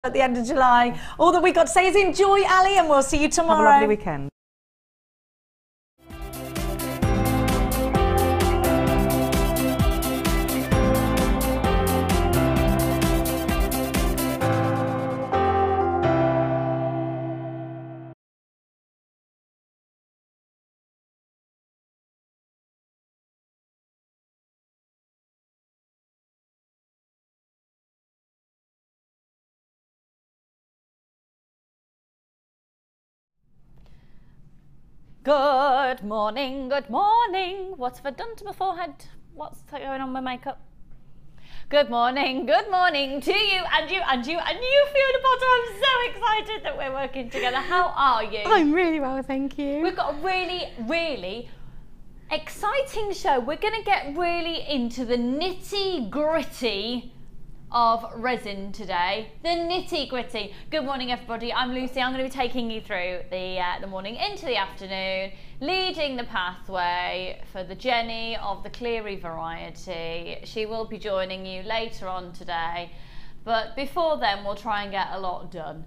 at the end of July. All that we've got to say is enjoy, Ali, and we'll see you tomorrow. Have a lovely weekend. Good morning, good morning. What have I done to my forehead? What's going on with makeup? Good morning to you and you and you and you, Fiona Potter. I'm so excited that we're working together. How are you? I'm really well, thank you. We've got a really exciting show. We're going to get really into the nitty-gritty of resin today. The nitty-gritty. Good morning, everybody. I'm Lucy. I'm going to be taking you through the morning into the afternoon, leading the pathway for the Jenny of the Cleary variety. She will be joining you later on today, but before then we'll try and get a lot done.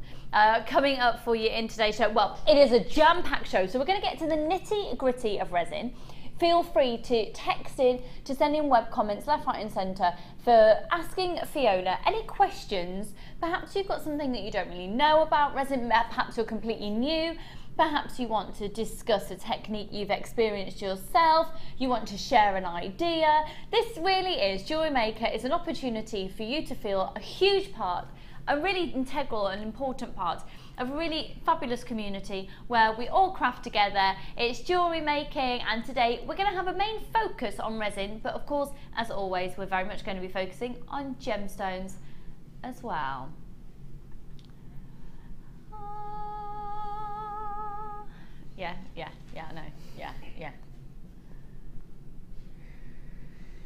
Coming up for you in today's show, well, it is a jam-packed show, so we're going to get to the nitty-gritty of resin. Feel free to text in, to send in web comments left, right and centre for asking Fiona any questions. Perhaps you've got something that you don't really know about resin, perhaps you're completely new, perhaps you want to discuss a technique you've experienced yourself, you want to share an idea. This really is, Jewellery Maker is an opportunity for you to feel a huge part, a really integral and important part of a really fabulous community where we all craft together. It's jewellery making, and today we're going to have a main focus on resin, but of course, as always, we're very much going to be focusing on gemstones as well. Yeah, I know, yeah.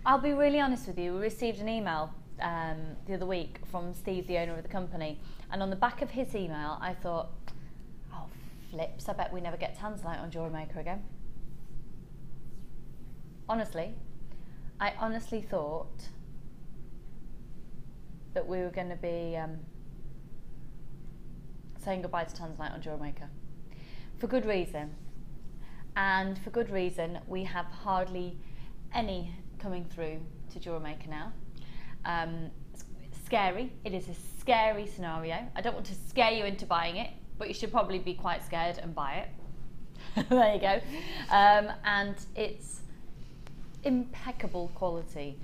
I'll be really honest with you, we received an email the other week from Steve, the owner of the company, and on the back of his email I thought, oh flips, I bet we never get Tanzanite on Jewellery Maker again. Honestly, I honestly thought that we were going to be saying goodbye to Tanzanite on Jewellery Maker. For good reason, and for good reason we have hardly any coming through to Jewellery Maker now. Scary. It is a scary scenario. I don't want to scare you into buying it, but you should probably be quite scared and buy it. There you go. And it's impeccable quality.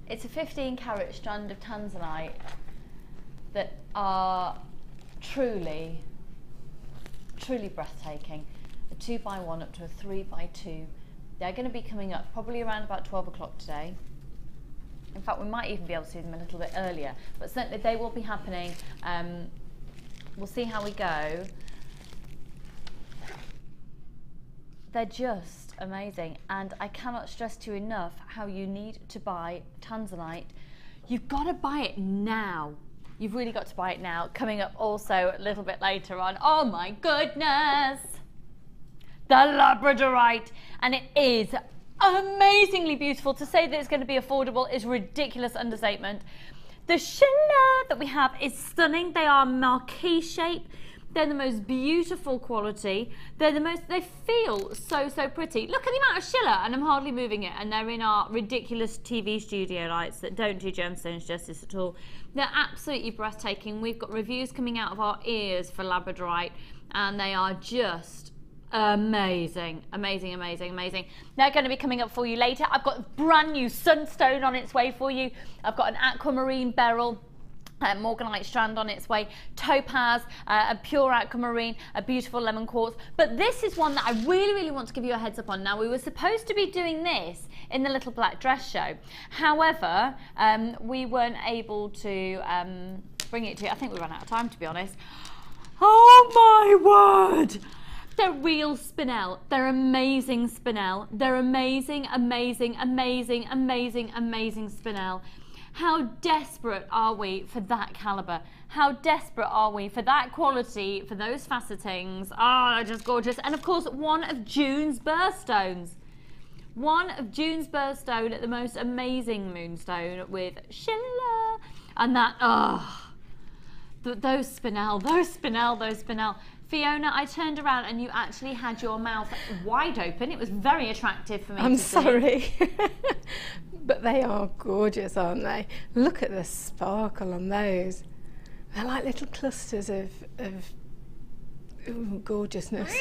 It's a 15 carat strand of Tanzanite that are truly breathtaking. A 2x1 up to a 3x2. They're going to be coming up probably around about 12 o'clock today. In fact, we might even be able to see them a little bit earlier, but certainly they will be happening. We'll see how we go. They're just amazing, and I cannot stress to you enough how you need to buy Tanzanite. You've got to buy it now. You've really got to buy it now. Coming up also a little bit later on, oh my goodness, the Labradorite, and it is amazingly beautiful. To say that it's going to be affordable is ridiculous understatement. The shimmer that we have is stunning. They are marquee shape. They're the most beautiful quality. They feel so pretty. Look at the amount of shiller, and I'm hardly moving it, and they're in our ridiculous TV studio lights that don't do gemstones justice at all. They're absolutely breathtaking. We've got reviews coming out of our ears for Labradorite, and they are just amazing. They're going to be coming up for you later. I've got brand new Sunstone on its way for you. I've got an Aquamarine Beryl, Morganite strand on its way, topaz, a pure aquamarine, a beautiful lemon quartz. But this is one that I really want to give you a heads up on. Now, we were supposed to be doing this in the Little Black Dress show. However, we weren't able to bring it to you. I think we ran out of time, to be honest. Oh my word! They're real spinel. They're amazing spinel. They're amazing spinel. How desperate are we for that caliber? How desperate are we for that quality, for those facetings? Ah, oh, just gorgeous. And of course, one of June's birthstones. one of June's birthstone, the most amazing moonstone with Schiller. And that, those spinel. Fiona, I turned around and you actually had your mouth wide open. It was very attractive for me to see. I'm sorry. But they are gorgeous, aren't they? Look at the sparkle on those. They're like little clusters of gorgeousness.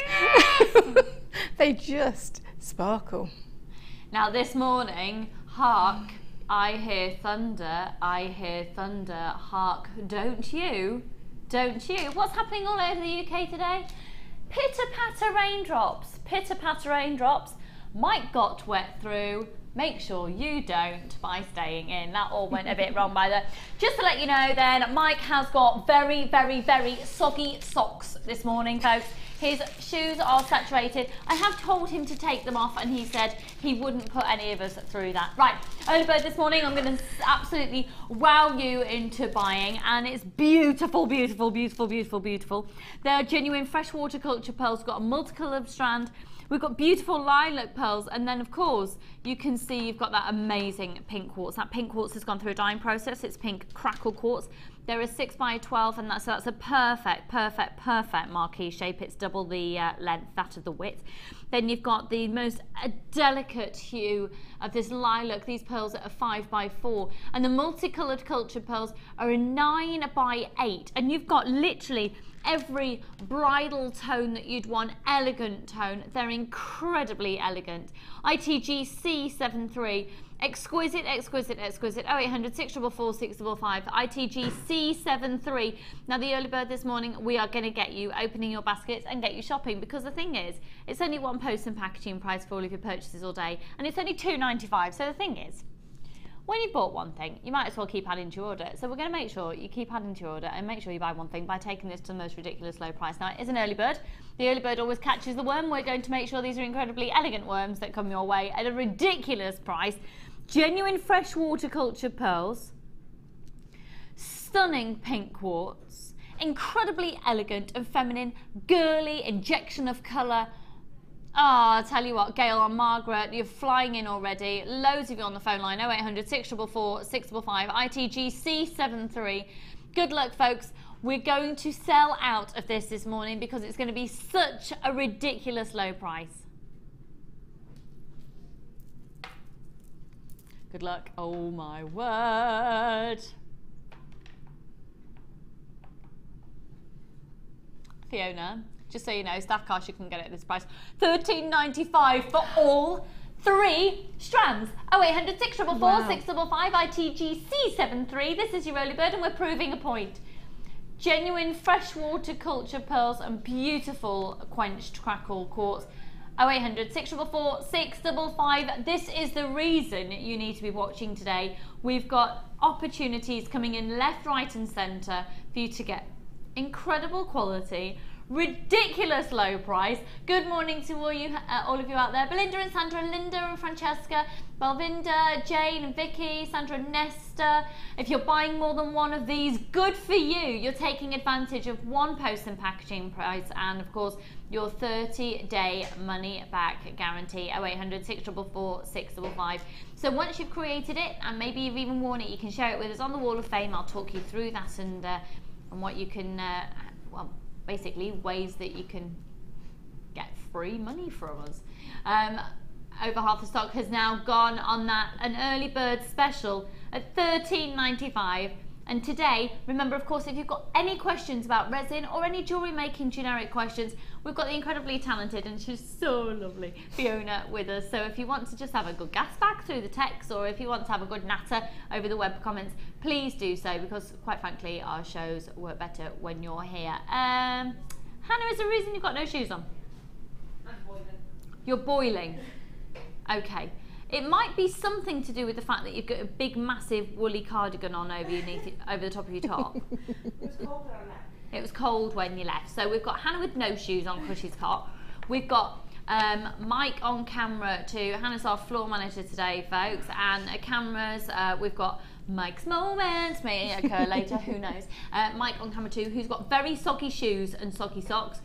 They just sparkle. Now this morning, hark, I hear thunder, hark, don't you? Don't you? What's happening all over the UK today? Pitter-patter raindrops. Mike got wet through. Make sure you don't by staying in. That all went a bit wrong by the... Just to let you know then, Mike has got very, very, very soggy socks this morning, folks. His shoes are saturated. I have told him to take them off and he said he wouldn't put any of us through that. Right, early bird this morning, I'm going to absolutely wow you into buying, and it's beautiful, beautiful, beautiful, beautiful, beautiful. They're genuine freshwater culture pearls. We've got a multicoloured strand. We've got beautiful lilac pearls, and then of course you can see you've got that amazing pink quartz. That pink quartz has gone through a dyeing process. It's pink crackle quartz. There is 6 by 12, and that's a perfect marquee shape. It's double the length, that of the width. Then you've got the most delicate hue of this lilac. These pearls are 5 by 4, and the multicoloured culture pearls are a 9 by 8, and you've got literally every bridal tone that you'd want, elegant tone. They're incredibly elegant. ITG C73, exquisite, 0800 644 655, ITG C73. Now the early bird this morning, we are going to get you opening your baskets and get you shopping, because the thing is, it's only one post and packaging price for all of your purchases all day, and it's only £2.95. So the thing is, when you bought one thing, you might as well keep adding to your order. So we're going to make sure you keep adding to your order and make sure you buy one thing by taking this to the most ridiculous low price. Now, it is an early bird. The early bird always catches the worm. We're going to make sure these are incredibly elegant worms that come your way at a ridiculous price. Genuine freshwater culture pearls, stunning pink quartz, incredibly elegant and feminine, girly injection of colour. I'll tell you what, Gail and Margaret, you're flying in already. Loads of you on the phone line, 0800 644 655, ITG C73. Good luck, folks. We're going to sell out of this morning because it's going to be such a ridiculous low price. Good luck. Oh my word. Fiona, just so you know, staff cash you can get it at this price. £13.95 for all 3 strands. 0800 644 655, ITG C73. This is your early bird and we're proving a point. Genuine freshwater culture pearls and beautiful quenched crackle quartz. 0800 644 655. This is the reason you need to be watching today. We've got opportunities coming in left, right and centre for you to get incredible quality, ridiculous low price. Good morning to all of you out there. Belinda and Sandra and Linda and Francesca, Balvinda, Jane and Vicky, Sandra and Nesta. If you're buying more than one of these, good for you. You're taking advantage of one post and packaging price, and of course your 30-day money back guarantee. 0800 644 655. So once you've created it and maybe you've even worn it, you can share it with us on the Wall of Fame. I'll talk you through that and what you can well, basically ways that you can get free money from us. Over half the stock has now gone on an early bird special at £13.95. And today, remember, of course, if you've got any questions about resin or any jewellery making generic questions, we've got the incredibly talented, and she's so lovely, Fiona with us. So if you want to just have a good gas back through the text, or if you want to have a good natter over the web comments, please do so, because quite frankly, our shows work better when you're here. Hannah, is there a reason you've got no shoes on? I'm boiling. You're boiling? Okay. It might be something to do with the fact that you've got a big, massive woolly cardigan on over the top of your top. It was cold when I left. It was cold when you left. So we've got Hannah with no shoes on because she's hot. We've got Mike on camera too. Hannah's our floor manager today, folks. And cameras, we've got Mike's Moments, may occur later, who knows. Mike on camera too, who's got very soggy shoes and soggy socks.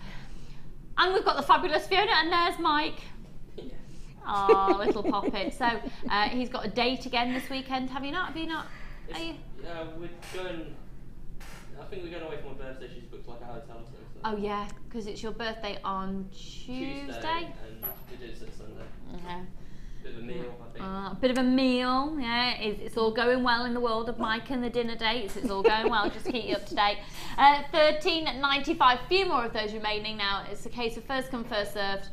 And we've got the fabulous Fiona, and there's Mike. Oh, little poppet. So he's got a date again this weekend. Have you not? Have you not? Are you? We're going. I think we're going away for my birthday. She's booked like a hotel or something. Oh yeah, because it's your birthday on Tuesday. And we do it Sunday. Okay. Bit of a meal, I think. A bit of a meal, yeah. It's all going well in the world of Mica and the dinner dates. It's all going well. Just to keep you up to date. $13.95. Few more of those remaining now. It's a case of first come, first served.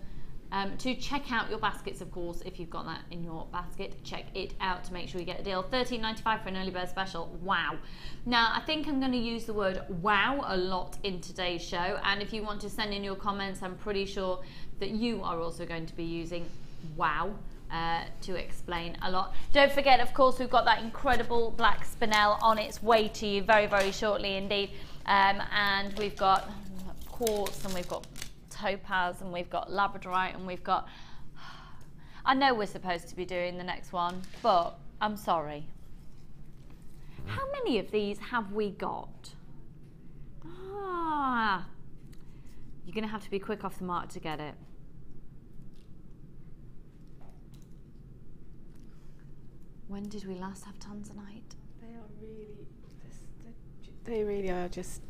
To check out your baskets, of course, if you've got that in your basket, check it out to make sure you get a deal. $13.95 for an early bird special. Wow. Now, I think I'm going to use the word wow a lot in today's show. And if you want to send in your comments, I'm pretty sure that you are also going to be using wow to explain a lot. Don't forget, of course, we've got that incredible black spinel on its way to you very, very shortly indeed. And we've got quartz, and we've got topaz, and we've got labradorite, and we've got, I know we're supposed to be doing the next one, but I'm sorry. How many of these have we got? You're going to have to be quick off the mark to get it. When did we last have Tanzanite? They really are just,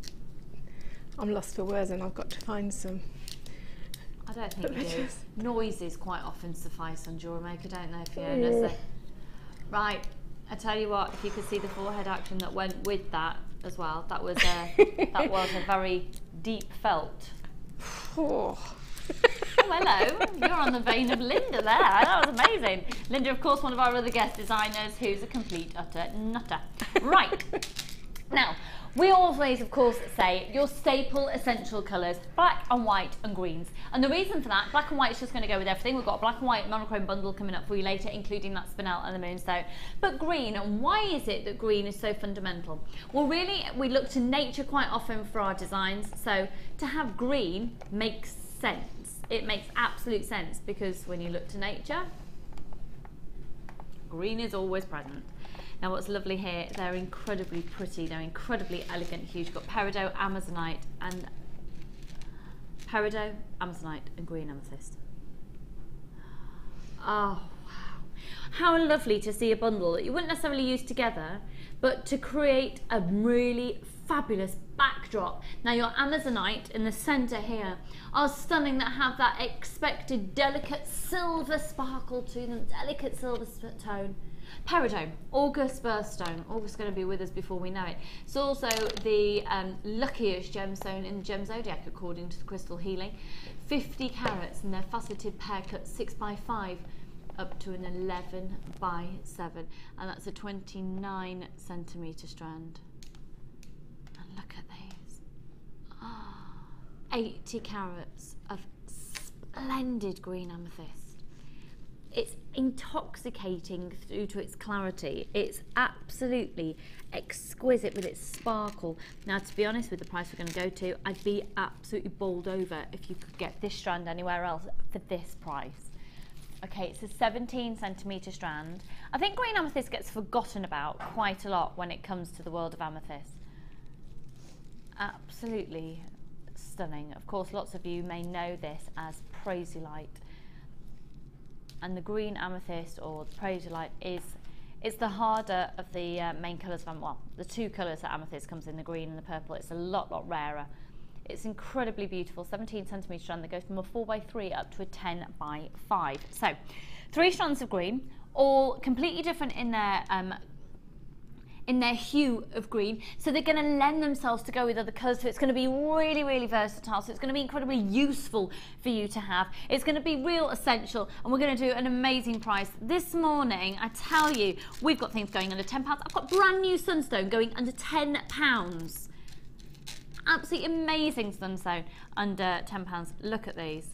I'm lost for words, and I've got to find some. I don't think you do. Noises quite often suffice on Jewellery Maker, don't they, Fiona? So, right, I tell you what, if you could see the forehead action that went with that as well, that was a very deep felt. Oh. Oh, hello. You're on the vein of Linda there. That was amazing. Linda, of course, one of our other guest designers, who's a complete utter nutter. Right. Now, we always, of course, say your staple essential colours, black and white and greens. And the reason for that, black and white is just going to go with everything. We've got a black and white monochrome bundle coming up for you later, including that spinel and the moonstone. But green, and why is it that green is so fundamental? Well, really, we look to nature quite often for our designs. So to have green makes sense. It makes absolute sense, because when you look to nature, green is always present. Now, what's lovely here, they're incredibly pretty, they're incredibly elegant hues. You've got peridot, amazonite, and green amethyst. Oh, wow. How lovely to see a bundle that you wouldn't necessarily use together, but to create a really fabulous backdrop. Now, your amazonite in the center here are stunning, that have that expected delicate silver sparkle to them, delicate silver tone. Peridot, August birthstone. August going to be with us before we know it. It's also the luckiest gemstone in the gem zodiac according to the Crystal Healing. 50 carats, and they're faceted pear cut 6x5 up to an 11x7, and that's a 29 centimetre strand. And look at these. 80 carats of splendid green amethyst. It's intoxicating through to its clarity. It's absolutely exquisite with its sparkle. Now, to be honest, with the price we're going to go to, I'd be absolutely bowled over if you could get this strand anywhere else for this price. Okay, it's a 17 centimetre strand. I think green amethyst gets forgotten about quite a lot when it comes to the world of amethyst. Absolutely stunning. Of course, lots of you may know this as Praiselight. And the green amethyst, or the Praiselight, it's the harder of the main colours of, well, the two colours that amethyst comes in, the green and the purple. It's a lot rarer. It's incredibly beautiful, 17 centimetre strand that goes from a 4x3 up to a 10x5. So, 3 strands of green, all completely different in their hue of green, so they're going to lend themselves to go with other colours, so it's going to be really versatile, so it's going to be incredibly useful for you to have. It's going to be real essential, and we're going to do an amazing price. This morning, I tell you, we've got things going under £10. I've got brand new Sunstone going under £10. Absolutely amazing Sunstone under £10. Look at these.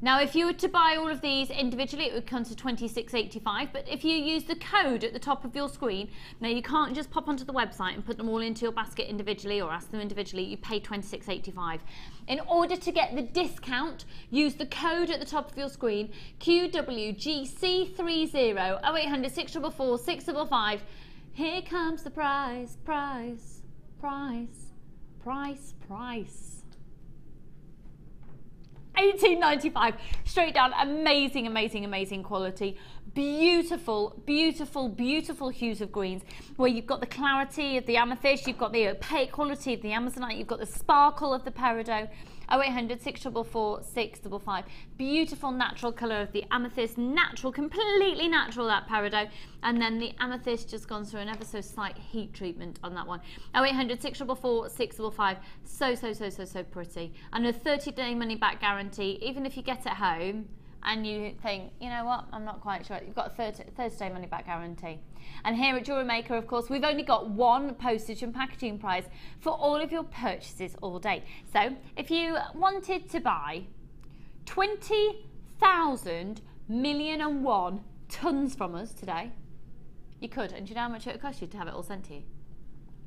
Now, if you were to buy all of these individually, it would come to $26.85, but if you use the code at the top of your screen, now you can't just pop onto the website and put them all into your basket individually or ask them individually, you pay $26.85. In order to get the discount, use the code at the top of your screen, QWGC30 0800 644 655. Here comes the price. 18.95, straight down. Amazing, amazing, amazing quality. Beautiful, beautiful, beautiful hues of greens, where you've got the clarity of the amethyst, you've got the opaque quality of the amazonite, you've got the sparkle of the peridot. 0800 644 655. Beautiful natural colour of the amethyst, natural, completely natural, that peridot, and then the amethyst just gone through an ever so slight heat treatment on that one. 0800 644 655. So pretty. And a 30-day money back guarantee. Even if you get it home and you think, you know what, I'm not quite sure, you've got a 30-day money back guarantee. And here at Jewellery Maker, of course, we've only got one postage and packaging price for all of your purchases all day. So if you wanted to buy 20,000,000,001 tons from us today, you could. And do you know how much it would cost you to have it all sent to you?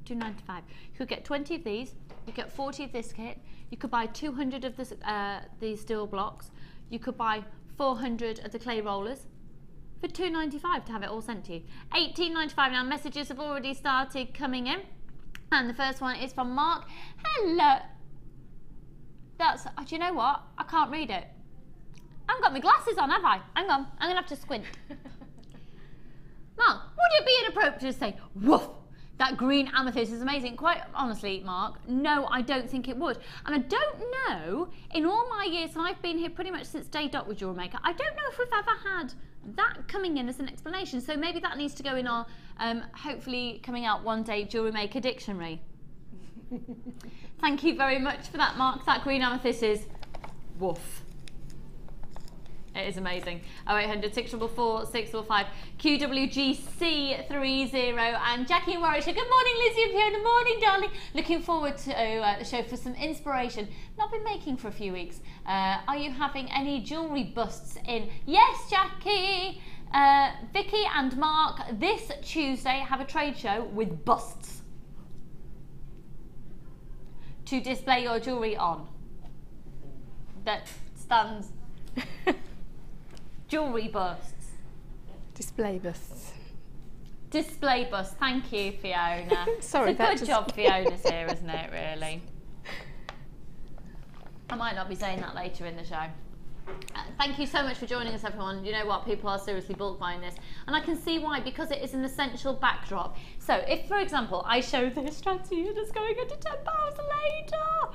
$2.95. You could get 20 of these, you get 40 of this kit, you could buy 200 of this, these steel blocks, you could buy 400 of the clay rollers for $2.95 to have it all sent to you. $18.95 now. Messages have already started coming in, and the first one is from Mark. Hello. That's, do you know what? I can't read it. I haven't got my glasses on, have I? Hang on, I'm gonna have to squint. Mark, would it be inappropriate to say, woof, that green amethyst is amazing? Quite honestly, Mark, no, I don't think it would. And I don't know, in all my years, and I've been here pretty much since day dot with Jewellery Maker, I don't know if we've ever had that coming in as an explanation. So maybe that needs to go in our, hopefully coming out one day, Jewellery Maker dictionary. Thank you very much for that, Mark. That green amethyst is woof. It is amazing. 0800 644 645. QWGC30 and Jackie in Warwickshire. Good morning, Lizzie and Fiona. Morning, darling. Looking forward to the show for some inspiration. Not been making for a few weeks. Are you having any jewellery busts in? Yes, Jackie. Vicky and Mark this Tuesday have a trade show with busts to display your jewellery on. That stands. Jewellery busts. Display busts. Display busts. Thank you, Fiona. Sorry, it's a good job Fiona's here, isn't it, really? I might not be saying that later in the show. Thank you so much for joining us, everyone. You know what? People are seriously bulk buying this. And I can see why, because it is an essential backdrop. So if, for example, I show this strand to you, it's going into £10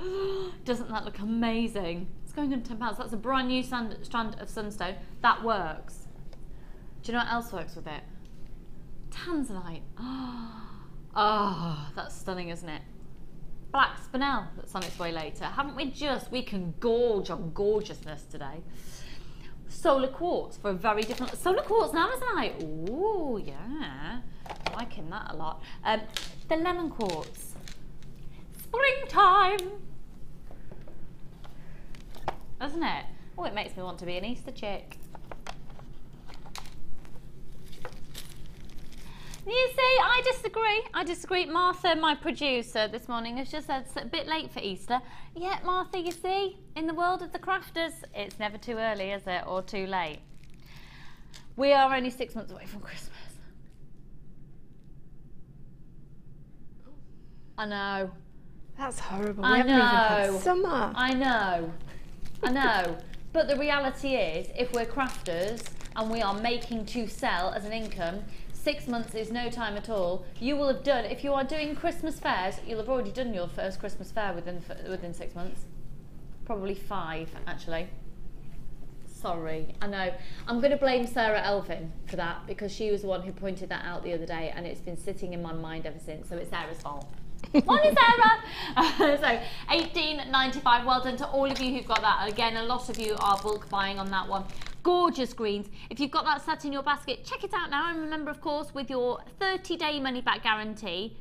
later. Doesn't that look amazing? Going on £10. That's a brand new strand of Sunstone. That works. Do you know what else works with it? Tanzanite. Oh, that's stunning, isn't it? Black spinel that's on its way later. Haven't we just? We can gorge on gorgeousness today. Solar quartz for a very different. Solar quartz and amazonite. Ooh, yeah. Liking that a lot. The lemon quartz. Springtime. Doesn't it? Oh, it makes me want to be an Easter chick. You see, I disagree. Martha, my producer this morning, has just said it's a bit late for Easter. Yeah, Martha, you see, in the world of the crafters, it's never too early, is it? Or too late. We are only 6 months away from Christmas. I know. That's horrible. I We haven't even know. had summer. I know. But the reality is, if we're crafters and we are making to sell as an income, 6 months is no time at all. You will have done, if you are doing Christmas fairs, you'll have already done your first Christmas fair within 6 months. Probably 5, actually. Sorry, I know. I'm going to blame Sarah Elvin for that, because she was the one who pointed that out the other day, and it's been sitting in my mind ever since, so it's Sarah's fault. Morning, Sarah! So, $18.95. Well done to all of you who've got that. Again, a lot of you are bulk buying on that one. Gorgeous greens. If you've got that set in your basket, check it out now. And remember, of course, with your 30-day money-back guarantee,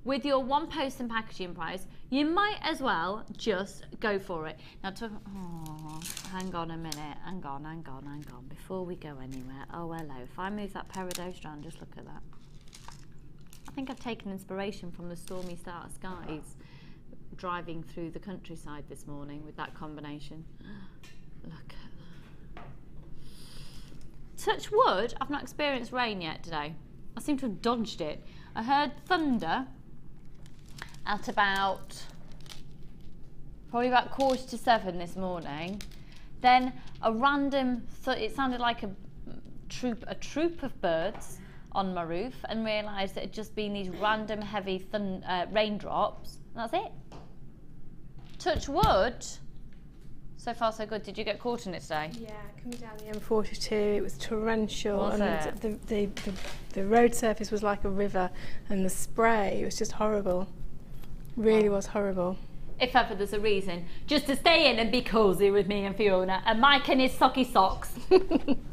with your one post and packaging price, you might as well just go for it. Now, hang on a minute. Hang on. Before we go anywhere. Oh, hello. If I move that peridot strand, just look at that. I think I've taken inspiration from the stormy skies driving through the countryside this morning with that combination. Look at that. Touch wood, I've not experienced rain yet today. I seem to have dodged it. I heard thunder at probably about 6:45 this morning. then a random, it sounded like a troop of birds on my roof, and realised it had just been these random heavy raindrops, and that's it. Touch wood. So far so good. Did you get caught in it today? Yeah, coming down the M42, it was torrential, Was and the road surface was like a river, and the spray was just horrible. Really was horrible. If ever there's a reason, just to stay in and be cosy with me and Fiona, and Mike and his socky socks.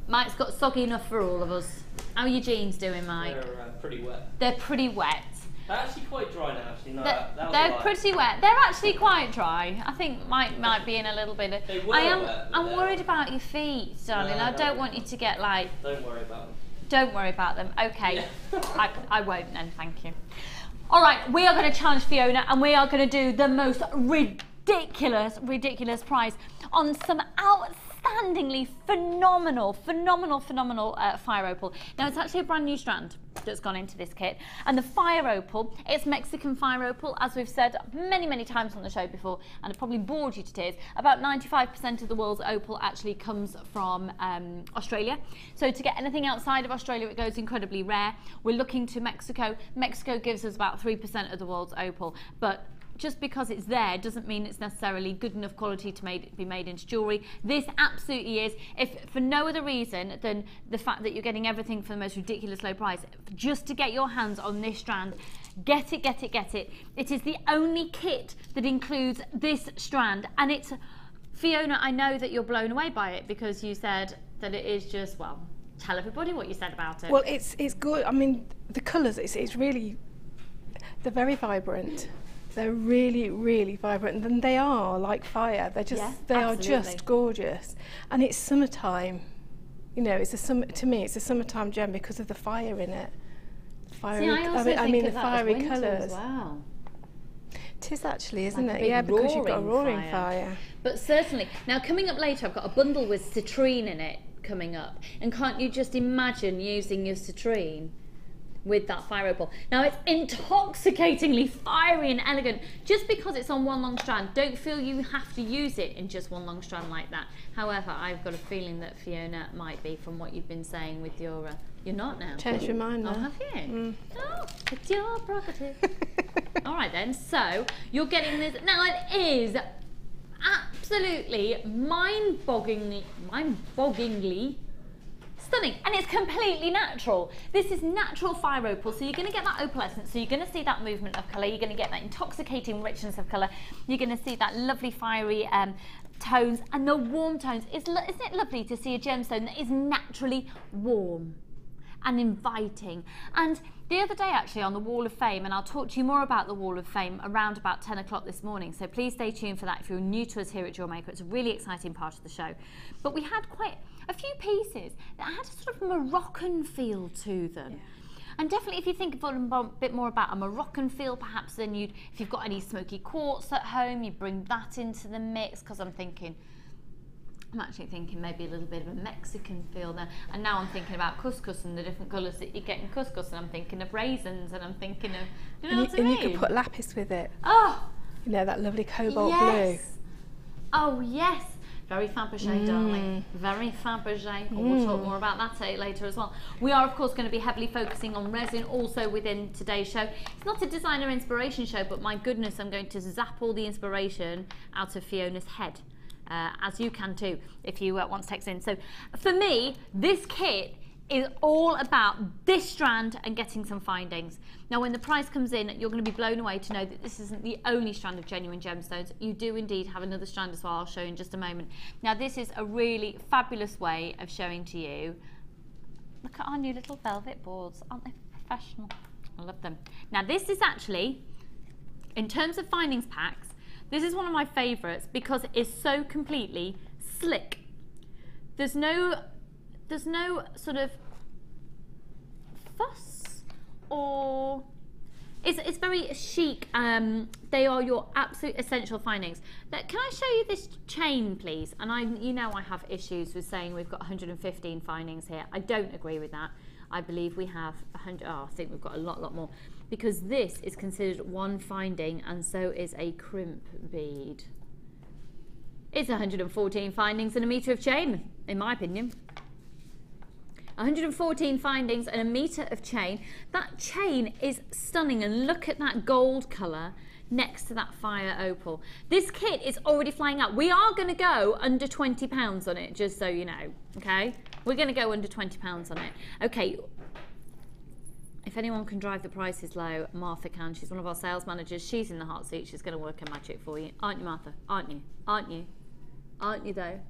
Mike's got soggy enough for all of us. How are your jeans doing, Mike? They're pretty wet. They're pretty wet. They're actually quite dry now, actually. No, They're pretty wet. They're actually quite dry. I think Mike might be in a little bit of... They were wet, I'm worried about your feet, darling. No, I don't want you to get like... Don't worry about them. Don't worry about them. Okay. I won't then, thank you. All right, we are going to challenge Fiona, and we are going to do the most ridiculous prize on some outstandingly phenomenal fire opal. Now, it's actually a brand new strand that's gone into this kit, and the fire opal, it's Mexican fire opal, as we've said many times on the show before, and I've probably bored you to tears. About 95% of the world's opal actually comes from Australia, so to get anything outside of Australia, it goes incredibly rare. We're looking to Mexico. Mexico gives us about 3% of the world's opal, but just because it's there doesn't mean it's necessarily good enough quality to be made into jewellery. This absolutely is, if for no other reason than the fact that you're getting everything for the most ridiculous low price. Just to get your hands on this strand, get it. It is the only kit that includes this strand, and it's, Fiona, I know that you're blown away by it because you said that it is just, well, tell everybody what you said about it. Well, it's good. I mean, the colours, it's really, they're very vibrant. They're really vibrant, and they are like fire. They're just, they are just gorgeous, and it's summertime. You know, to me, it's a summertime gem because of the fire in it. Fiery, I mean the fiery colours. Wow. It is actually, isn't like it? Yeah, because you've got a roaring fire. But certainly, now coming up later, I've got a bundle with citrine in it coming up, and can't you just imagine using your citrine with that fire opal? Now, it's intoxicatingly fiery and elegant. Just because it's on one long strand, don't feel you have to use it in just one long strand like that. However, I've got a feeling that Fiona might be, from what you've been saying with your you're not now. Changed your mind now. Oh, have you? Oh, it's your prerogative. All right then, so you're getting this. Now, it is absolutely mind-bogglingly stunning, and it's completely natural. This is natural fire opal, so you're going to get that opalescence, so you're going to see that movement of colour, you're going to get that intoxicating richness of colour, you're going to see that lovely fiery tones, and the warm tones. Isn't it lovely to see a gemstone that is naturally warm and inviting? And the other day, actually, on the Wall of Fame, and I'll talk to you more about the Wall of Fame around about 10 o'clock this morning, so please stay tuned for that if you're new to us here at JewelleryMaker. It's a really exciting part of the show. But we had quite a few pieces that had a sort of Moroccan feel to them. Yeah. And definitely, if you think a bit more about a Moroccan feel, perhaps then if you've got any smoky quartz at home, you bring that into the mix, because I'm actually thinking maybe a little bit of a Mexican feel there. And now I'm thinking about couscous and the different colours that you get in couscous, and I'm thinking of raisins, and I'm thinking of, you know what I mean? And you could put lapis with it. Oh! You know, that lovely cobalt yes. blue. Oh, yes. Very Fabergé, darling. Very Fabergé. We'll talk more about that later as well. We are, of course, going to be heavily focusing on resin also within today's show. It's not a designer inspiration show, but my goodness, I'm going to zap all the inspiration out of Fiona's head. As you can too, if you want to text in. So for me, this kit is all about this strand and getting some findings. Now, when the price comes in, you're going to be blown away to know that this isn't the only strand of genuine gemstones. You do indeed have another strand as well. I'll show you in just a moment. Now, this is a really fabulous way of showing to you. Look at our new little velvet boards. Aren't they professional? I love them. Now, this is actually, in terms of findings packs, this is one of my favourites because it is so completely slick. There's no sort of fuss, or it's very chic. They are your absolute essential findings. Now, can I show you this chain, please? And you know I have issues with saying we've got 115 findings here. I don't agree with that. I believe we have 100. Oh, I think we've got a lot more, because this is considered one finding, and so is a crimp bead. It's 114 findings and a metre of chain, in my opinion. 114 findings and a metre of chain. That chain is stunning, and look at that gold colour next to that fire opal. This kit is already flying up. We are going to go under £20 on it, just so you know, okay? We're going to go under £20 on it. Okay, if anyone can drive the prices low, Martha can. She's one of our sales managers. She's in the hot seat. She's going to work her magic for you. Aren't you, Martha? Aren't you? Aren't you? Aren't you, though?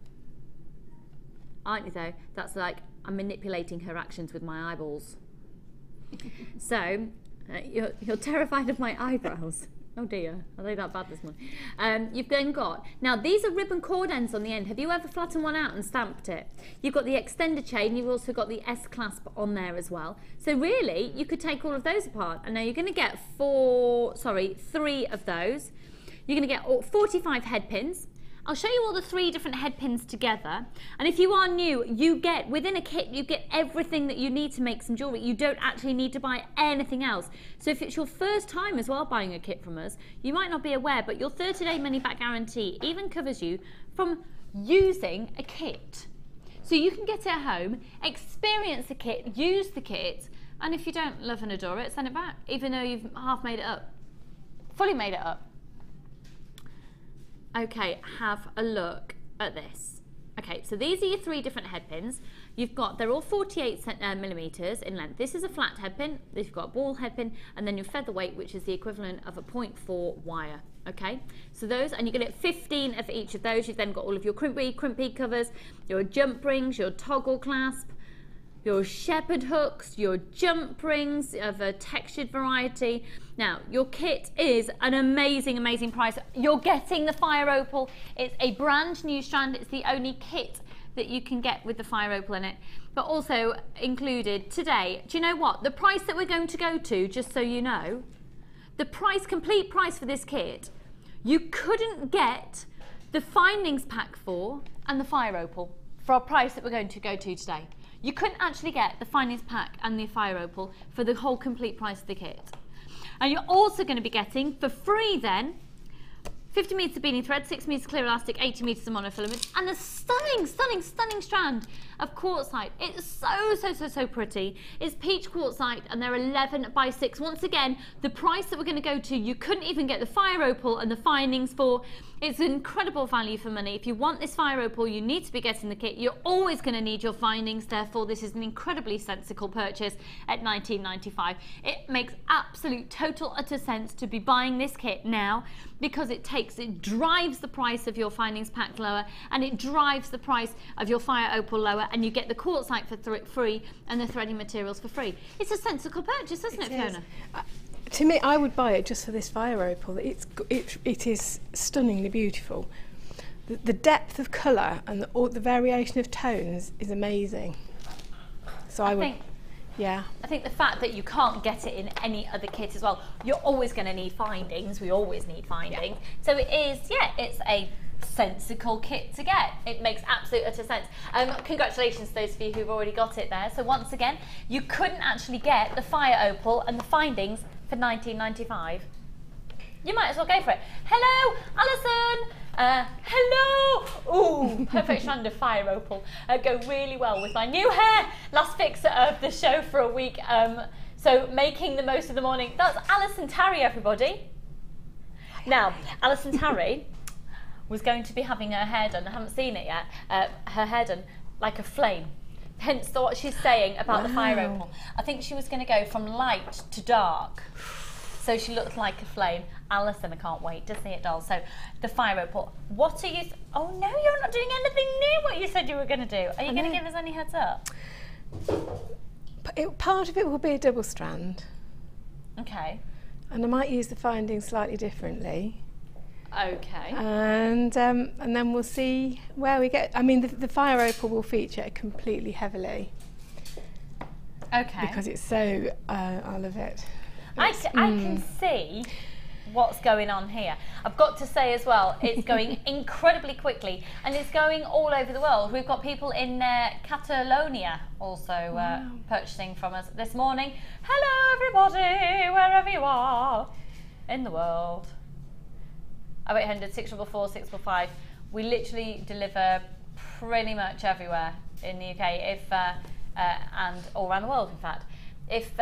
Aren't you, though? That's like I'm manipulating her actions with my eyeballs. So, you're terrified of my eyebrows. Oh dear, are they that bad this morning? You've then got, now these are ribbon cord ends on the end. Have you ever flattened one out and stamped it? You've got the extender chain, you've also got the S-clasp on there as well. So really, you could take all of those apart. And now you're going to get 3 of those. You're going to get 45 head pins. I'll show you all the 3 different head pins together. And if you are new, you get, within a kit, you get everything that you need to make some jewellery. You don't actually need to buy anything else. So if it's your first time as well buying a kit from us, you might not be aware, but your 30-day money-back guarantee even covers you from using a kit. So you can get it at home, experience the kit, use the kit, and if you don't love and adore it, send it back, even though you've half made it up. Fully made it up. Okay, have a look at this. Okay, so these are your 3 different head pins. You've got, they're all 48 millimeters in length. This is a flat head pin, you've got a ball head pin, and then your featherweight, which is the equivalent of a 0.4 wire. Okay, so those, and you're going to get 15 of each of those. You've then got all of your crimp bead covers, your jump rings, your toggle clasp, your shepherd hooks, your jump rings of a textured variety. Now, your kit is an amazing, amazing price. You're getting the fire opal. It's a brand new strand. It's the only kit that you can get with the fire opal in it. But also included today, do you know what? The price that we're going to go to, just so you know, the price, complete price for this kit, you couldn't get the findings pack for and the fire opal for a price that we're going to go to today. You couldn't actually get the findings pack and the fire opal for the whole complete price of the kit. And you're also going to be getting, for free then, 50 metres of beading thread, 6 metres clear elastic, 80 metres of monofilament, and a stunning, stunning, stunning strand of quartzite. It's so pretty. It's peach quartzite, and they're 11 by 6. Once again, the price that we're going to go to, you couldn't even get the fire opal and the findings for. It's an incredible value for money. If you want this fire opal, you need to be getting the kit. You're always going to need your findings. Therefore, this is an incredibly sensible purchase at $19.95. It makes absolute total utter sense to be buying this kit now, because it drives the price of your findings pack lower, and it drives the price of your fire opal lower, and you get the quartzite for free and the threading materials for free. It's a sensible purchase, isn't it, Fiona? To me, I would buy it just for this fire opal. It is stunningly beautiful. The depth of colour and the variation of tones is amazing. So I think the fact that you can't get it in any other kit as well, you're always going to need findings. We always need findings. Yeah. So it is, it's a sensible kit to get. It makes absolute utter sense. Congratulations to those of you who've already got it there. So once again, you couldn't actually get the fire opal and the findings for $19.95. You might as well go for it. Hello, Alison. Hello. Ooh, perfect strand of fire opal. Go really well with my new hair. Last fix of the show for a week. So making the most of the morning. That's Alison Tarry, everybody. Now, Alison Tarry was going to be having her hair done. I haven't seen it yet. Her hair done like a flame. Hence what she's saying about the fire opal. I think she was going to go from light to dark, so she looked like a flame. Alison, I can't wait to see it, doll. So the fire opal. What are you? Oh no, you're not doing anything near what you said you were going to do. Are you going to give us any heads up? Part of it will be a double strand. Okay. And I might use the findings slightly differently. Okay. And then we'll see where we get. I mean, the fire opal will feature completely heavily. Okay. Because it's so, I love it. I can see what's going on here. I've got to say as well, it's going incredibly quickly, and it's going all over the world. We've got people in Catalonia also purchasing from us this morning. Hello everybody, wherever you are in the world. 0800 644 645. We literally deliver pretty much everywhere in the UK, and all around the world, in fact. If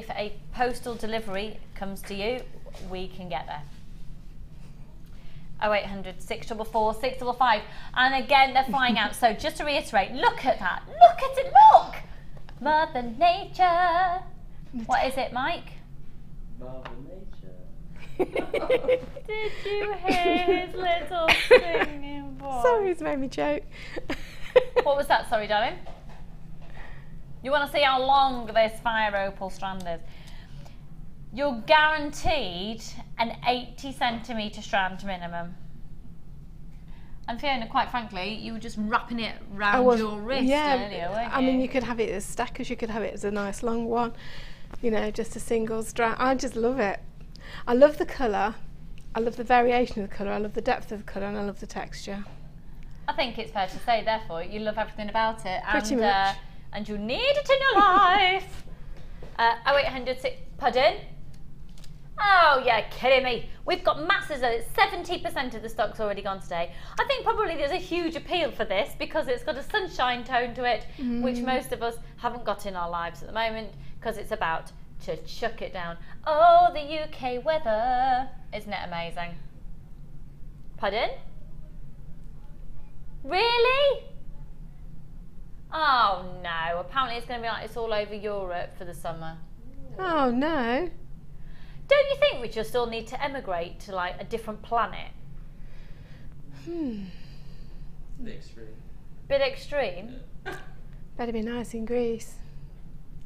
a postal delivery comes to you, we can get there. 0800 644 655, and again they're flying out. So just to reiterate, look at that, look at it, look! Mother Nature. What is it, Mike? Mother Nature. Did you hear his little singing voice? Sorry, it's made me choke. What was that? Sorry, darling. You want to see how long this fire opal strand is? You're guaranteed an 80 centimetre strand minimum. And Fiona, quite frankly, you were just wrapping it round your wrist earlier, weren't you? I mean, you could have it as stackers, you could have it as a nice long one, you know, just a single strand. I just love it. I love the colour, I love the variation of the colour, I love the depth of the colour, and I love the texture. I think it's fair to say, therefore, you love everything about it. Pretty much. And you need it in your life. 0800, pardon? Oh, you're kidding me. We've got masses of it. 70% of the stock's already gone today. I think probably there's a huge appeal for this because it's got a sunshine tone to it, which most of us haven't got in our lives at the moment because it's about to chuck it down. Oh, the UK weather. Isn't it amazing? Pardon? Really? Oh no, apparently it's going to be like it's all over Europe for the summer. Oh no. Don't you think we just all need to emigrate to like a different planet? Bit extreme. Bit extreme? Yeah. Better be nice in Greece.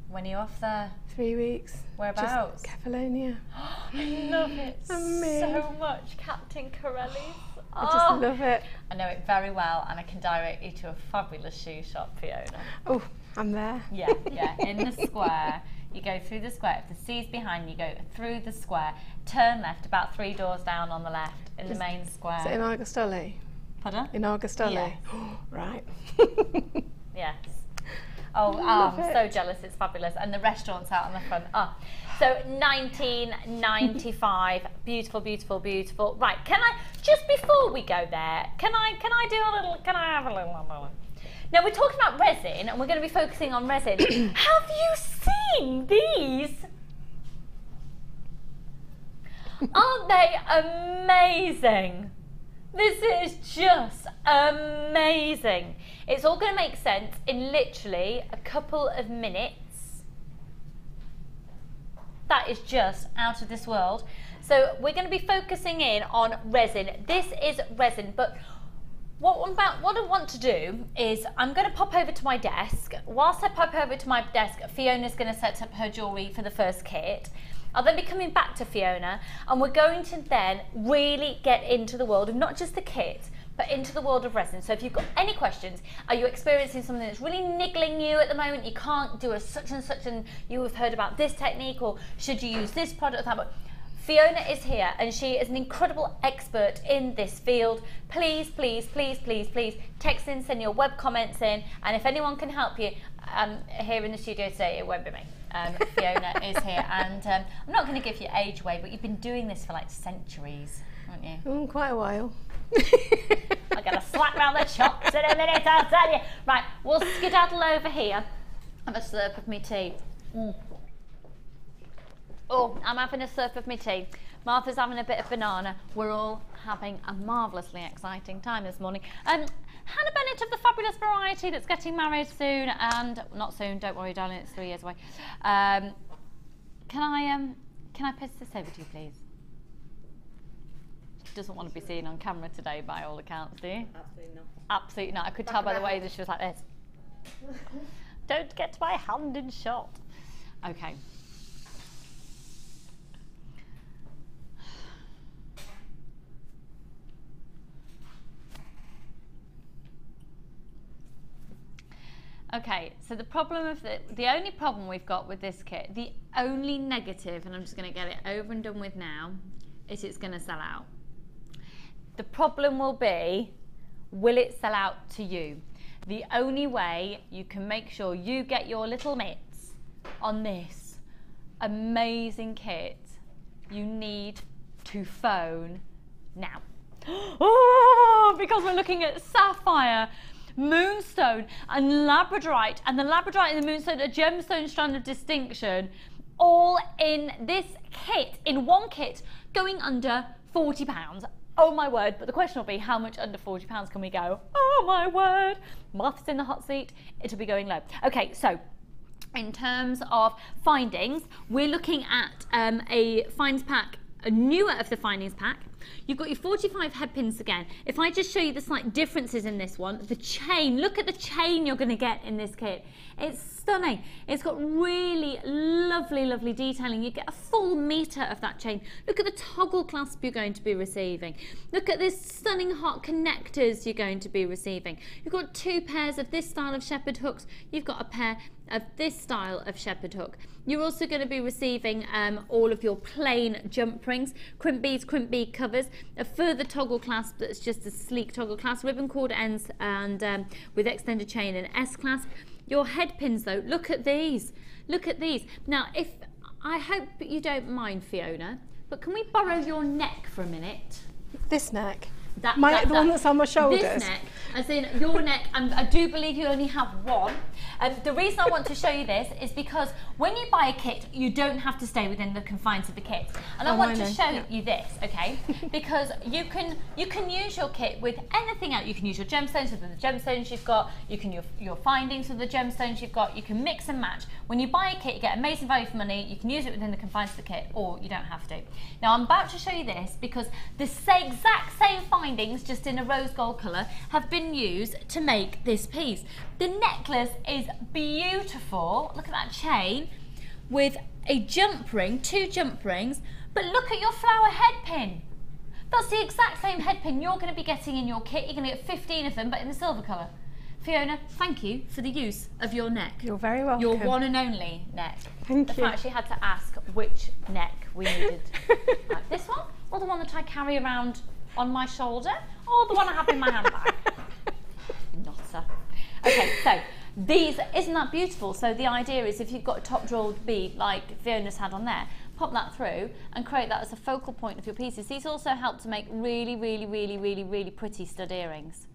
When are you off there? 3 weeks. Whereabouts? Just Kefalonia. I love it so much, Captain Corelli's. I just love it. I know it very well, and I can direct you to a fabulous shoe shop, Fiona. Oh, I'm there. Yeah, in the square. You go through the square. If the C's behind you, go through the square. Turn left about 3 doors down on the left in the main square. Is it in Argostoli? Pardon? In Argostoli? Yeah. Right. Yes. Oh, I'm so jealous. It's fabulous. And the restaurant's out on the front. So 1995. Beautiful, beautiful, beautiful. Right, can I, just before we go there, can I have a little... Now we're talking about resin and we're going to be focusing on resin. Have you seen these? Aren't they amazing? This is just amazing. It's all going to make sense in literally a couple of minutes. That is just out of this world. So we're going to be focusing in on resin. This is resin, but what I want to do is I'm going to pop over to my desk. Whilst I pop over to my desk, Fiona's going to set up her jewellery for the first kit. I'll then be coming back to Fiona and we're going to then really get into the world of not just the kit, but into the world of resin. So if you've got any questions, are you experiencing something that's really niggling you at the moment? You can't do a such and such and you have heard about this technique, or should you use this product or that? But Fiona is here and she is an incredible expert in this field. Please, please, please, please, please text in, send your web comments in, and if anyone can help you here in the studio today, it won't be me. Fiona is here, and I'm not going to give you age away, but you've been doing this for like centuries, haven't you? Quite a while. I'm going to slap round the chops in a minute, I'll tell you. Right, we'll skedaddle over here. Have a slurp of me tea. Oh, I'm having a slurp of me tea. Martha's having a bit of banana. We're all having a marvellously exciting time this morning. Hannah Bennett of the Fabulous Variety that's getting married soon, and not soon, don't worry darling, it's 3 years away. Can I pass this over to you, please? She doesn't want to be seen on camera today by all accounts, do you? Absolutely not. Absolutely not. I could tell by the way that she was like this. Don't get my hand in shot. Okay. Okay, so the problem of the only problem we've got with this kit, the only negative, and I'm just going to get it over and done with now, is it's going to sell out. The problem will be, will it sell out to you? The only way you can make sure you get your little mitts on this amazing kit, you need to phone now. Oh, because we're looking at sapphire, moonstone and labradorite, and the labradorite and the moonstone are gemstone strand of distinction, all in this kit, in one kit, going under £40. Oh my word, but the question will be, how much under £40 can we go? Oh my word, maths in the hot seat, it'll be going low. Okay, so in terms of findings, we're looking at a finds pack, a newer of the findings pack. You've got your 45 head pins again. If I just show you the slight differences in this one, the chain, look at the chain you're going to get in this kit. It's stunning. It's got really lovely detailing. You get a full metre of that chain. Look at the toggle clasp you're going to be receiving. Look at this stunning hot connectors you're going to be receiving. You've got 2 pairs of this style of shepherd hooks. You've got a pair of this style of shepherd hook. You're also going to be receiving all of your plain jump rings, crimp beads, crimp bead covers, a further toggle clasp that's just a sleek toggle clasp, ribbon cord ends and with extended chain and S clasp. Your head pins though, look at these. Look at these. Now, if I hope you don't mind, Fiona, but can we borrow your neck for a minute? This neck? The one that's on my shoulders? This neck, as in your neck, and I do believe you only have one. The reason I want to show you this is because when you buy a kit, you don't have to stay within the confines of the kit. And I want to show you this, okay? Because you can use your kit with anything else. You can use your gemstones with the gemstones you've got. You can use your findings with the gemstones you've got. You can mix and match. When you buy a kit, you get amazing value for money. You can use it within the confines of the kit, or you don't have to. Now I'm about to show you this because the exact same findings, just in a rose gold colour, have been used to make this piece. The necklace is beautiful. Look at that chain with a jump ring, 2 jump rings, but look at your flower head pin. That's the exact same head pin you're going to be getting in your kit. You're going to get 15 of them, but in the silver colour. Fiona, thank you for the use of your neck. You're very welcome. Your one and only neck. Thank you. The fact she had to ask which neck we needed. Like this one, or the one that I carry around on my shoulder, or the one I have in my handbag. Nutter. Okay, so these, isn't that beautiful? So the idea is, if you've got a top jewelled bead like Fiona's had on there, pop that through and create that as a focal point of your pieces. These also help to make really pretty stud earrings.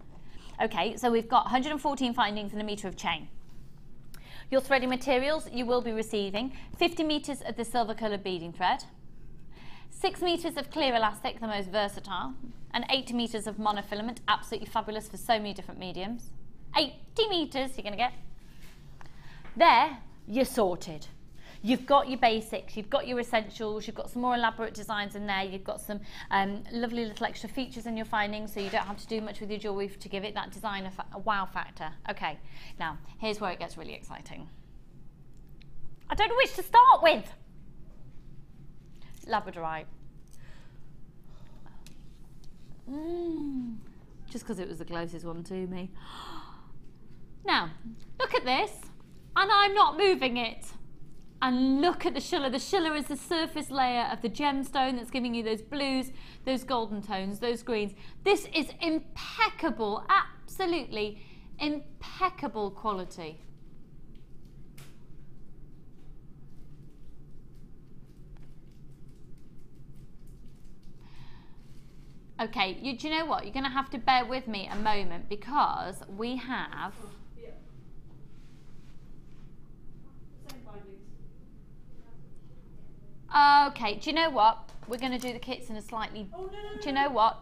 Okay, so we've got 114 findings and a metre of chain. Your threading materials, you will be receiving 50 metres of the silver coloured beading thread, 6 metres of clear elastic, the most versatile, and 80 metres of monofilament, absolutely fabulous for so many different mediums. 80 metres you're going to get. There, you're sorted. You've got your basics, you've got your essentials, you've got some more elaborate designs in there, you've got some lovely little extra features in your findings, so you don't have to do much with your jewellery to give it that design a wow factor. Okay, now here's where it gets really exciting. I don't know which to start with. Labradorite. Just because it was the closest one to me. Now, look at this, and I'm not moving it. And look at the schiller. The schiller is the surface layer of the gemstone that's giving you those blues, those golden tones, those greens. This is impeccable, absolutely impeccable quality. Okay, do you know what? You're going to have to bear with me a moment because we have... Okay, do you know what? We're going to do the kits in a slightly... Oh, no. Do you know what?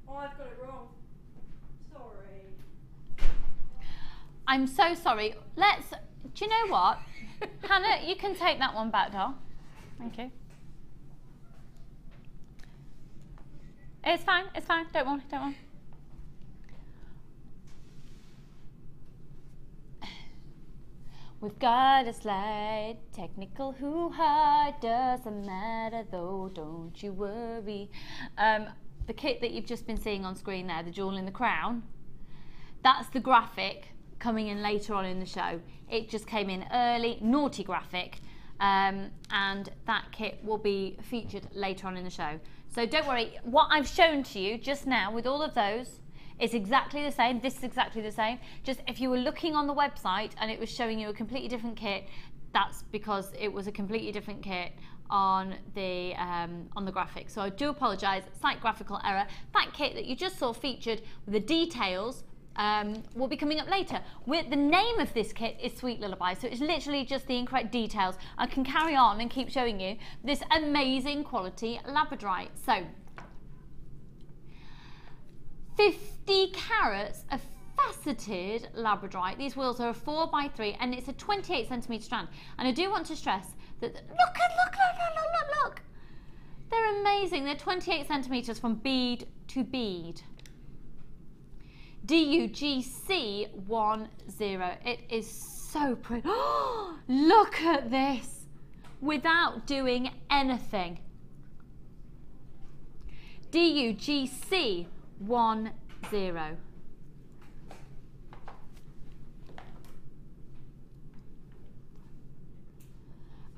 Oh, I've got it wrong. Sorry. I'm so sorry. Let's... Do you know what? Hannah, you can take that one back, doll. Thank you. It's fine, it's fine. Don't worry, don't worry. We've got a slight technical hoo-ha, doesn't matter though, don't you worry. The kit that you've just been seeing on screen there, the jewel in the crown, that's the graphic coming in later on in the show. It just came in early, naughty graphic, and that kit will be featured later on in the show. So don't worry, what I've shown to you just now with all of those, it's exactly the same. This is exactly the same. Just if you were looking on the website and it was showing you a completely different kit, That's because it was a completely different kit on the graphic. So I do apologise, slight graphical error. That kit that you just saw featured with the details will be coming up later. The name of this kit is Sweet Lullaby, so it's literally just the incorrect details. I can carry on and keep showing you this amazing quality Labradorite. So 50 carats of faceted Labradorite. These wheels are a 4x3 and it's a 28 centimetre strand. And I do want to stress that, look. They're amazing. They're 28 centimetres from bead to bead. DUGC10. It is so pretty. Oh, look at this. Without doing anything. DUGC10.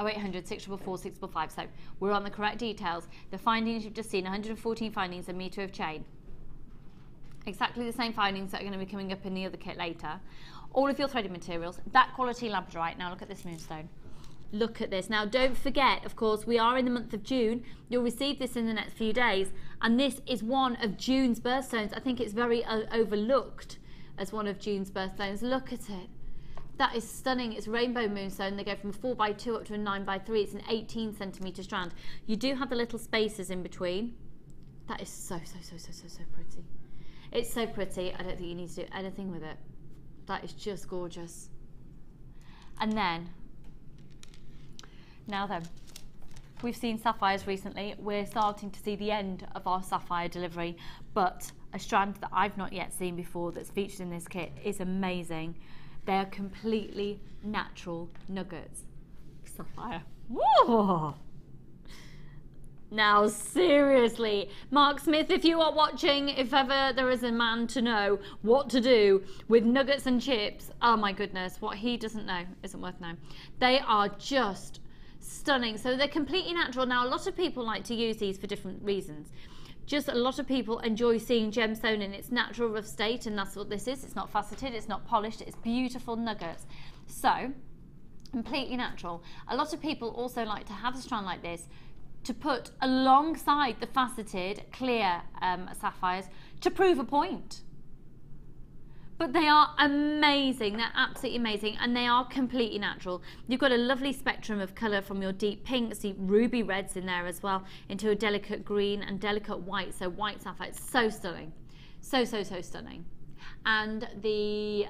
0800 644 655. So we're on the correct details. The findings you've just seen, 114 findings, a metre of chain. Exactly the same findings that are going to be coming up in the other kit later. All of your threaded materials, that quality Labradorite. Now look at this moonstone. Look at this. Now don't forget, of course, we are in the month of June. You'll receive this in the next few days. And this is one of June's birthstones. I think it's very overlooked as one of June's birthstones. Look at it. That is stunning. It's rainbow moonstone. They go from a 4x2 up to a 9x3. It's an 18 centimetre strand. You do have the little spaces in between. That is so pretty. It's so pretty. I don't think you need to do anything with it. That is just gorgeous. And then, now then, we've seen sapphires recently. We're starting to see the end of our sapphire delivery, but a strand that I've not yet seen before that's featured in this kit is amazing. They're completely natural nuggets. Sapphire. Whoa! Now seriously, Mark Smith, if you are watching, if ever there is a man to know what to do with nuggets and chips, oh my goodness, what he doesn't know isn't worth knowing. They are just stunning. So they're completely natural. Now a lot of people like to use these for different reasons. Just a lot of people enjoy seeing gemstone in its natural rough state, and that's what this is. It's not faceted, it's not polished, it's beautiful nuggets. So, completely natural. A lot of people also like to have a strand like this to put alongside the faceted clear sapphires to prove a point. But they are amazing, they're absolutely amazing, and they are completely natural. You've got a lovely spectrum of colour from your deep pinks, the ruby reds in there as well, into a delicate green and delicate white, so white sapphire. It's so stunning, so stunning. And the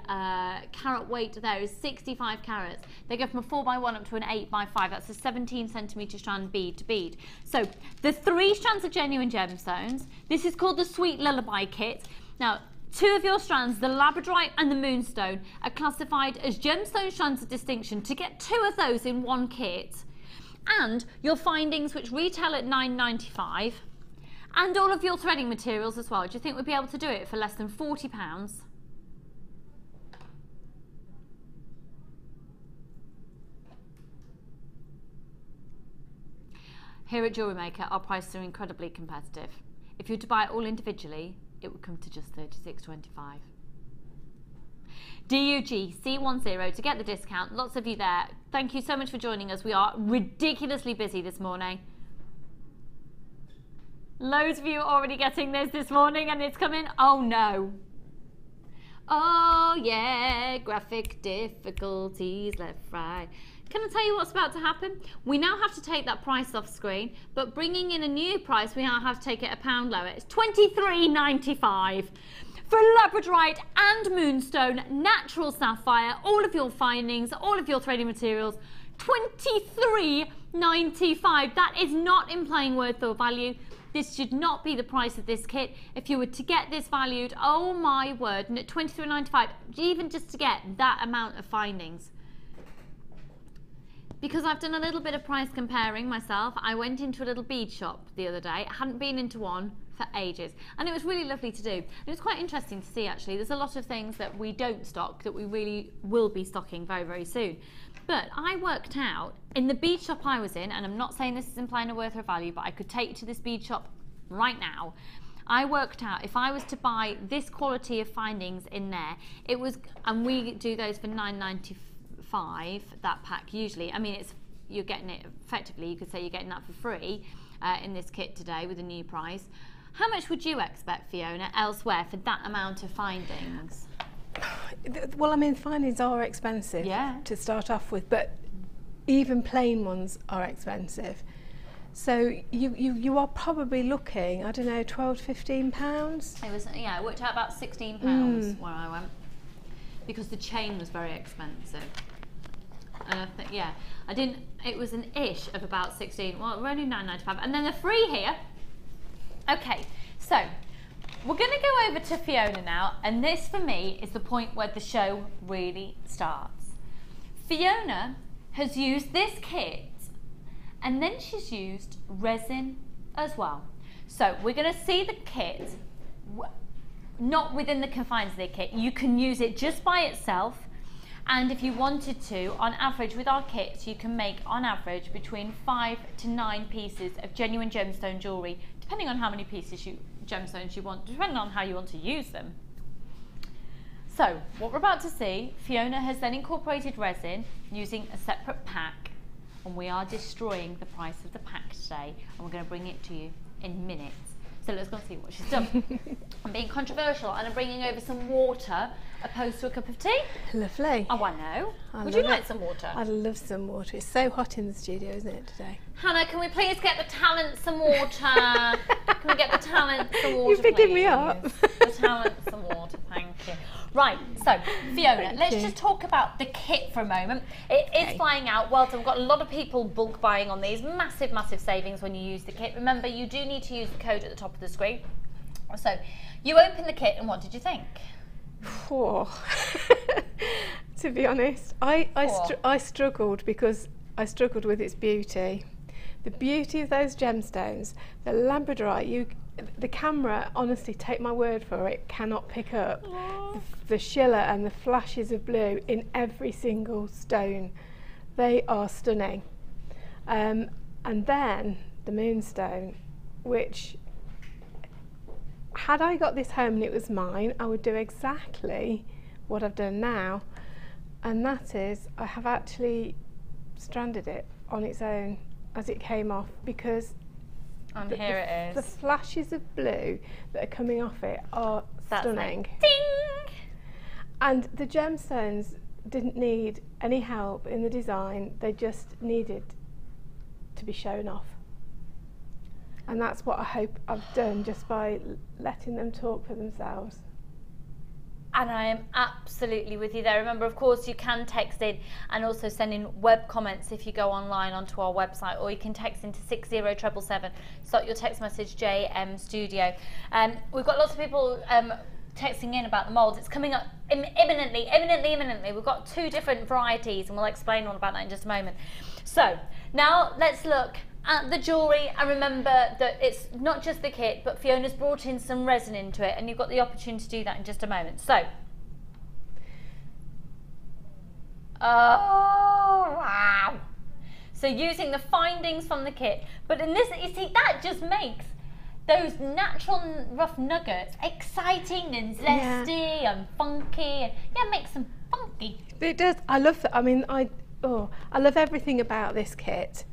carat weight there is 65 carats. They go from a 4x1 up to an 8x5. That's a 17 centimetre strand bead to bead. So the 3 strands of genuine gemstones. This is called the Sweet Lullaby kit. Now, 2 of your strands, the Labradorite and the Moonstone, are classified as gemstone strands of distinction. To get 2 of those in one kit, and your findings, which retail at £9.95, and all of your threading materials as well. Do you think we'd be able to do it for less than £40? Here at Jewellery Maker, our prices are incredibly competitive. If you were to buy it all individually, it would come to just £36.25. DUG C10 to get the discount. Lots of you there. Thank you so much for joining us. We are ridiculously busy this morning. Loads of you are already getting this morning, and it's coming. Oh no. Oh yeah, graphic difficulties left, right. Can I tell you what's about to happen? We now have to take that price off screen, but bringing in a new price, we now have to take it £1 lower. It's £23.95 for Labradorite and Moonstone, natural sapphire, all of your findings, all of your threading materials. £23.95. That is not implying worth or value. This should not be the price of this kit. If you were to get this valued, oh my word, at £23.95, even just to get that amount of findings. Because I've done a little bit of price comparing myself, I went into a little bead shop the other day. I hadn't been into one for ages, and it was really lovely to do. And it was quite interesting to see, actually. There's a lot of things that we don't stock that we really will be stocking very, very soon. But I worked out, in the bead shop I was in, and I'm not saying this is implying a worth or value, but I could take you to this bead shop right now. I worked out if I was to buy this quality of findings in there, it was, and we do those for £9.95 £29.95, that pack usually. I mean, you're getting it effectively, you could say you're getting that for free in this kit today with a new price. How much would you expect, Fiona, elsewhere for that amount of findings? Well, I mean, findings are expensive to start off with, but even plain ones are expensive. So you are probably looking, I don't know, £12 to £15. It was, yeah, it worked out about £16 where I went, because the chain was very expensive. And I think, yeah, I didn't, it was an ish of about 16, well, we're only £9.95, and then the free here. Okay, so we're going to go over to Fiona now, and this for me is the point where the show really starts. Fiona has used this kit, and then she's used resin as well. So we're going to see the kit, not within the confines of the kit. You can use it just by itself, and if you wanted to, on average with our kits, you can make on average between 5 to 9 pieces of genuine gemstone jewellery, depending on how many pieces gemstones you want, depending on how you want to use them. So what we're about to see, Fiona has then incorporated resin using a separate pack, and we are destroying the price of the pack today, and we're going to bring it to you in minutes. So let's go and see what she's done. I'm being controversial, and I'm bringing over some water opposed to a cup of tea. Lovely. Oh, I know. Would you like some water? I'd love some water. It's so hot in the studio, isn't it, today? Hannah, can we please get the talent some water? Can we get the talent some water, You're picking please? me up. The talent some water, thank you. Right, so Fiona, let's just talk about the kit for a moment. It is flying out. Well done. We've got a lot of people bulk buying on these. Massive, massive savings when you use the kit. Remember, you do need to use the code at the top of the screen. So you open the kit, and what did you think? To be honest, I struggled because I struggled with its beauty. The beauty of those gemstones, the Labradorite, the camera, honestly, take my word for it, cannot pick up the shiller and the flashes of blue in every single stone. They are stunning. And then the moonstone, which, had I got this home and it was mine, I would do exactly what I've done now, and that is I have actually stranded it on its own as it came off, because here it is. The flashes of blue that are coming off it are stunning. Like, ding! And the gemstones didn't need any help in the design, they just needed to be shown off. And that's what I hope I've done, just by letting them talk for themselves. And I am absolutely with you there. Remember, of course, you can text in and also send in web comments if you go online onto our website, or you can text into 60777. Start your text message JM Studio. We've got lots of people texting in about the moulds. It's coming up imminently. We've got 2 different varieties, and we'll explain all about that in just a moment. So now let's look at the jewellery, and remember that it's not just the kit, but Fiona's brought in some resin into it, and you've got the opportunity to do that in just a moment. So, oh wow! So using the findings from the kit, but in this, you see, that just makes those natural rough nuggets exciting and zesty and funky, and yeah, makes them funky. It does. I love that. I mean, I love everything about this kit.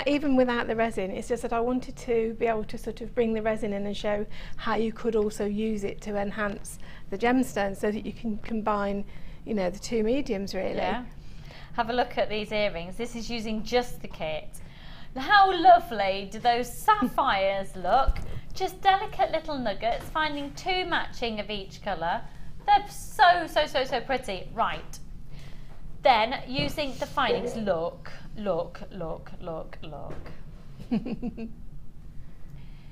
Even without the resin, it's just that I wanted to be able to sort of bring the resin in and show how you could also use it to enhance the gemstones, so that you can combine, you know, the 2 mediums really. Yeah. Have a look at these earrings. This is using just the kit. How lovely do those sapphires look? Just delicate little nuggets, finding 2 matching of each colour. They're so pretty. Right. Then using the findings, look.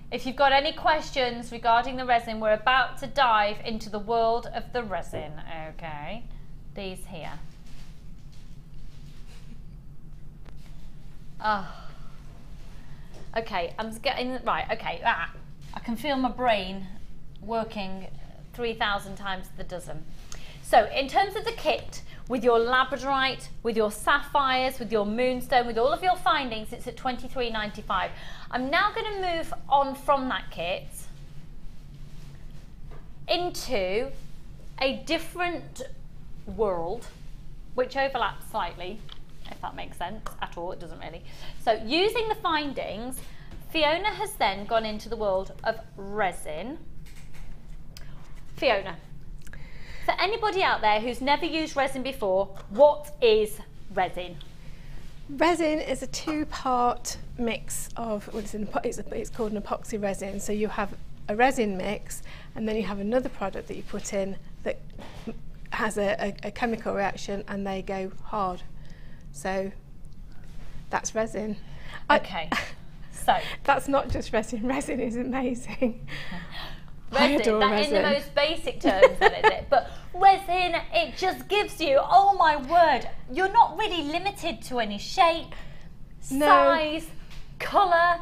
If you've got any questions regarding the resin, we're about to dive into the world of the resin, okay? These here. Oh. Okay, I'm getting, right, okay, I can feel my brain working 3,000 times the dozen. So in terms of the kit, with your Labradorite, with your sapphires, with your moonstone, with all of your findings, it's at $23.95. I'm now going to move on from that kit into a different world which overlaps slightly, if that makes sense at all. It doesn't really. So using the findings, Fiona has then gone into the world of resin. Fiona, for anybody out there who's never used resin before, what is resin? Resin is a two-part mix of, well, it's called an epoxy resin. So you have a resin mix, and then you have another product that you put in that has a chemical reaction, and they go hard. So that's resin. Okay, so that's not just resin. Resin is amazing. Resin, resin. In the most basic terms, that is it. But resin, it just gives you, oh my word, you're not really limited to any shape, size, colour,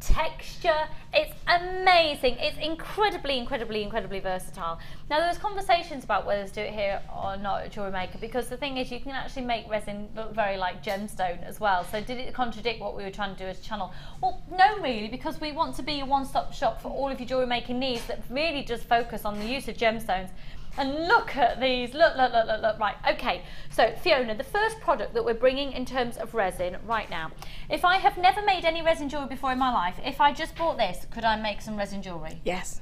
texture. It's amazing. It's incredibly, incredibly, incredibly versatile. Now, there was conversations about whether to do it here or not at Jewellery Maker, because the thing is, you can actually make resin look very like gemstone as well. So did it contradict what we were trying to do as a channel? Well, no, really, because we want to be a one-stop shop for all of your jewellery making needs that really just focus on the use of gemstones. And look at these, look, right, okay. So Fiona, the first product that we're bringing in terms of resin right now, if I have never made any resin jewellery before in my life, if I just bought this, could I make some resin jewellery? Yes.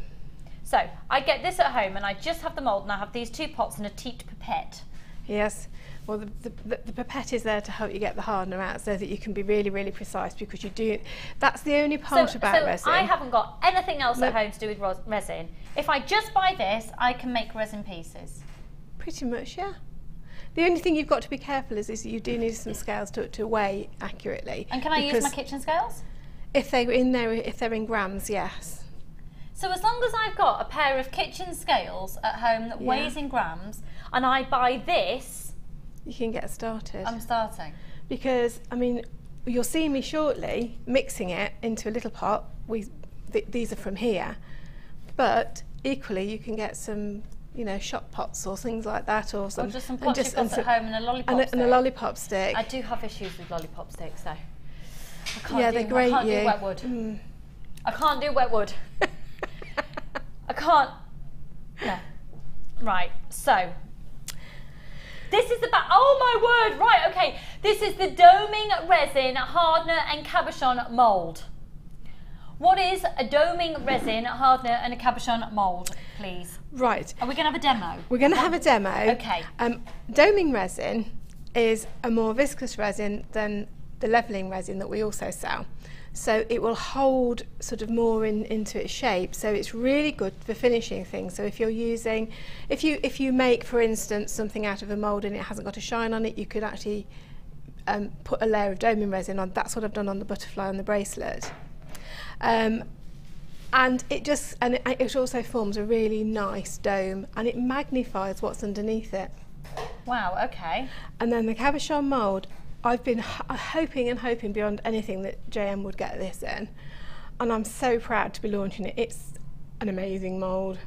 So I get this at home, and I just have the mould, and I have these two pots and a teeped pipette. Yes. Well, the pipette is there to help you get the hardener out, so that you can be really, really precise, because you do. That's the only part about resin. I haven't got anything else at home to do with resin. If I just buy this, I can make resin pieces. Pretty much, yeah. The only thing you've got to be careful is that you do need some scales to weigh accurately. And can I use my kitchen scales? If they're in there, if they're in grams, yes. So as long as I've got a pair of kitchen scales at home that weighs in grams, and I buy this, you can get started. I'm starting. Because, I mean, you'll see me shortly mixing it into a little pot. These are from here. But equally, you can get some, you know, shop pots or things like that, or some. Or just some pots you've got at home and a lollipop stick. And a lollipop stick. I do have issues with lollipop sticks, though. Yeah, they're great. I can't do wet wood. Mm. I can't do wet wood. I can't. No. Right. So. This is oh my word, right, okay. This is the doming resin, hardener and cabochon mould. What is a doming resin, hardener and a cabochon mould, please? Right. Are we going to have a demo? We're going to have a demo. Okay. Doming resin is a more viscous resin than the levelling resin that we also sell. So it will hold sort of more into its shape. So it's really good for finishing things. So if you're using, if you make, for instance, something out of a mould and it hasn't got a shine on it, you could actually put a layer of doming resin on. That's what I've done on the butterfly and the bracelet. And it also forms a really nice dome, and it magnifies what's underneath it. Wow, okay. And then the cabochon mould, I've been hoping and hoping beyond anything that JM would get this in, and I'm so proud to be launching it. It's an amazing mould.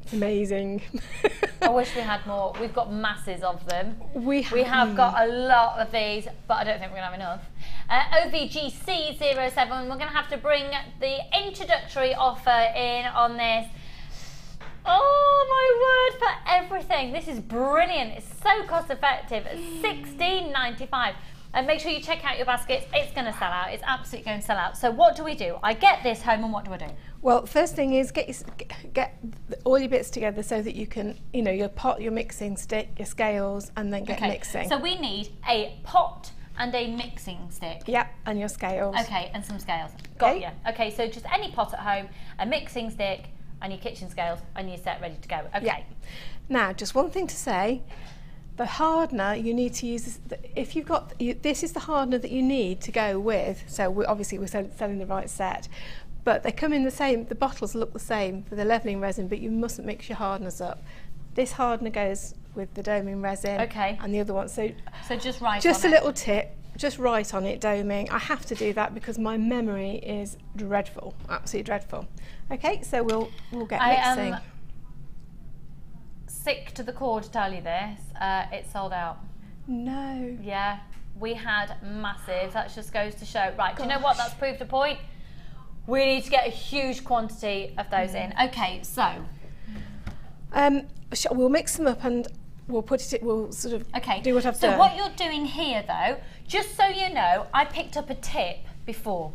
It's amazing. I wish we had more. We've got masses of them. We have got a lot of these, but I don't think we're going to have enough. OVGC07, we're going to have to bring the introductory offer in on this. Oh my word, for everything. This is brilliant. It's so cost effective. $16.95. And make sure you check out your baskets. It's going to sell out. It's absolutely going to sell out. So what do we do? I get this home, and what do I do? Well, first thing is get all your bits together so that you can, you know, your pot, your mixing stick, your scales, and then get mixing. So we need a pot and a mixing stick. Yep, and your scales. Okay, and some scales. Got you. Okay, so just any pot at home, a mixing stick, and your kitchen scales, and you're set, ready to go. Okay. Yeah. Now, just one thing to say. The hardener you need to use, if you've got, this is the hardener that you need to go with, so obviously we're selling the right set, but they come in the same, the bottles look the same for the levelling resin, but you mustn't mix your hardeners up. This hardener goes with the doming resin, and the other one, so just write just on a little tip, just write on it doming. I have to do that because my memory is dreadful, absolutely dreadful. Okay, so we'll get mixing. Sick to the core to tell you this, it's sold out. No. Yeah, we had massive. That just goes to show. Right, do you know what? That's proved a point. We need to get a huge quantity of those in. Okay, so we'll mix them up, and we'll put it, we'll sort of okay. do what I've done. So what you're doing here though, just so you know, I picked up a tip before.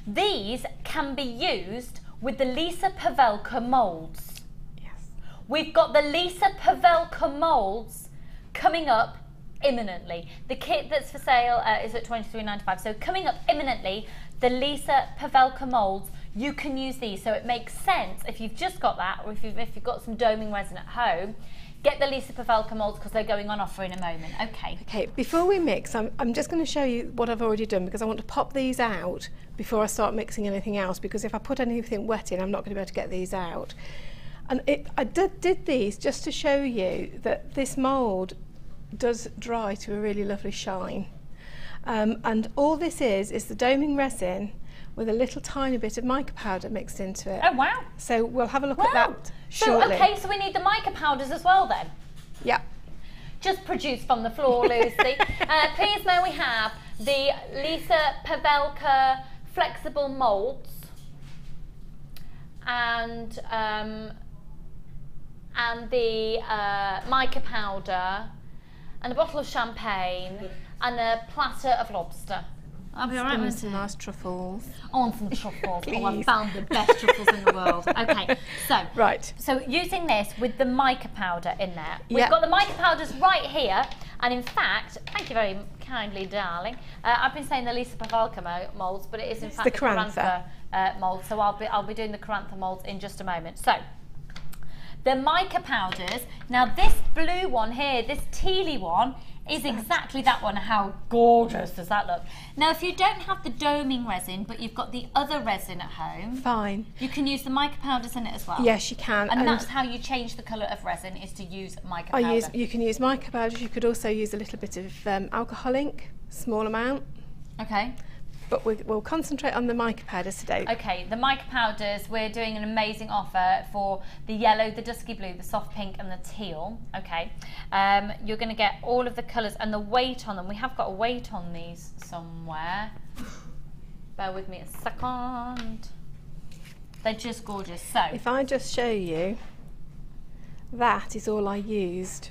These can be used with the Lisa Pavelka moulds. Yes. We've got the Lisa Pavelka moulds coming up imminently. The kit that's for sale is at $23.95. So coming up imminently, the Lisa Pavelka moulds, you can use these. So it makes sense if you've just got that, or if you've got some doming resin at home, get the Lisa Pavelka moulds because they're going on offer in a moment. Okay. Okay, before we mix, I'm just going to show you what I've already done because I want to pop these out before I start mixing anything else, because if I put anything wet in, I'm not going to be able to get these out. And I did these just to show you that this mould does dry to a really lovely shine. And all this is the doming resin with a little tiny bit of mica powder mixed into it. Oh wow. So we'll have a look at that So, shortly. okay, so we need the mica powders as well then? Yeah. Just produced from the floor, Lucy. Please may we have the Lisa Pavelka flexible moulds and the mica powder and a bottle of champagne and a platter of lobster. I'll be alright with some nice truffles. I want some truffles. Oh, I found the best truffles in the world. Okay, so right. So using this with the mica powder in there, we've got the mica powders right here, and in fact, thank you very kindly, darling. I've been saying the Lisa Pavelka moulds, but it is in fact the Carantha mould. So I'll be doing the Carantha moulds in just a moment. So the mica powders. Now this blue one here, this tealy one, is exactly that one. How gorgeous does that look? Now if you don't have the doming resin but you've got the other resin at home, fine, you can use the mica powders in it as well. Yes, you can. And that's how you change the colour of resin, is to use mica powder. You can use mica powders. You could also use a little bit of alcohol ink, small amount. Okay. But we'll concentrate on the mica powders today. Okay, the mica powders, we're doing an amazing offer for the yellow, the dusky blue, the soft pink and the teal. Okay, you're going to get all of the colours and the weight on them. We have got a weight on these somewhere. Bear with me a second. They're just gorgeous. So if I just show you, that is all I used.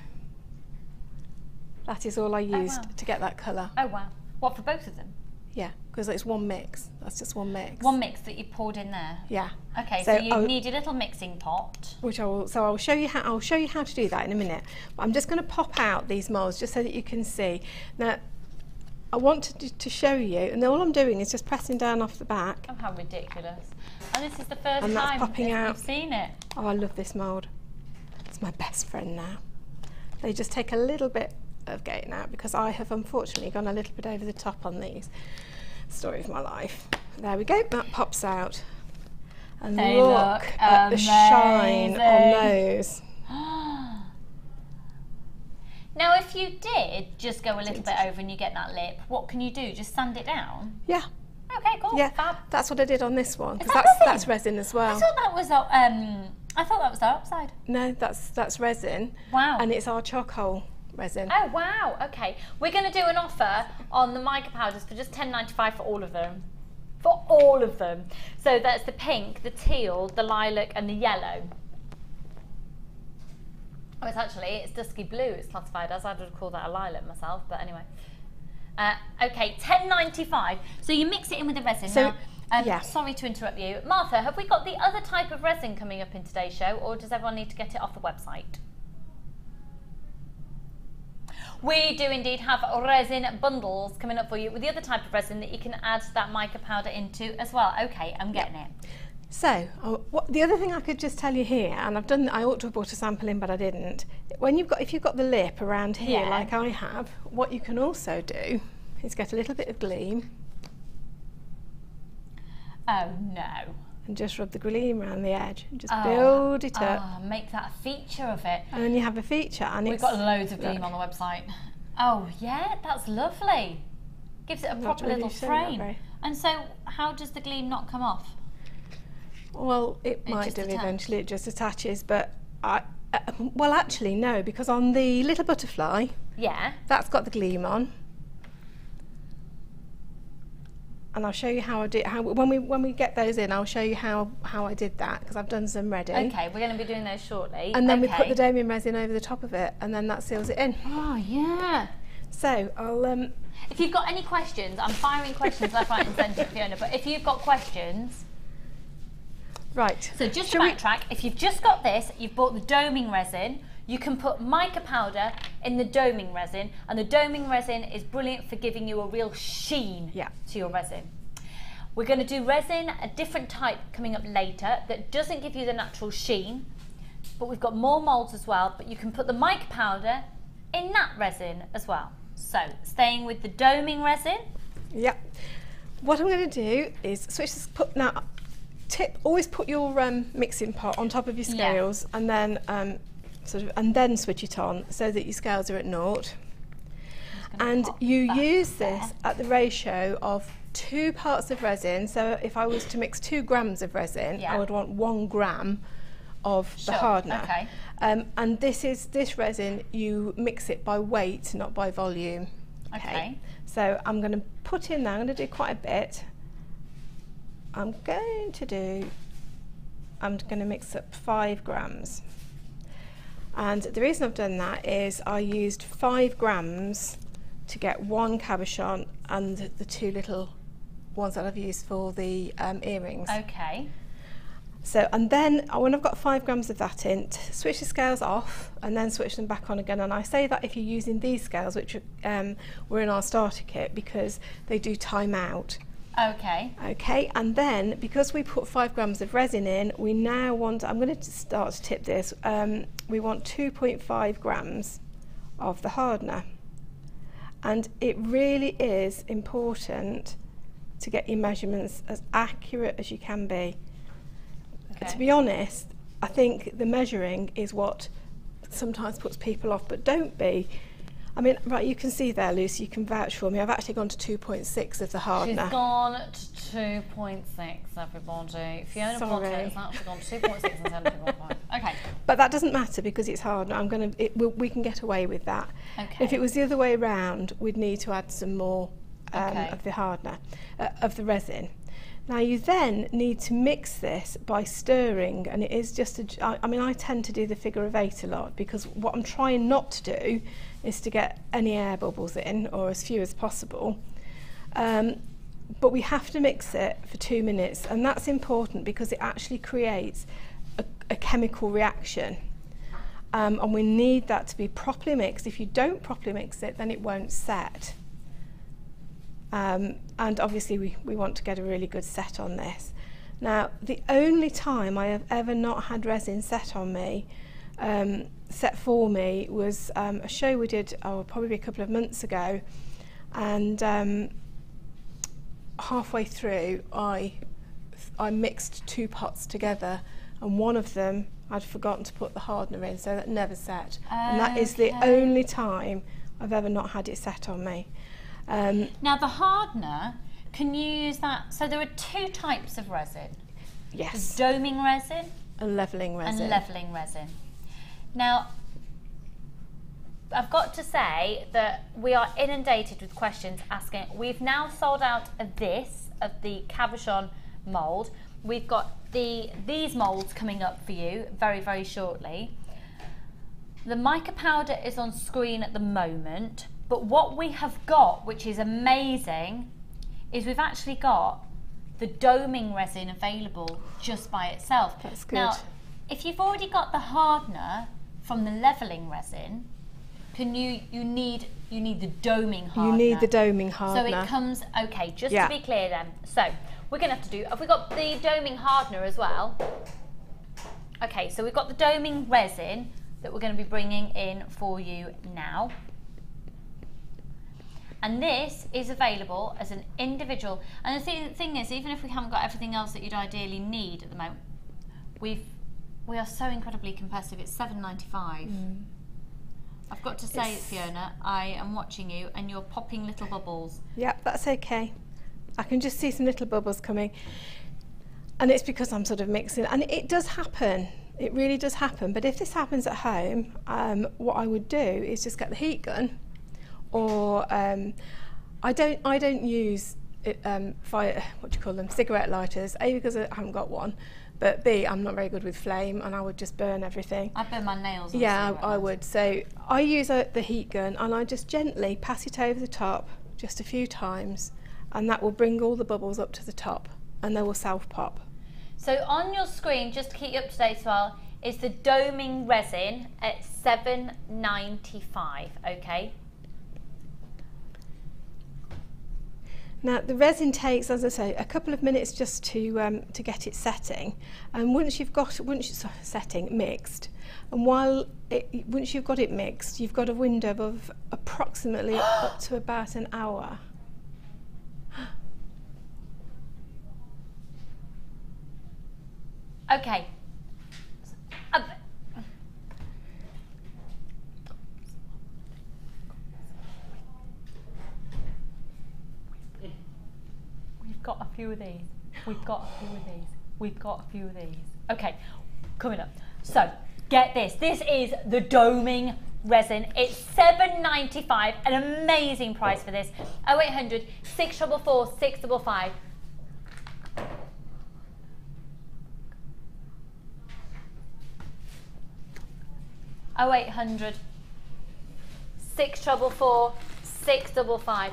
That is all I used to get that colour. Oh wow. What, for both of them? Yeah, because it's one mix. That's just one mix. One mix that you poured in there. Yeah. Okay, so you need a little mixing pot. Which I'll show you how to do that in a minute. But I'm just going to pop out these moulds just so that you can see. Now, I want to show you, and all I'm doing is just pressing down off the back. Oh, how ridiculous! And this is the first and that's time popping out. You've seen it. Oh, I love this mould. It's my best friend now. They just take a little bit of getting out because I have unfortunately gone a little bit over the top on these. Story of my life. There we go, that pops out. And they look at the shine on those. Now if you did just go a little bit over and you get that lip, what can you do? Just sand it down? Yeah. Okay, cool. Yeah, fab. That's what I did on this one, because that that's resin as well. I thought that was the upside. No, that's resin. Wow. And it's our charcoal resin. Oh wow, okay. We're going to do an offer on the mica powders for just $10.95 for all of them. For all of them. So that's the pink, the teal, the lilac and the yellow. Oh, it's dusky blue it's classified as. I would call that a lilac myself, but anyway. Okay, $10.95. So you mix it in with the resin. So, now, sorry to interrupt you. Martha, have we got the other type of resin coming up in today's show, or does everyone need to get it off the website? We do indeed have resin bundles coming up for you with the other type of resin that you can add that mica powder into as well. Okay, I'm getting it. So, the other thing I could just tell you here, and I ought to have brought a sample in, but I didn't. If you've got the lip around here, like I have, what you can also do is get a little bit of gleam. Oh no. And just rub the gleam around the edge and just build it up. Make that a feature of it. And then you have a feature. And we've got loads of gleam on the website. Oh yeah, that's lovely. Gives it a proper little frame. And so how does the gleam not come off? Well, it might do eventually, it just attaches, but well actually no, because on the little butterfly, that's got the gleam on. and I'll show you how I did. When we get those in, I'll show you how I did that, because I've done some ready. Okay, we're going to be doing those shortly. And then we put the doming resin over the top of it, and then that seals it in. Oh yeah. So I'll. If you've got any questions, I'm firing questions left, right, and centre, Fiona. But if you've got questions. Right. So just to backtrack, if you've just got this, you've bought the doming resin, you can put mica powder in the doming resin, and the doming resin is brilliant for giving you a real sheen to your resin. We're going to do resin, a different type coming up later that doesn't give you the natural sheen, but we've got more moulds as well, but you can put the mica powder in that resin as well. So staying with the doming resin. Yeah. What I'm going to do is switch this, tip, always put your mixing pot on top of your scales, and then and then switch it on so that your scales are at 0. And you use this at the ratio of 2 parts of resin. So if I was to mix 2 grams of resin, I would want 1 gram of the hardener. Okay. And this resin, you mix it by weight, not by volume. Okay. So I'm going to put in there, I'm going to do quite a bit. I'm going to mix up 5 grams. And the reason I've done that is I used 5 grams to get 1 cabochon and the 2 little ones that I've used for the earrings. Okay. So, and then when I've got 5 grams of that in, switch the scales off and then switch them back on again. And I say that if you're using these scales, which were in our starter kit, because they do time out. Okay. Okay, and then because we put 5 grams of resin in, we now want, I'm going to start to tip this, we want 2.5 grams of the hardener. And it really is important to get your measurements as accurate as you can be. Okay. To be honest, I think the measuring is what sometimes puts people off, but don't be. I mean, right, you can see there, Lucy, you can vouch for me. I've actually gone to 2.6 of the hardener. She's gone to 2.6, everybody. Fiona Ponte has actually gone to 2.6 instead of 2.5. Okay. But that doesn't matter because it's hardener. We can get away with that. Okay. If it was the other way around, we'd need to add some more of the hardener, of the resin. Now you then need to mix this by stirring, and it is just I mean, I tend to do the figure of 8 a lot, because what I'm trying not to do is to get any air bubbles in, or as few as possible. But we have to mix it for 2 minutes, and that's important because it actually creates a chemical reaction. And we need that to be properly mixed. If you don't properly mix it, then it won't set. And obviously we want to get a really good set on this. Now, the only time I have ever not had resin set on me, set for me, was a show we did probably a couple of months ago, and halfway through I mixed 2 pots together, and one of them I'd forgotten to put the hardener in, so that never set. And that is the only time I've ever not had it set on me. Now the hardener, can you use that? So there are 2 types of resin. Yes. There's doming resin and levelling resin. And levelling resin. Now, I've got to say that we are inundated with questions asking. We've now sold out of the Cabochon mould. We've got these moulds coming up for you very, very shortly. The mica powder is on screen at the moment. But what we have got, which is amazing, is we've actually got the doming resin available just by itself. That's good. Now, if you've already got the hardener from the levelling resin, you need the doming hardener. You need the doming hardener. So it comes, okay, just to be clear then. So we're going to have to do, have we got the doming hardener as well? Okay, so we've got the doming resin that we're going to be bringing in for you now. And this is available as an individual. And the thing is, even if we haven't got everything else that you'd ideally need at the moment, we are so incredibly competitive. It's $7.95. I've got to say, Fiona, I am watching you and you're popping little bubbles. Yep, that's okay. I can just see some little bubbles coming. And it's because I'm sort of mixing. And it does happen. It really does happen. But if this happens at home, what I would do is just get the heat gun. Or I don't use fire, what do you call them, cigarette lighters. A, because I haven't got one, but B, I'm not very good with flame and I would just burn everything. I burn my nails on Yeah, I would. So I use the heat gun and I just gently pass it over the top just a few times, and that will bring all the bubbles up to the top and they will self-pop. So on your screen, just to keep you up to date as well, is the doming resin at $7.95, okay? Now the resin takes, as I say, a couple of minutes just to get it setting, and once you've setting mixed, and once you've got it mixed, you've got a window of approximately up to about an hour. Okay. We've got a few of these. We've got a few of these. We've got a few of these. Okay, coming up. So, get this. This is the doming resin. It's $7.95, an amazing price for this. 0800 644 655. 0800 644 655.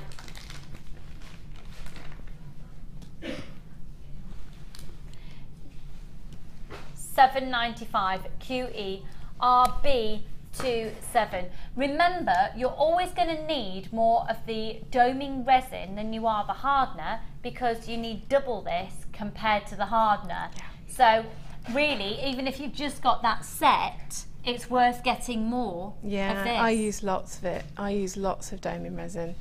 $7.95 QE RB27. Remember, you're always going to need more of the doming resin than you are the hardener, because you need double this compared to the hardener. Yeah. So really, even if you've just got that set, it's worth getting more of this. I use lots of it. I use lots of doming resin.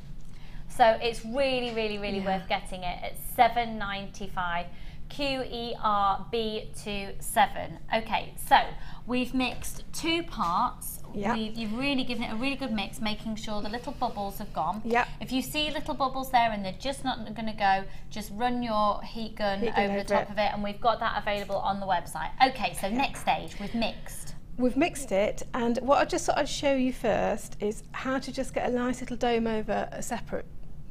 So it's really, really, really worth getting it at $7.95 QERB27. Okay, so we've mixed 2 parts. Yep. You've really given it a really good mix, making sure the little bubbles have gone. Yep. If you see little bubbles there and they're just not going to go, just run your heat gun over the top of it, and we've got that available on the website. Okay, so next stage, we've mixed. We've mixed it, and what I just thought I'd show you first is how to just get a nice little dome over a separate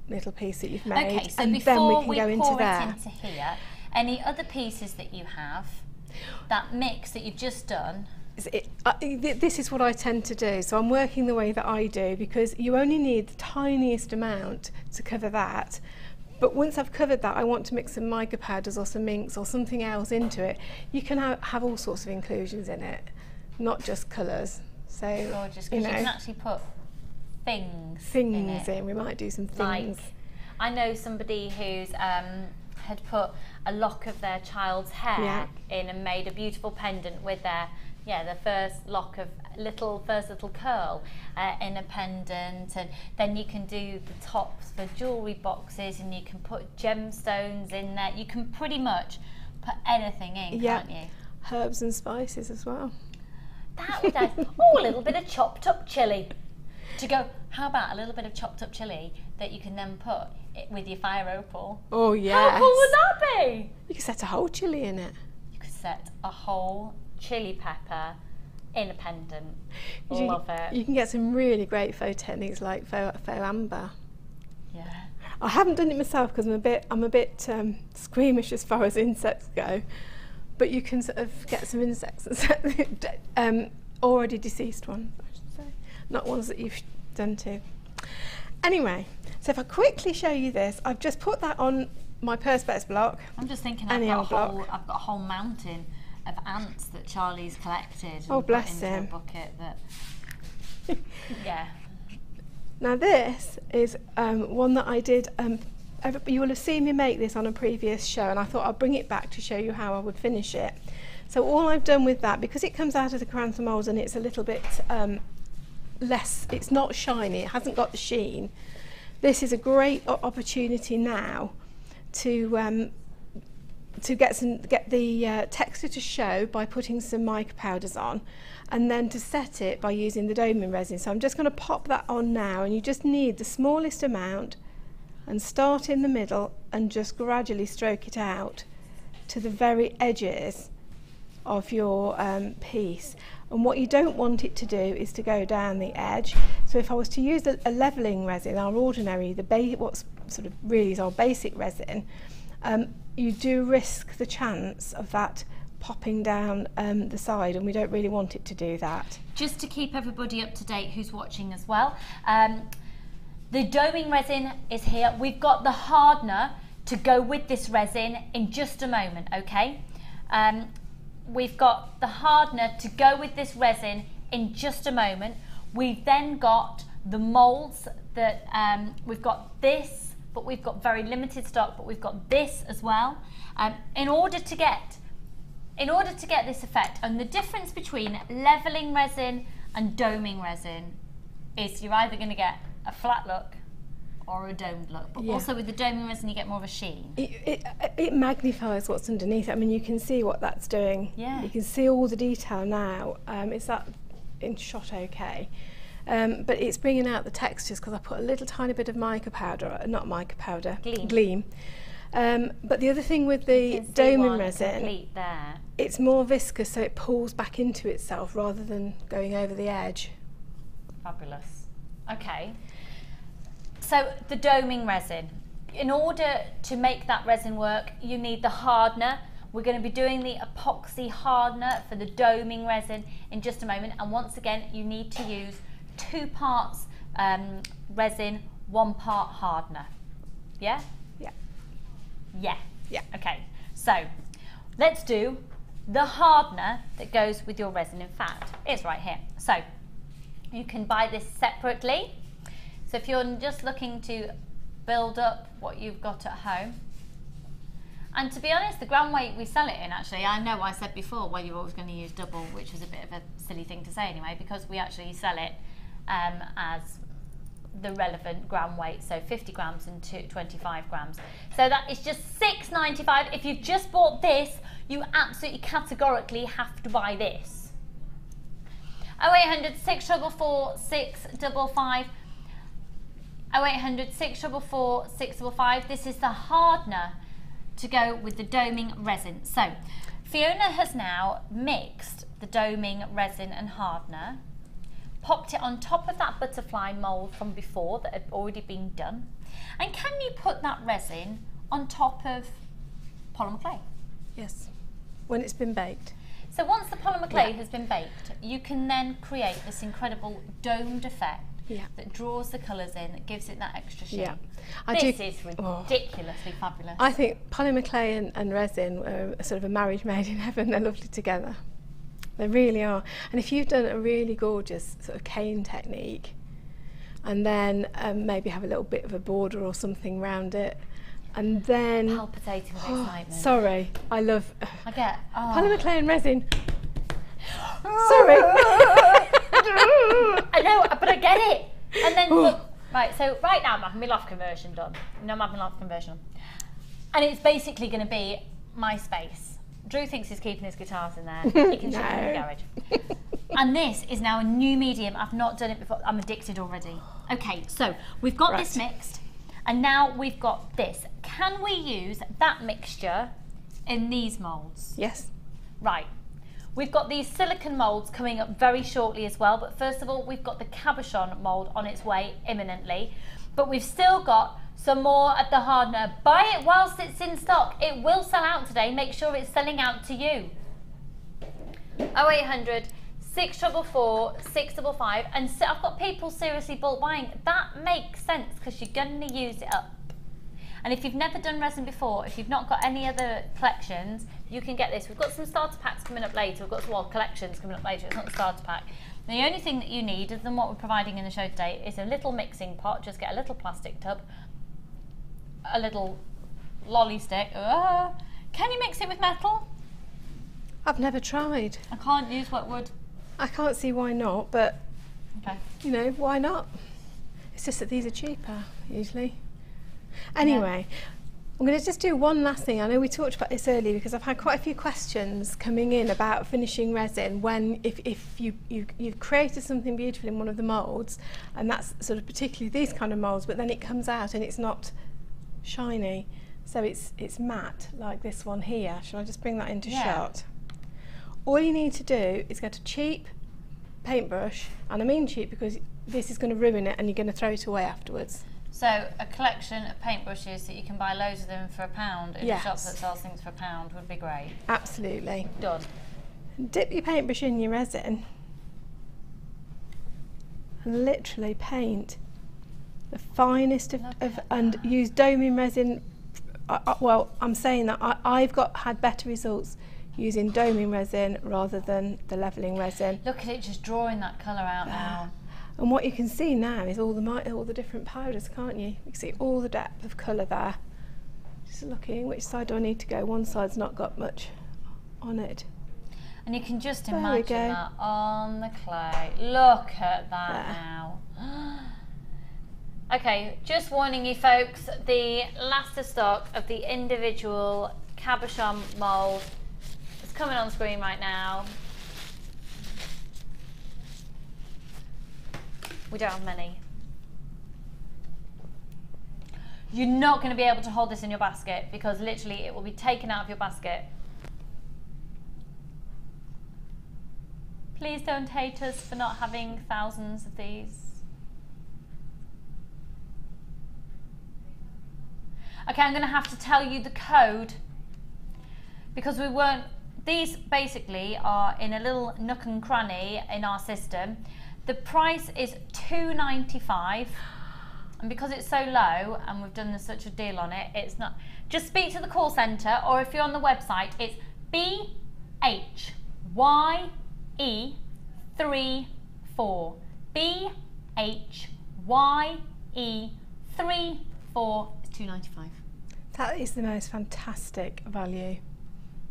little piece that you've made. Okay, so and before then we can we go into pour there. it into here, any other pieces that you have, that mix that you've just done? This is what I tend to do. So I'm working the way that I do, because you only need the tiniest amount to cover that. But once I've covered that, I want to mix some mica powders or some inks or something else into it. You can have all sorts of inclusions in it, not just colours. So gorgeous, because you can actually put things in. We might do some things. Like, I know somebody who's had put a lock of their child's hair in and made a beautiful pendant with their the first lock of first little curl in a pendant, and then you can do the tops for jewellery boxes, and you can put gemstones in there. You can pretty much put anything in, can't you? Herbs and spices as well. That would add, a little bit of chopped up chilli. To go, how about a little bit of chopped up chilli that you can then put with your fire opal? Oh yes. How cool would that be? You could set a whole chilli in it. You could set a whole chili pepper in a pendant. Love it. You can get some really great faux techniques like faux amber. Yeah. I haven't done it myself because I'm a bit squeamish as far as insects go, but you can sort of get some insects already deceased ones, I should say, not ones that you've done too. Anyway, so if I quickly show you this, I've just put that on my Perspex block. I'm just thinking I've got a whole mountain of ants that Charlie's collected. Oh, bless him. A bucket that. Yeah. Now this is one that I did. You will have seen me make this on a previous show, and I thought I'd bring it back to show you how I would finish it. So all I've done with that, because it comes out of the Silicone Moulds and it's a little bit less, it's not shiny, it hasn't got the sheen. This is a great opportunity now to get the texture to show by putting some mica powders on, and then to set it by using the doming resin. So I'm just going to pop that on now, and you just need the smallest amount and start in the middle and just gradually stroke it out to the very edges of your piece. And what you don't want it to do is to go down the edge. So if I was to use a levelling resin, our ordinary, what's sort of really is our basic resin, you do risk the chance of that popping down the side, and we don't really want it to do that. Just to keep everybody up to date who's watching as well, the doming resin is here. We've got the hardener to go with this resin in just a moment, okay? We've got the hardener to go with this resin in just a moment. We've then got the moulds that we've got this, but we've got very limited stock, but we've got this as well. In order to get this effect, and the difference between leveling resin and doming resin is you're either going to get a flat look or a domed look, but also with the doming resin you get more of a sheen. It magnifies what's underneath. I mean, you can see what that's doing. Yeah. You can see all the detail now. Is that in shot okay? But it's bringing out the textures because I put a little tiny bit of mica powder, not mica powder, gleam. But the other thing with the doming resin, it's more viscous, so it pulls back into itself rather than going over the edge. Fabulous. Okay. So the doming resin, in order to make that resin work, you need the hardener. We're going to be doing the epoxy hardener for the doming resin in just a moment. And once again, you need to use 2 parts resin, 1 part hardener. Yeah? Yeah. Yeah. Yeah. Okay. So let's do the hardener that goes with your resin. In fact, it's right here. So you can buy this separately. So if you're just looking to build up what you've got at home, and to be honest, the gram weight we sell it in, actually, I know I said before, well, you're always going to use double, which was a bit of a silly thing to say anyway, because we actually sell it as the relevant gram weight, so 50 grams and 25 grams. So that is just $6.95. If you've just bought this, you absolutely categorically have to buy this. 0800 644 655. 0800 644 655. This is the hardener to go with the doming resin. So Fiona has now mixed the doming resin and hardener, popped it on top of that butterfly mould from before that had already been done. And can you put that resin on top of polymer clay? Yes, when it's been baked. So once the polymer clay has been baked, you can then create this incredible domed effect that draws the colours in, that gives it that extra sheen. Yeah. This is ridiculously fabulous. I think polymer clay and resin are sort of a marriage made in heaven. They're lovely together. They really are. And if you've done a really gorgeous sort of cane technique, and then maybe have a little bit of a border or something around it, and then palpitating with excitement. Sorry, I love polymer clay and resin. Sorry. I know, but I get it. And then look, right, so right now I'm having my loft conversion done. I'm having my loft conversion on. And it's basically going to be my space. Drew thinks he's keeping his guitars in there. He can ship them in the garage. And this is now a new medium. I've not done it before. I'm addicted already. Okay, so we've got this mixed, and now we've got this. Can we use that mixture in these moulds? Yes. Right. We've got these silicone moulds coming up very shortly as well, but first of all, we've got the Cabochon mould on its way imminently. But we've still got some more at the hardener. Buy it whilst it's in stock. It will sell out today. Make sure it's selling out to you. 0800 644 655. And so I've got people seriously bulk buying. That makes sense because you're going to use it up. And if you've never done resin before, if you've not got any other collections, you can get this. We've got some starter packs coming up later. We've got some collections coming up later. It's not the starter pack. The only thing that you need, other than what we're providing in the show today, is a little mixing pot. Just get a little plastic tub, a little lolly stick. Can you mix it with metal? I've never tried. I can't use wet wood. I can't see why not, but okay, you know, why not? It's just that these are cheaper usually. Anyway, I'm going to just do one last thing. I know we talked about this earlier because I've had quite a few questions coming in about finishing resin when if you've created something beautiful in one of the moulds, and that's sort of particularly these kind of moulds, but then it comes out and it's not shiny, so it's matte like this one here. Shall I just bring that into shot? All you need to do is get a cheap paintbrush, and I mean cheap because this is going to ruin it and you're going to throw it away afterwards. So a collection of paintbrushes that you can buy loads of them for £1 in a shop that sells things for £1 would be great. Absolutely. Done. Dip your paintbrush in your resin and literally paint the finest of and use doming resin. Well, I'm saying that I've had better results using doming resin rather than the levelling resin. Look at it just drawing that colour out now. And what you can see now is all the different powders, can't you? You can see all the depth of colour there. Just looking, which side do I need to go? One side's not got much on it. And you can just imagine that on the clay. Look at that now. Okay, just warning you folks, the last of stock of the individual Cabochon mould is coming on screen right now. We don't have many. You're not going to be able to hold this in your basket because literally it will be taken out of your basket. Please don't hate us for not having thousands of these. Okay, I'm going to have to tell you the code because we weren't, these basically are in a little nook and cranny in our system. The price is $2.95, and because it's so low and we've done such a deal on it, it's not. Just speak to the call centre, or if you're on the website, it's BHYE34. BHYE34. It's $2.95. That is the most fantastic value.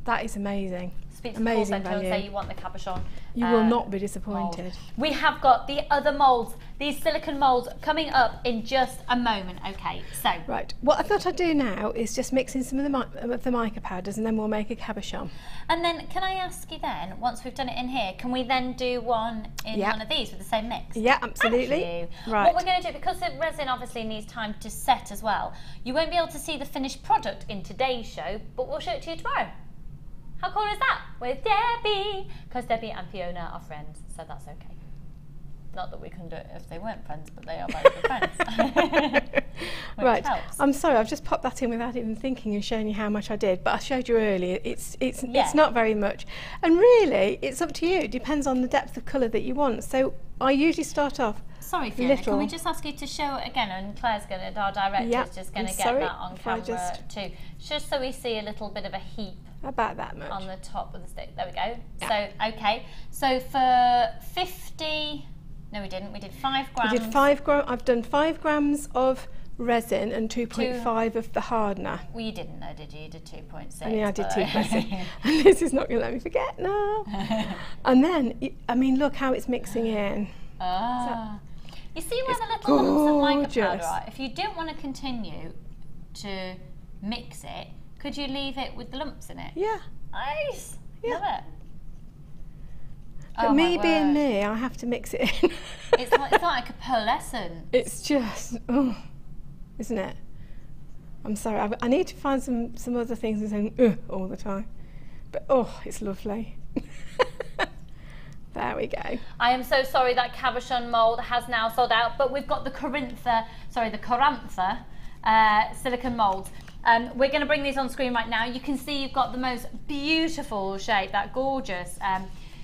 That is amazing. Speak to the call centre and say you want the Cabochon. You will not be disappointed. Mould. We have got the other moulds, these silicone moulds, coming up in just a moment. Okay, so. Right, what I thought I'd do now is just mix in some of the mica powders and then we'll make a Cabochon. And then can I ask you then, once we've done it in here, can we then do one in one of these with the same mix? Yeah, absolutely. Thank you. Right. What we're going to do, because the resin obviously needs time to set as well, you won't be able to see the finished product in today's show, but we'll show it to you tomorrow. How cool is that? With Debbie! Because Debbie and Fiona are friends, so that's okay. Not that we can do it if they weren't friends, but they are very good friends. Right, helps. I'm sorry, I've just popped that in without even thinking and showing you how much I did, but I showed you earlier, it's not very much. And really, it's up to you, it depends on the depth of colour that you want. So I usually start off Sorry Fiona, can we just ask you to show it again, and Claire's going to, our director's just going to get that on camera too. Just so we see a little bit of a heap. About that much. On the top of the stick. There we go. Yeah. So, okay. So for 50, no we didn't, we did 5 grams. We did 5 grams, I've done 5 grams of resin and 2.5 of the hardener. Well, you didn't know, did you? You did 2.6. I mean, I did 2.6. And this is not going to let me forget now. And then, I mean, look how it's mixing in. Ah. You see where the little lumps of mica powder are? If you didn't want to continue to mix it, could you leave it with the lumps in it? Yeah. Nice. Yeah. Love it. But me being me, I have to mix it in. It's like a pearlescent. It's just, isn't it? I'm sorry, I need to find some other things than saying all the time. But it's lovely. There we go. I am so sorry that Cabochon mould has now sold out, but we've got the Corintha silicone moulds. We're going to bring these on screen right now. You can see you've got the most beautiful shape, that gorgeous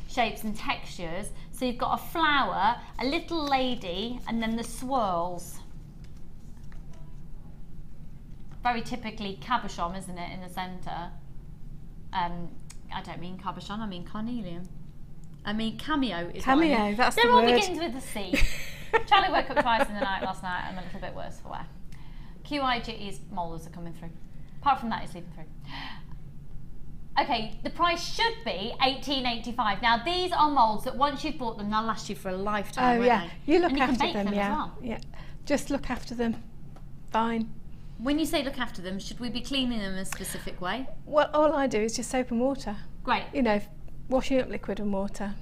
shapes and textures. So you've got a flower, a little lady, and then the swirls. Very typically Cabochon, isn't it, in the centre? I don't mean Cabochon, I mean carnelian. I mean cameo is cameo, what I mean. that's They're the all word. begins with a C. Charlie woke up twice in the night last night. I'm a little bit worse for wear. QIG's molders are coming through. Apart from that, it's leaving through. Okay, the price should be $18.85. Now these are moulds that once you've bought them, they'll last you for a lifetime. Oh yeah, you look and after you can bake them, them yeah. as well. Yeah, just look after them. Fine. When you say look after them, should we be cleaning them a specific way? Well, all I do is just soap and water. Great. You know, washing up liquid and water.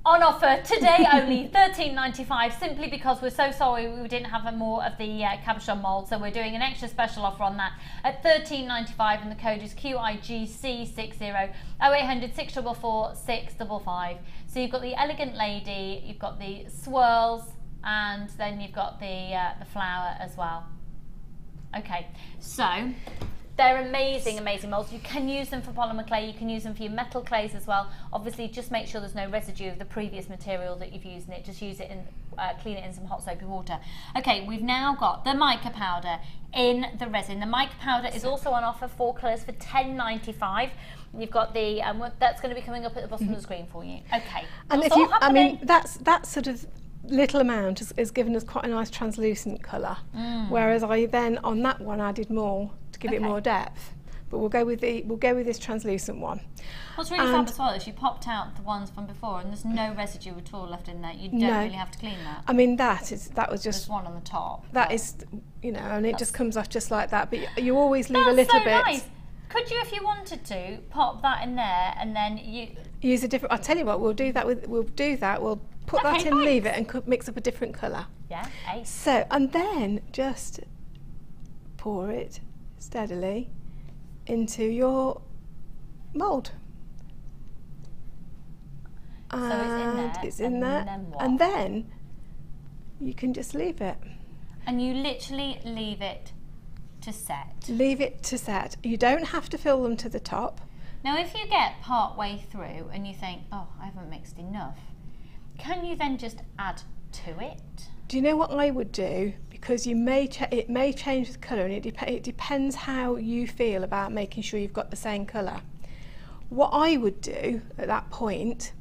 On offer today only, $13.95, simply because we're so sorry we didn't have more of the Cabochon mould, so we're doing an extra special offer on that at $13.95, and the code is QIGC60 0800 644 655. So you've got the elegant lady, you've got the swirls, and then you've got the flower as well. Okay, so they're amazing, amazing molds. You can use them for polymer clay, you can use them for your metal clays as well. Obviously, just make sure there's no residue of the previous material that you've used in it. Just use it in, clean it in some hot soapy water. Okay, we've now got the mica powder in the resin. The mica powder is also on offer, 4 colours for $10.95. You've got the, that's going to be coming up at the bottom of the screen for you. Okay. And if you, I mean, that sort of little amount has given us quite a nice translucent colour, whereas I then on that one added more to give it more depth. But we'll go with this translucent one. What's really fab as well is you popped out the ones from before, and there's no residue at all left in there. You don't really have to clean that. I mean, that was just there's one on the top. That is, you know, and it just comes off just like that. But you always leave a little bit. Nice. Could you, if you wanted to, pop that in there and then you use a different? I'll tell you what, we'll do that. We'll put that in, leave it, and mix up a different colour. Yeah. Ace. So, and then just pour it steadily into your mould. So it's in there. And then you can just leave it. And you literally leave it to set. Leave it to set. You don't have to fill them to the top. Now, if you get part way through and you think, oh, I haven't mixed enough, can you then just add to it? Do you know what I would do? Because it may change the colour, and it depends how you feel about making sure you've got the same colour. What I would do at that point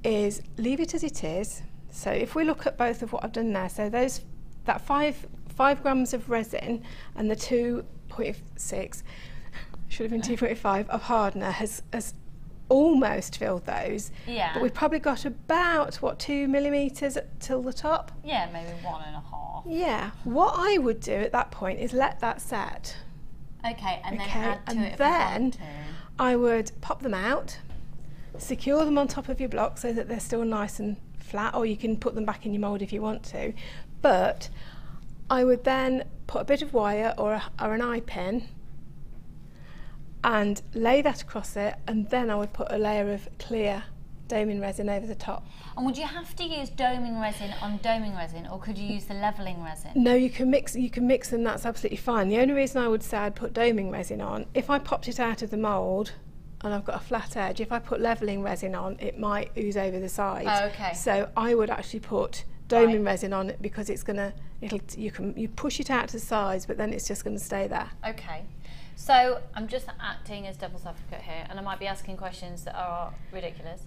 is leave it as it is. So if we look at both of what I've done there, so that 5 grams of resin and the 2.6, should have been 2.5 of hardener has almost filled those. Yeah. But we've probably got about, what, 2 millimetres till the top? Yeah, maybe 1.5. Yeah. What I would do at that point is let that set. Okay, and then add to it if then you want to. I would pop them out, secure them on top of your block so that they're still nice and flat, or you can put them back in your mould if you want to. But I would then put a bit of wire or an eye pin and lay that across it, and then I would put a layer of clear doming resin over the top. And would you have to use doming resin on doming resin, or could you use the levelling resin? No, you can mix them, that's absolutely fine. The only reason I would say I'd put doming resin on, if I popped it out of the mould and I've got a flat edge, if I put levelling resin on, it might ooze over the sides. Oh, okay. So I would actually put doming resin on it, because it's gonna, you push it out to the sides, but then it's just gonna stay there. Okay. So I'm just acting as devil's advocate here, and I might be asking questions that are ridiculous.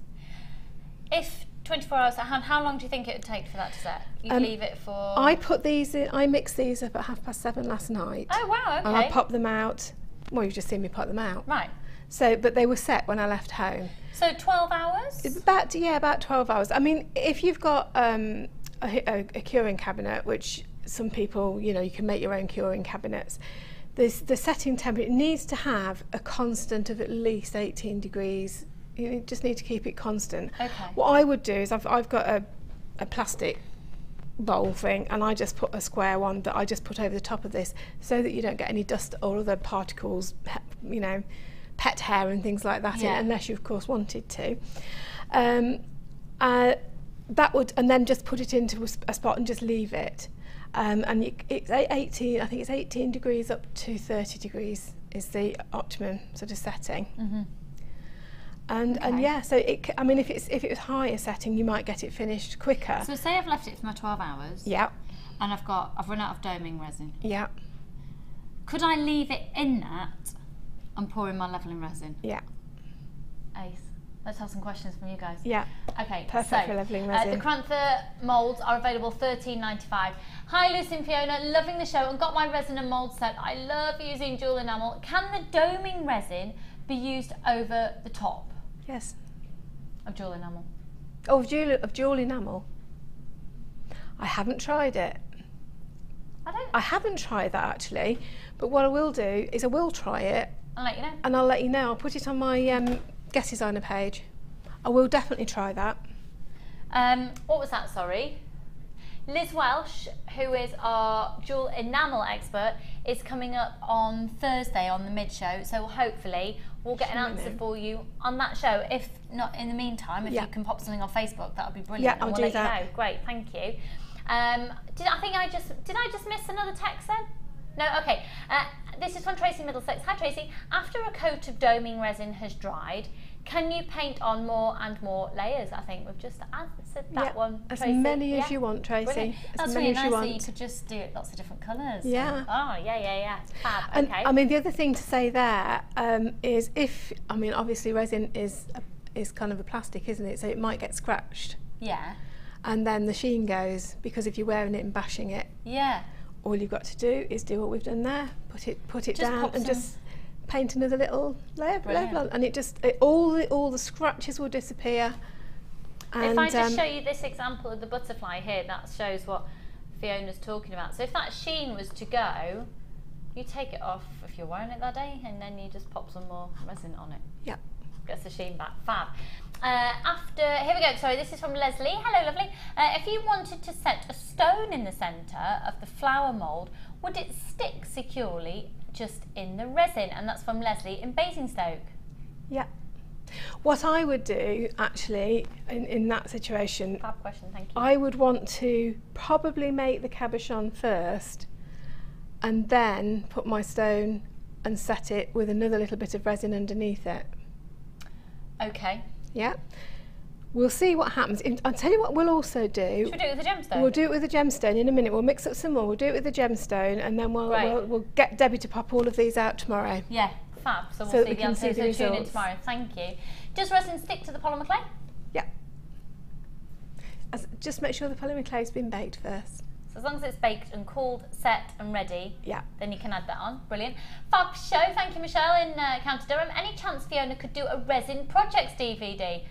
If 24 hours at hand, how long do you think it would take for that to set? You leave it for... I put these in, I mixed these up at 7:30 last night. Oh wow, okay. And I popped them out, well, you've just seen me pop them out. Right. So, but they were set when I left home. So 12 hours? It's about 12 hours. I mean, if you've got a curing cabinet, which some people, you know, you can make your own curing cabinets, the setting temperature needs to have a constant of at least 18 degrees. You just need to keep it constant. Okay. What I would do is I've got a plastic bowl thing, and I just put a square one that I just put over the top of this, so that you don't get any dust or other particles, you know, pet hair and things like that in, unless you of course wanted to. That would, and then just put it into a spot and just leave it. And it's 18, I think it's 18 degrees up to 30 degrees is the optimum sort of setting. Mm-hmm. And yeah, so I mean, if it was higher setting, you might get it finished quicker. So say I've left it for my 12 hours. Yeah. And I've run out of doming resin. Yeah. Could I leave it in that and pour in my levelling resin? Yeah. Ace. Let's have some questions from you guys. Yeah. Okay. Perfect for levelling resin. The Crantha moulds are available $13.95. Hi Lucy and Fiona, loving the show and got my resin and mould set. I love using jewel enamel. Can the doming resin be used over the top? Yes. Of jewel enamel. Oh, of jewel enamel. I haven't tried it. I haven't tried that actually, but what I will do is I will try it. I'll let you know. And I'll let you know. I'll put it on my guest designer page. I will definitely try that. What was that, sorry? Liz Welsh, who is our jewel enamel expert, is coming up on Thursday on the mid-show, so hopefully we'll get an answer for you on that show. If not, in the meantime, if you can pop something on Facebook, that would be brilliant. Yeah, I'll and do we'll that. let you know. Great, thank you. Did I just miss another text then? No, okay. This is from Tracy Middlesex. Hi Tracy. After a coat of doming resin has dried, can you paint on more and more layers? I think we've just answered that one, Tracy. As many as you want, Tracy. Brilliant. That's many really nice that that you could just do it lots of different colours. Yeah. Oh, yeah. Fab. And Okay. I mean, the other thing to say there is obviously resin is kind of a plastic, isn't it? So it might get scratched. Yeah. And then the sheen goes, because if you're wearing it and bashing it, Yeah. all you've got to do is do what we've done there. Put it Just down pop and some- just paint another little layer, Brilliant. and all the scratches will disappear. And, if I just show you this example of the butterfly here, that shows what Fiona's talking about. So if that sheen was to go, you take it off if you're wearing it that day, and then you just pop some more resin on it. Yeah. Gets the sheen back. Fab. Here we go. Sorry, this is from Leslie. Hello, lovely. If you wanted to set a stone in the centre of the flower mould, would it stick securely just in the resin? And that's from Leslie in Basingstoke. Yeah. What I would do, actually, in that situation, Fab question, thank you. I would want to probably make the cabochon first, and then put my stone and set it with another little bit of resin underneath it. Okay. Yeah. We'll see what happens. I'll tell you what we'll also do. Should we do it with a gemstone? We'll do it with a gemstone in a minute. We'll mix up some more. We'll do it with a gemstone, and then Right. we'll get Debbie to pop all of these out tomorrow. Yeah, fab. So we'll So that see we the can answer. see the So tune in results. tomorrow. Thank you. Does resin stick to the polymer clay? Yeah. Just make sure the polymer clay's been baked first. So as long as it's baked and cooled, set and ready, Yeah. then you can add that on. Brilliant. Fab show. Thank you, Michelle in County Durham. Any chance Fiona could do a resin projects DVD?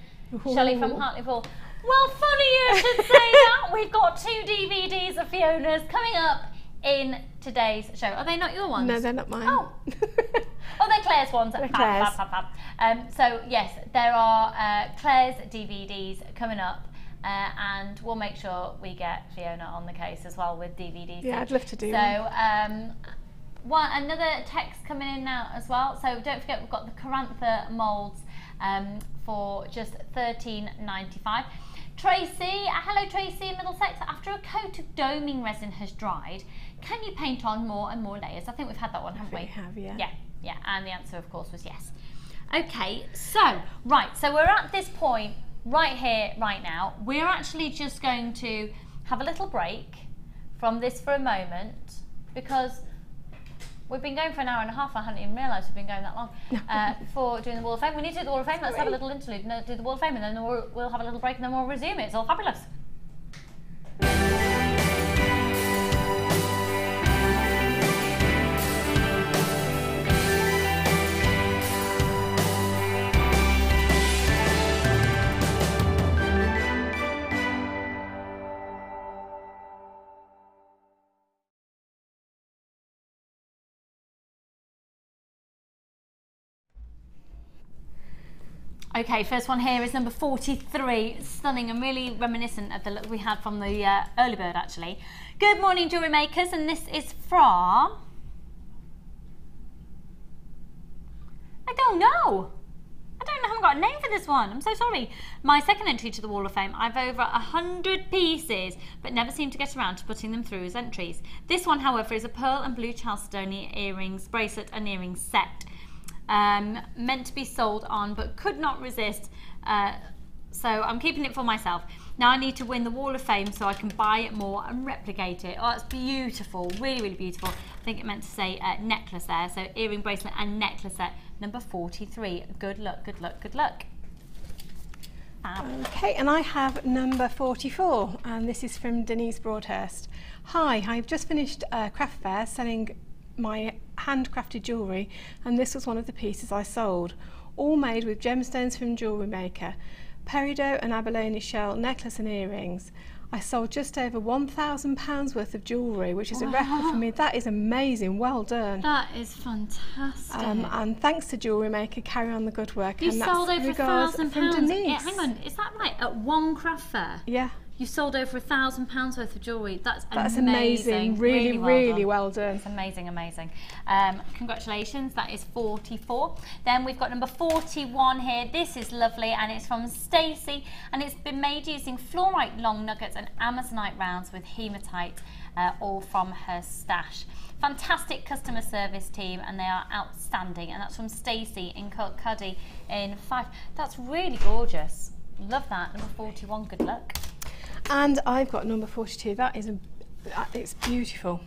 Shelley from Hartlepool. Well, funny you should say that. We've got 2 DVDs of Fiona's coming up in today's show. Are they not your ones? No, they're not mine. Oh. Oh, they're Claire's ones. They're Fab, Claire's. fab, fab, fab. So yes, there are Claire's DVDs coming up. And we'll make sure we get Fiona on the case as well with DVDs. Yeah, I'd love to do So another text coming in now as well. So don't forget, we've got the Carantha moulds for just $13.95. Tracy, hello Tracy in Middlesex. After a coat of doming resin has dried, can you paint on more and more layers? I think we've had that one, haven't we? We have, yeah. Yeah, and the answer of course was yes. Okay, so we're at this point right here, right now. We're actually just going to have a little break from this for a moment, because we've been going for an hour and a half. I hadn't even realised we've been going that long for doing the Wall of Fame. We need to do the Wall of Fame. Let's have a little interlude and do the Wall of Fame, and then we'll have a little break, and then we'll resume it. It's all fabulous. Okay, first one here is number 43. Stunning and really reminiscent of the look we had from the early bird, actually. Good morning, jewellery makers, and this is from... I don't know. I haven't got a name for this one. I'm so sorry. My second entry to the Wall of Fame. I've over 100 pieces, but never seem to get around to putting them through as entries. This one, however, is a pearl and blue chalcedony earrings, bracelet and earrings set. Meant to be sold on, but could not resist, so I'm keeping it for myself. Now I need to win the Wall of Fame so I can buy it more and replicate it. Oh, it's beautiful, really, really beautiful. I think it meant to say necklace there, so earring, bracelet and necklace set, number 43. Good luck, good luck, good luck. Okay, and I have number 44, and this is from Denise Broadhurst. Hi, I've just finished a craft fair selling my handcrafted jewellery, and this was one of the pieces I sold, all made with gemstones from Jewellery Maker, peridot and abalone shell necklace and earrings. I sold just over £1,000 worth of jewellery, which is a record for me. That is amazing, well done. That is fantastic. And thanks to Jewellery Maker, carry on the good work. You and sold that's over regards £1,000. from Denise. Yeah, hang on, is that right? At one craft fair? Yeah. You've sold over £1,000 worth of jewellery. That's amazing. Really well done. It's amazing. Congratulations, that is 44. Then we've got number 41 here. This is lovely, and it's from Stacey, and it's been made using fluorite long nuggets and amazonite rounds with hematite, all from her stash. Fantastic customer service team, and they are outstanding. And that's from Stacey in Cuddy in 5. That's really gorgeous. Love that. Number 41. Good luck. And I've got number 42. That is it's beautiful.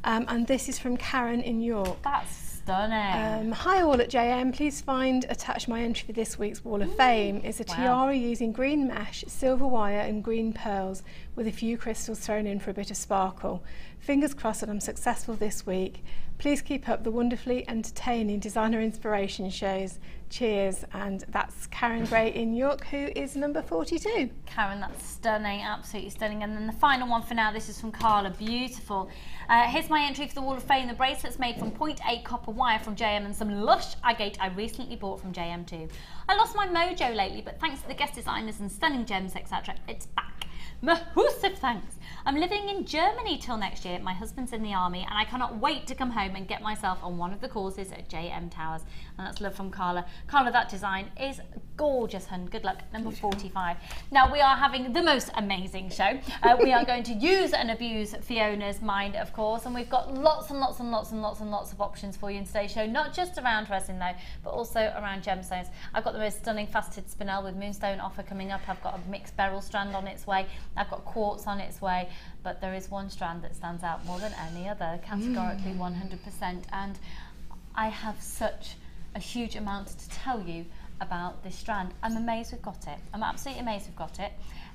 And this is from Karen in York. That's stunning. Hi all at JM. Please attach my entry for this week's Wall of Fame. It's a tiara using green mesh, silver wire and green pearls with a few crystals thrown in for a bit of sparkle. Fingers crossed that I'm successful this week. Please keep up the wonderfully entertaining designer inspiration shows. Cheers. And that's Karen Gray in York, who is number 42. Karen, that's stunning, absolutely stunning. And then the final one for now, this is from Carla, beautiful. Here's my entry for the Wall of Fame. The bracelet's made from 0.8 copper wire from JM and some lush agate I recently bought from JM too. I lost my mojo lately, but thanks to the guest designers and stunning gems, etc., it's back. Massive thanks. I'm living in Germany till next year. My husband's in the army, and I cannot wait to come home and get myself on one of the courses at JM Towers. And that's love from Carla. Carla, that design is gorgeous, hun. Good luck. Number 45. Now we are having the most amazing show. We are going to use and abuse Fiona's mind, of course, and we've got lots and lots of options for you in today's show. Not just around resin though, but also around gemstones. I've got the most stunning faceted spinel with moonstone offer coming up. I've got a mixed beryl strand on its way. I've got quartz on its way, but there is one strand that stands out more than any other, categorically 100%, and I have such a huge amount to tell you about this strand. I'm amazed we've got it. I'm absolutely amazed we've got it.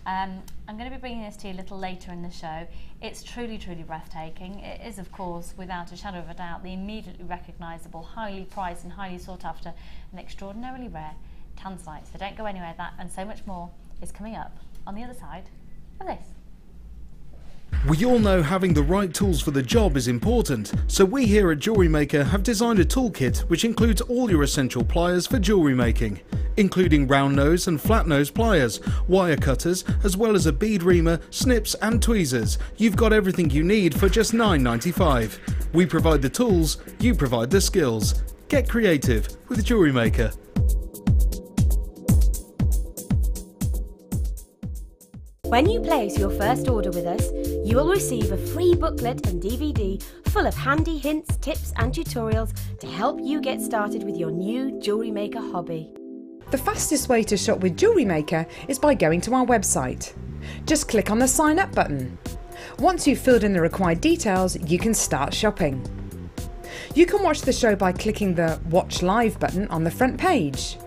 I'm going to be bringing this to you a little later in the show. It's truly breathtaking. It is, of course, without a shadow of a doubt, the immediately recognisable, highly prized and highly sought after and extraordinarily rare Tanzanite. So don't go anywhere. That and so much more is coming up on the other side of this. We all know having the right tools for the job is important, so we here at Jewellery Maker have designed a toolkit which includes all your essential pliers for jewellery making, including round nose and flat nose pliers, wire cutters, as well as a bead reamer, snips and tweezers. You've got everything you need for just $9.95. We provide the tools, you provide the skills. Get creative with Jewellery Maker. When you place your first order with us, you will receive a free booklet and DVD full of handy hints, tips and tutorials to help you get started with your new Jewellery Maker hobby. The fastest way to shop with Jewellery Maker is by going to our website. Just click on the sign up button. Once you've filled in the required details, you can start shopping. You can watch the show by clicking the Watch Live button on the front page.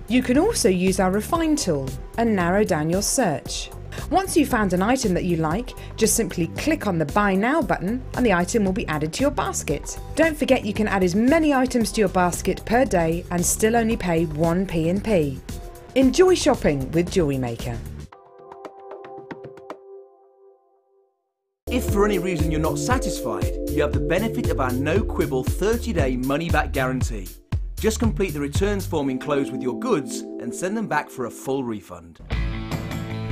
You can also use our Refine tool and narrow down your search. Once you've found an item that you like, just simply click on the Buy Now button and the item will be added to your basket. Don't forget you can add as many items to your basket per day and still only pay 1p in P. Enjoy shopping with Jewellery Maker. If for any reason you're not satisfied, you have the benefit of our no-quibble 30-day money-back guarantee. Just complete the returns form enclosed with your goods and send them back for a full refund.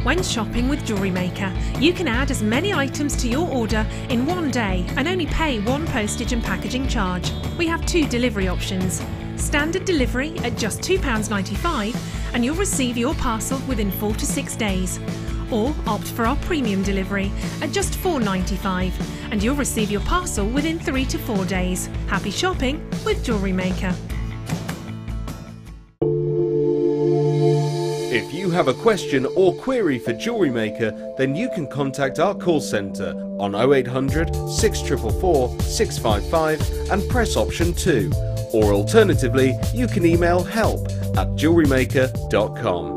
When shopping with Jewellery Maker, you can add as many items to your order in one day and only pay one postage and packaging charge. We have two delivery options. Standard delivery at just £2.95 and you'll receive your parcel within 4 to 6 days. Or opt for our premium delivery at just £4.95 and you'll receive your parcel within 3 to 4 days. Happy shopping with Jewellery Maker. If you have a question or query for Jewellery Maker, then you can contact our call centre on 0800 644 655 and press option 2. Or alternatively, you can email help@jewellerymaker.com.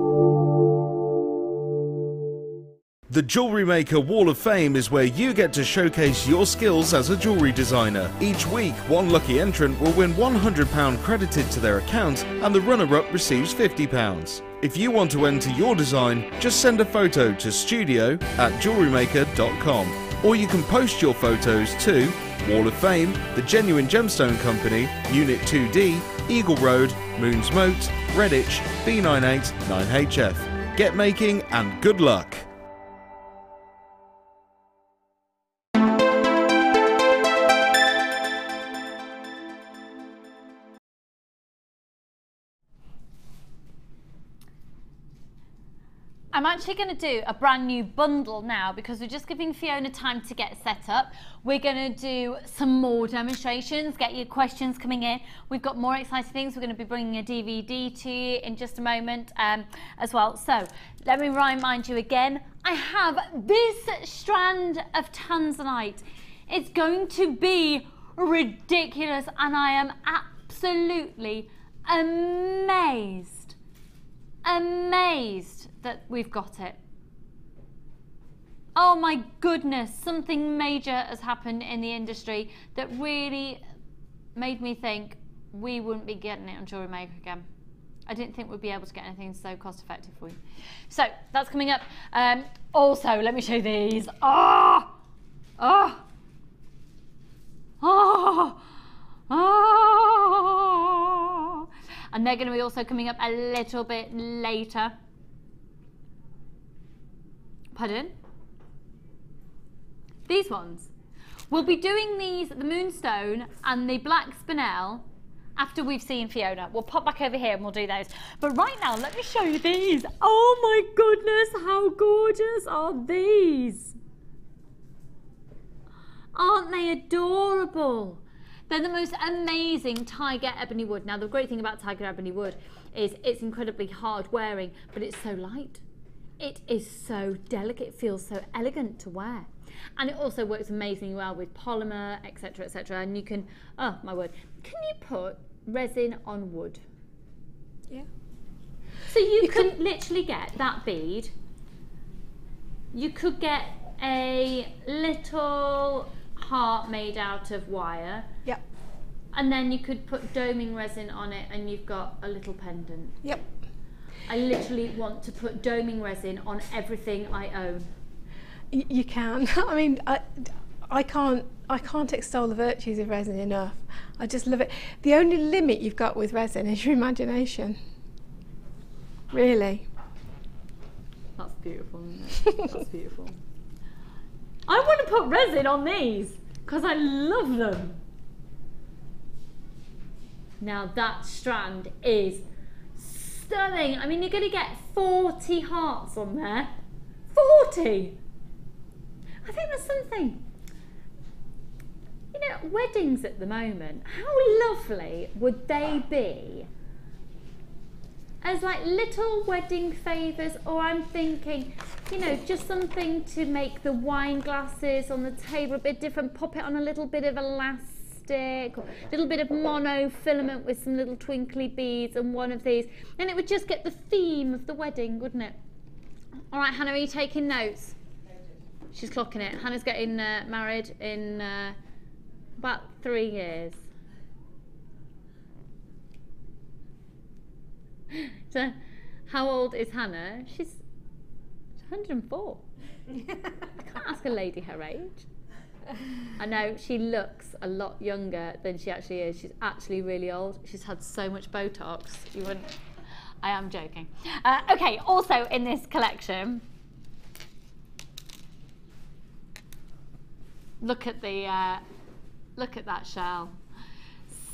The Jewellery Maker Wall of Fame is where you get to showcase your skills as a jewellery designer. Each week, one lucky entrant will win £100 credited to their account and the runner-up receives £50. If you want to enter your design, just send a photo to studio@jewellerymaker.com or you can post your photos to Wall of Fame, The Genuine Gemstone Company, Unit 2D, Eagle Road, Moons Moat, Redditch, B989HF. Get making and good luck! I'm actually going to do a brand new bundle now because we're just giving Fiona time to get set up. We're going to do some more demonstrations, get your questions coming in. We've got more exciting things. We're going to be bringing a DVD to you in just a moment as well. So let me remind you again, I have this strand of Tanzanite. It's going to be ridiculous and I am absolutely amazed that we've got it. Oh my goodness, something major has happened in the industry that really made me think we wouldn't be getting it on Jewellery Maker again. I didn't think we'd be able to get anything so cost effective for you. So that's coming up. Also, let me show you these. Oh! Oh! Oh! Oh! And they're going to be also coming up a little bit later. Pardon? These ones. We'll be doing these, the Moonstone and the Black Spinel, after we've seen Fiona. We'll pop back over here and we'll do those. But right now, let me show you these. Oh my goodness, how gorgeous are these? Aren't they adorable? They're the most amazing tiger ebony wood. Now, the great thing about tiger ebony wood is it's incredibly hard wearing, but it's so light. It is so delicate, it feels so elegant to wear. And it also works amazingly well with polymer, etc., etc. And you can, oh my word, can you put resin on wood? Yeah. So you could literally get that bead. You could get a little heart made out of wire. Yep. And then you could put doming resin on it and you've got a little pendant. Yep. I literally want to put doming resin on everything I own. You can. I mean, I can't extol the virtues of resin enough. I just love it. The only limit you've got with resin is your imagination. Really. That's beautiful, isn't it? That's beautiful. I want to put resin on these because I love them. Now that strand is stunning. I mean, you're going to get 40 hearts on there. 40! I think that's something. You know, weddings at the moment, how lovely would they be as like little wedding favours? Or I'm thinking, you know, just something to make the wine glasses on the table a bit different, pop it on a little bit of elastic, or a little bit of mono filament with some little twinkly beads and one of these, and it would just get the theme of the wedding, wouldn't it? All right, Hannah, are you taking notes? She's clocking it. Hannah's getting married in about 3 years. So, how old is Hannah? She's 104. I can't ask a lady her age. I know, she looks a lot younger than she actually is. She's actually really old. She's had so much Botox. You wouldn't. I am joking. Okay, also in this collection, look at that shell.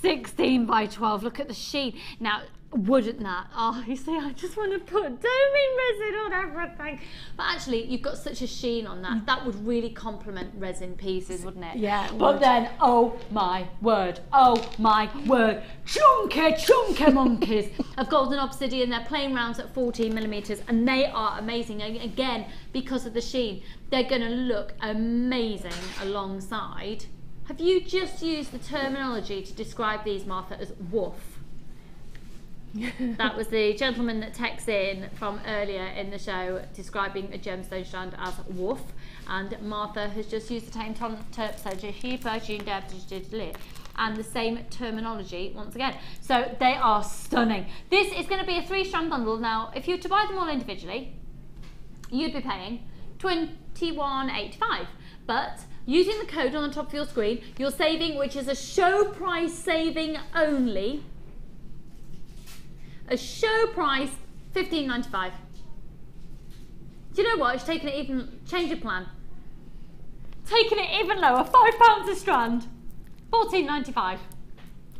16 by 12. Look at the sheen. Now, wouldn't that? Oh, you see, I just want to put doming resin on everything. But actually, you've got such a sheen on that. That would really complement resin pieces, wouldn't it? Yeah. But then, oh my word. Oh my word. Chunky monkeys of golden obsidian. They're plain rounds at 14mm and they are amazing. And again, because of the sheen, they're going to look amazing alongside. Have you just used the terminology to describe these, Martha, as woof? That was the gentleman that texted in from earlier in the show describing a gemstone strand as woof, and Martha has just used the same and the same terminology once again. So they are stunning. This is going to be a 3-strand bundle. Now, if you were to buy them all individually, you'd be paying $21.85, but using the code on the top of your screen, you're saving, which is a show price saving only. A show price, $15.95. Do you know what? It's taking it even, change your plan. Taking it even lower, £5 a strand, $14.95.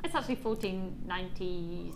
It's actually $14.98.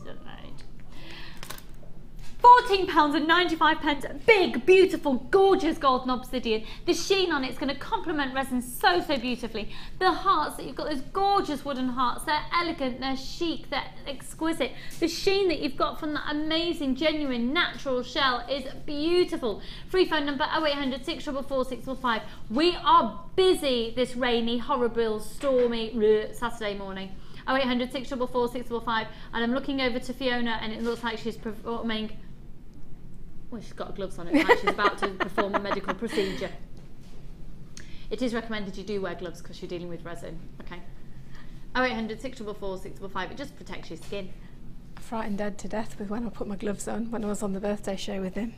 £14.95. Big, beautiful, gorgeous golden obsidian. The sheen on it's going to complement resin so beautifully. The hearts that you've got, those gorgeous wooden hearts, they're elegant, they're chic, they're exquisite. The sheen that you've got from that amazing, genuine, natural shell is beautiful. Free phone number 0800 644 655. We are busy this rainy, horrible, stormy Saturday morning. 0800 644 655. And I'm looking over to Fiona and it looks like she's performing. Well, she's got gloves on it, like she's about to perform a medical procedure. It is recommended you do wear gloves because you're dealing with resin. Okay. 0800 644 655. It just protects your skin. I frightened Ed to death with when I put my gloves on when I was on the birthday show with him.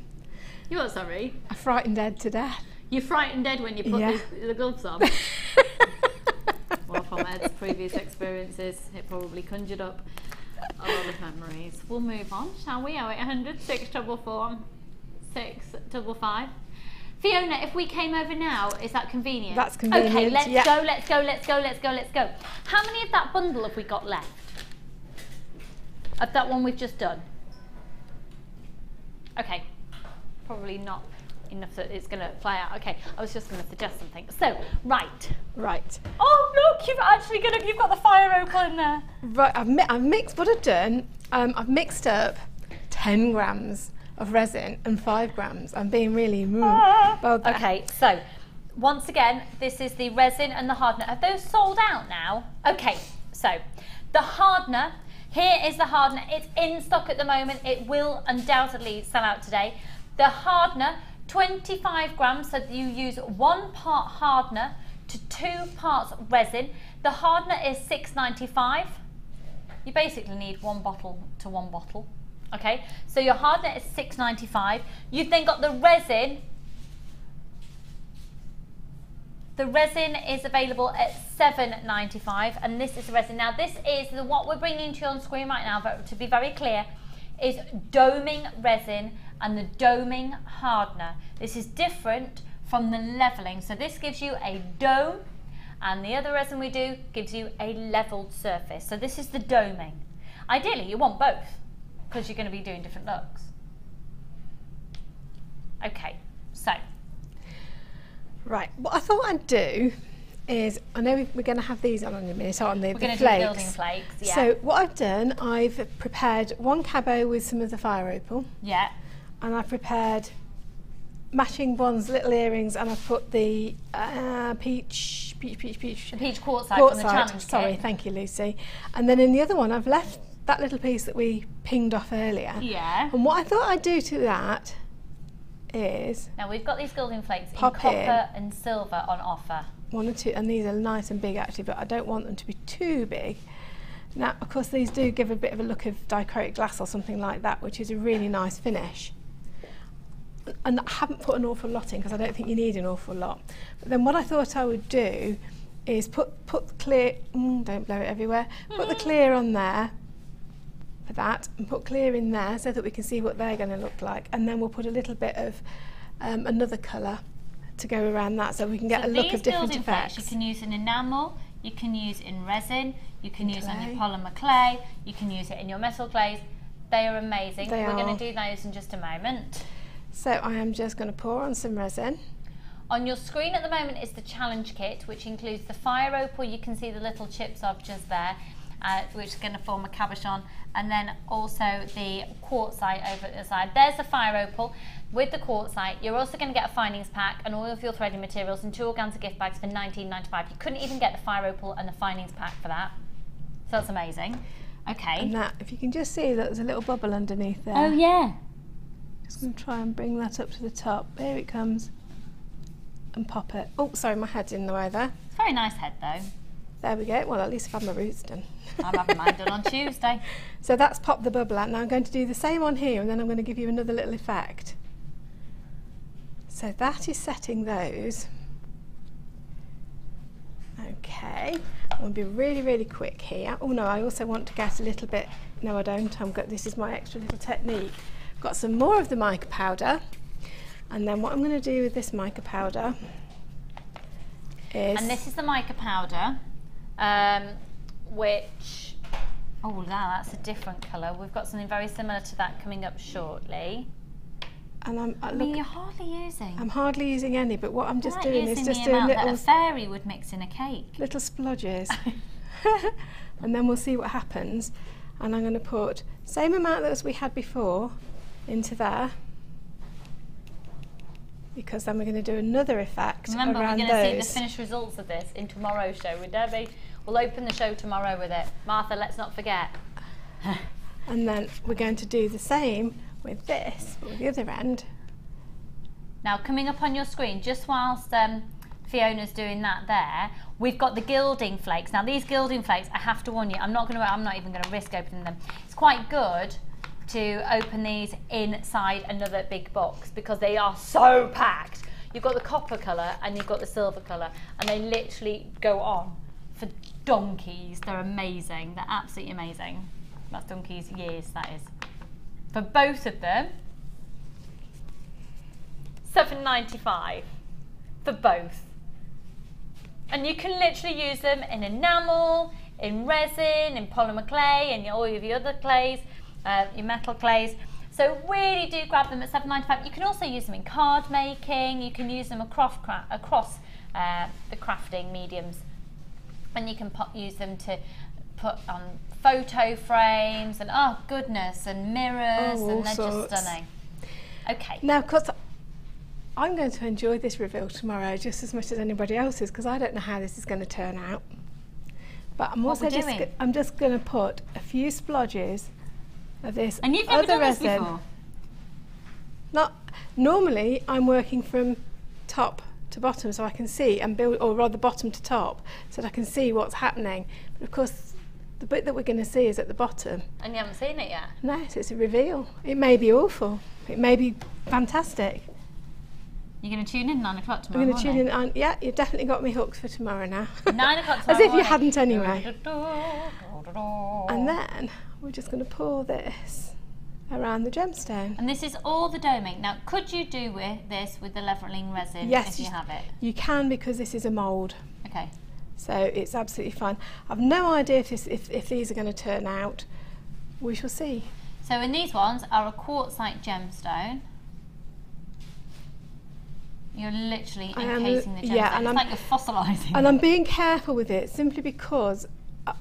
You what, sorry? I frightened Ed to death. You frightened Ed when you put the gloves on? Well, from Ed's previous experiences, it probably conjured up a lot of memories. We'll move on, shall we? 0800 644 655. Fiona, if we came over now, is that convenient? That's convenient. Okay, let's go, let's go, let's go, let's go, let's go. How many of that bundle have we got left? Of that one we've just done? Okay, probably not enough that it's going to fly out. Okay, I was just going to suggest something. So, right. Oh, look, you've got the fire opal in there. Right, I've mixed what I've done. I've mixed up 10 grams of resin and 5 grams. I'm being really bold there. Okay, so once again, this is the resin and the hardener. Have those sold out now? Okay, so the hardener, here is the hardener. It's in stock at the moment. It will undoubtedly sell out today. The hardener, 25 grams, so you use 1 part hardener to 2 parts resin. The hardener is $6.95. You basically need 1 bottle to 1 bottle. Okay, so your hardener is $6.95. You've then got the resin. The resin is available at $7.95, and this is the resin. Now this is what we're bringing to you on screen right now, but to be very clear, is doming resin and the doming hardener. This is different from the leveling. So this gives you a dome, and the other resin we do gives you a leveled surface. So this is the doming. Ideally, you want both, because you're going to be doing different looks. Okay, so. Right, what I thought I'd do is, I know we're going to have these on in a minute, aren't they? We're going to flakes. do building flakes, yeah. So what I've done, I've prepared 1 cabo with some of the fire opal. Yeah. And I've prepared matching ones, little earrings, and I've put the peach quartzite from the challenge kit. Sorry, thank you, Lucy. And then in the other one, I've left that little piece that we pinged off earlier. Yeah. And what I thought I'd do to that is... Now we've got these gilding flakes in copper and silver on offer. 1 or 2, and these are nice and big actually, but I don't want them to be too big. Now, of course, these do give a bit of a look of dichroic glass or something like that, which is a really nice finish. And I haven't put an awful lot in because I don't think you need an awful lot. But then what I thought I would do is put the clear, don't blow it everywhere, put the clear on there for that, and put clear in there so that we can see what they're going to look like. And then we'll put a little bit of another colour to go around that so we can get a look of different effects. You can use in enamel, you can use in resin, you can use on your polymer clay, you can use it in your metal glaze. They are amazing. We're going to do those in just a moment. So I am just going to pour on some resin. On your screen at the moment is the challenge kit, which includes the fire opal. You can see the little chips of just there, which is going to form a cabochon, and then also the quartzite over at the side. There's the fire opal with the quartzite. You're also going to get a findings pack and all of your threading materials and 2 organza gift bags for $19.95. You couldn't even get the fire opal and the findings pack for that. So that's amazing. Okay. And that, if you can just see that there's a little bubble underneath there. Oh yeah. Just going to try and bring that up to the top. There it comes. And pop it. Oh, sorry, my head's in the way there. It's a very nice head though. There we go. Well, at least I've had my roots done. I'm having mine done on Tuesday. So that's popped the bubble out. Now I'm going to do the same on here, and then I'm going to give you another little effect. So that is setting those. Okay. I'm going to be really, really quick here. Oh no, I also want to get a little bit. No, I don't. This is my extra little technique. I've got some more of the mica powder, and then what I'm going to do with this mica powder is. And this is the mica powder, which Oh, now that's a different colour. We've got something very similar to that coming up shortly. And I mean, you're hardly using. I'm hardly using any, but what I'm just doing is just the doing amount little that a fairy would mix in a cake. Little splodges. And then we'll see what happens. And I'm going to put same amount as we had before into there, because then we're going to do another effect. Remember, around we're going to see those. the finished results of this in tomorrow's show with Debbie. We'll open the show tomorrow with it. Martha, let's not forget. And then we're going to do the same with this, with the other end. Now, coming up on your screen, just whilst Fiona's doing that there, we've got the gilding flakes. Now, these gilding flakes, I have to warn you, I'm not even going to risk opening them. It's quite good to open these inside another big box because they are so packed. You've got the copper colour and you've got the silver colour, and they literally go on for donkeys. They're amazing. They're absolutely amazing. That's donkeys' years, that is. For both of them, $7.95 for both. And you can literally use them in enamel, in resin, in polymer clay, and all of your other clays, your metal clays. So really do grab them at $7.95. You can also use them in card making. You can use them across the crafting mediums, and you can use them to put on photo frames and oh goodness, and mirrors, and they're just stunning. Okay. Now, because I'm going to enjoy this reveal tomorrow just as much as anybody else is, because I don't know how this is going to turn out. But I'm also just going to put a few splodges of this and you've never done resin. This before? Not normally. I'm working from top to bottom so I can see and build, or rather bottom to top, so that I can see what's happening. But of course, the bit that we're going to see is at the bottom. And you haven't seen it yet? No, so it's a reveal. It may be awful. It may be fantastic. You're going to tune in 9 o'clock tomorrow I'm going to morning? tune in. Yeah, you've definitely got me hooked for tomorrow now. 9 o'clock tomorrow As if morning. you hadn't anyway. And then we're just going to pour this around the gemstone. And this is all the doming. Now, could you do this with the leveling resin if you have it? You can, because this is a mould. Okay. So it's absolutely fine. I've no idea if these are going to turn out. We shall see. So, and these ones are a quartzite gemstone. You're literally encasing the gemstone. Yeah, and it's like you're fossilising. And I'm being careful with it simply because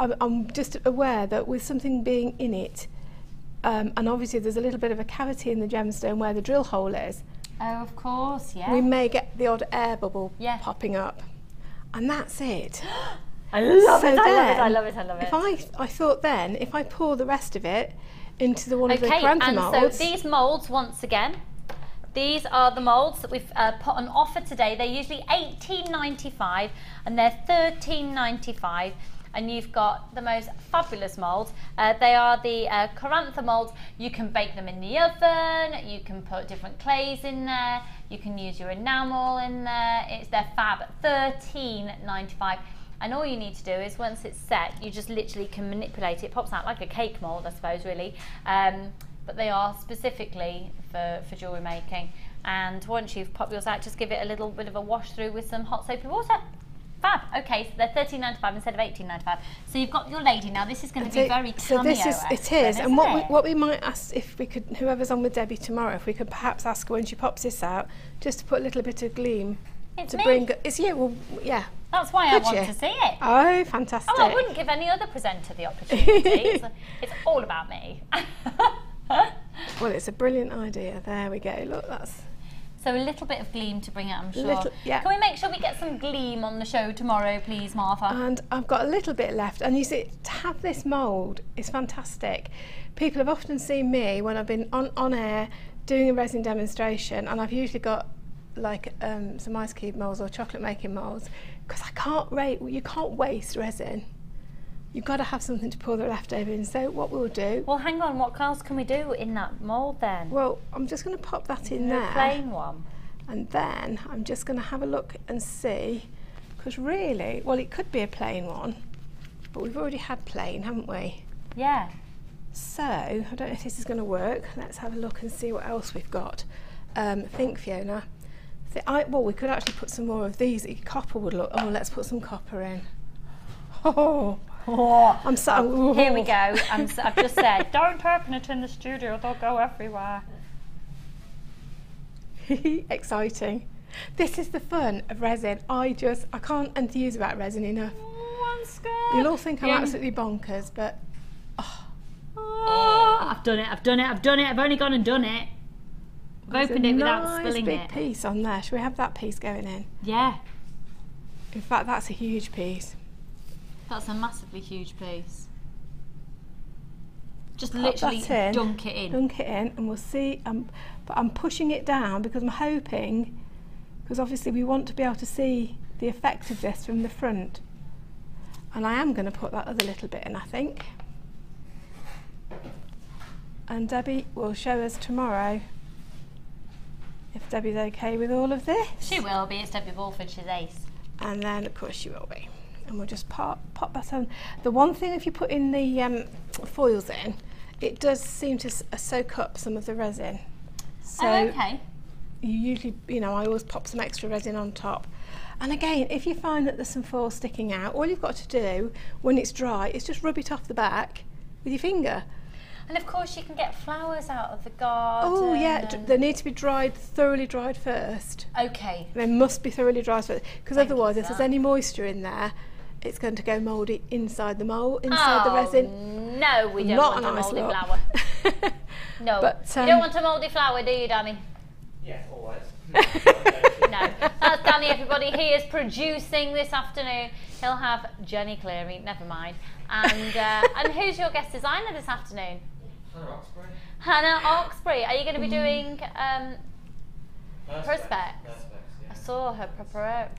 I'm just aware that with something being in it, and obviously there's a little bit of a cavity in the gemstone where the drill hole is. Oh, of course, yeah. We may get the odd air bubble popping up. And that's it. I love it, I love it, I love it. I thought then, if I pour the rest of it into one of the Quarantha moulds. Okay, and so these moulds, once again, these are the moulds that we've put on offer today. They're usually $18.95 and they're $13.95. And you've got the most fabulous moulds. They are the Quarantha moulds. You can bake them in the oven, you can put different clays in there, you can use your enamel in there. They're fab at $13.95. And all you need to do is, once it's set, you just literally can manipulate it. It pops out like a cake mould, I suppose, really. But they are specifically for jewellery making. And once you've popped yours out, just give it a little bit of a wash through with some hot soapy water. Fab. Okay, so they're $13.95 instead of $18.95. So you've got your lady now. This is going to be very cameo. So it is. And what we might ask, if we could, whoever's on with Debbie tomorrow, if we could perhaps ask her when she pops this out, just to put a little bit of gleam. It's to me. bring. It's you. Well, yeah. That's why I want to see it. Oh, fantastic. Oh, I wouldn't give any other presenter the opportunity. It's all about me. Well, it's a brilliant idea. There we go. Look, that's. So a little bit of gleam to bring it, I'm sure. Yeah. Can we make sure we get some gleam on the show tomorrow, please, Martha? And I've got a little bit left. And you see, to have this mould is fantastic. People have often seen me when I've been on air doing a resin demonstration, and I've usually got like some ice cube moulds or chocolate making moulds, because you can't waste resin. You've got to have something to pour the leftover in. So what we'll do... Well, hang on, what else can we do in that mould then? Well, I'm just going to pop that in there. A plain one. And then I'm just going to have a look and see, because really, well, it could be a plain one, but we've already had plain, haven't we? Yeah. So, I don't know if this is going to work. Let's have a look and see what else we've got. Think, Fiona. Well, we could actually put some more of these. Copper would look... Oh, let's put some copper in. Oh... Oh, I'm so. here we go. I've just said, don't open it in the studio, they'll go everywhere. Exciting. This is the fun of resin. I can't enthuse about resin enough. Oh, I'm scared. You'll all think I'm absolutely bonkers, but I've done it, I've only gone and done it. I've opened it without spilling big it. Piece on there. Should we have that piece going in? Yeah. In fact, that's a huge piece. That's a massively huge piece. Just Pop literally that in, dunk it in. Dunk it in, and we'll see. But I'm pushing it down because I'm hoping, because obviously we want to be able to see the effect of this from the front. And I am going to put that other little bit in, I think. And Debbie will show us tomorrow if Debbie's okay with all of this. She will be. It's Debbie Walford. She's ace. And then, of course, she will be. And we'll just pop that on. The one thing, if you put in the foils in, it does seem to soak up some of the resin. So okay. You usually, I always pop some extra resin on top. And again, if you find that there's some foil sticking out, all you've got to do when it's dry is just rub it off the back with your finger. And of course you can get flowers out of the garden. Oh yeah, they need to be thoroughly dried first. Okay. They must be thoroughly dried first, because otherwise if there's any moisture in there, it's going to go mouldy inside the mould, inside the resin. No, we don't want a mouldy flower. No, but, you don't want a mouldy flower, do you, Danny? Yeah, always. No, that's Danny, everybody. He is producing this afternoon. He'll have Jenny Cleary, never mind. And who's your guest designer this afternoon? Hannah Oxbury. Are you going to be doing Perspex? I saw her preparing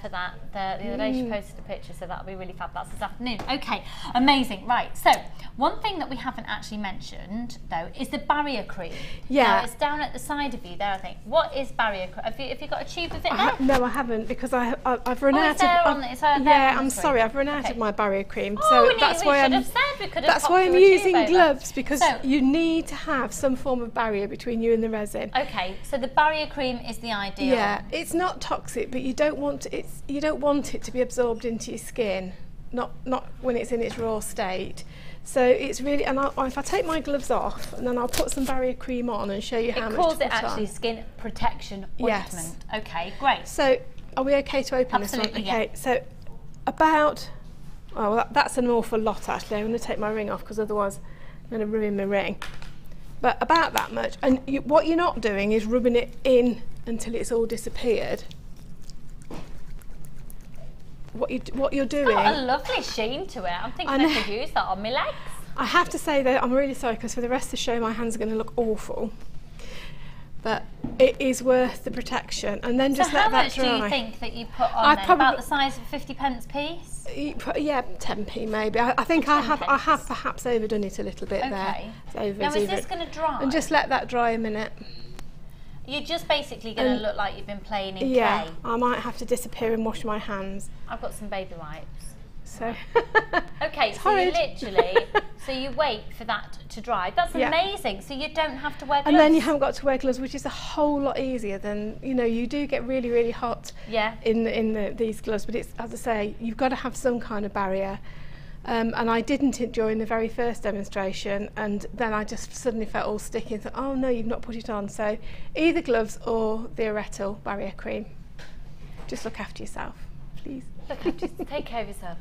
for that the other day. She posted a picture, so that'll be really fab. That's this afternoon. Okay, amazing. Right, so one thing that we haven't actually mentioned though is the barrier cream. Yeah, now, it's down at the side of you there, I think. What is barrier cream? Have you got a tube of it there? No, I haven't, because I've run out of. I'm sorry, I've run out of my barrier cream. Oh, so that's why I'm using using gloves, because you need to have some form of barrier between you and the resin. Okay, so the barrier cream is the ideal. Yeah, it's not toxic, but you don't want it to be absorbed into your skin, not when it's in its raw state. So it's really, and if I take my gloves off, and then I'll put some barrier cream on and show you how much to put on. It calls it actually skin protection ointment. Yes. Okay, great. So are we okay to open Absolutely, this one? Okay, so about, that's an awful lot actually. I'm going to take my ring off because otherwise I'm going to ruin my ring. But about that much. And what you're not doing is rubbing it in until it's all disappeared. What you're doing... It's got a lovely sheen to it. I'm thinking I could use that on my legs. I have to say that I'm really sorry, because for the rest of the show my hands are going to look awful. But it is worth the protection. And then just let that dry. So how much do you think that you put on then? About the size of a 50p piece? Yeah, 10p maybe. I think I have perhaps overdone it a little bit there. Now is this going to dry? And just let that dry a minute. You're just basically going to look like you've been playing in clay. Yeah, I might have to disappear and wash my hands. I've got some baby wipes. So okay, so you literally, so you wait for that to dry. That's amazing. So you don't have to wear gloves. And then you haven't got to wear gloves, which is a whole lot easier than, you do get really, really hot in these gloves, but it's, as I say, you've got to have some kind of barrier. And I didn't during the very first demonstration, and then I just suddenly felt all sticky and thought, oh no, you've not put it on. So either gloves or the Aretal barrier cream. Just look after yourself, please. Look after yourself, take care of yourself.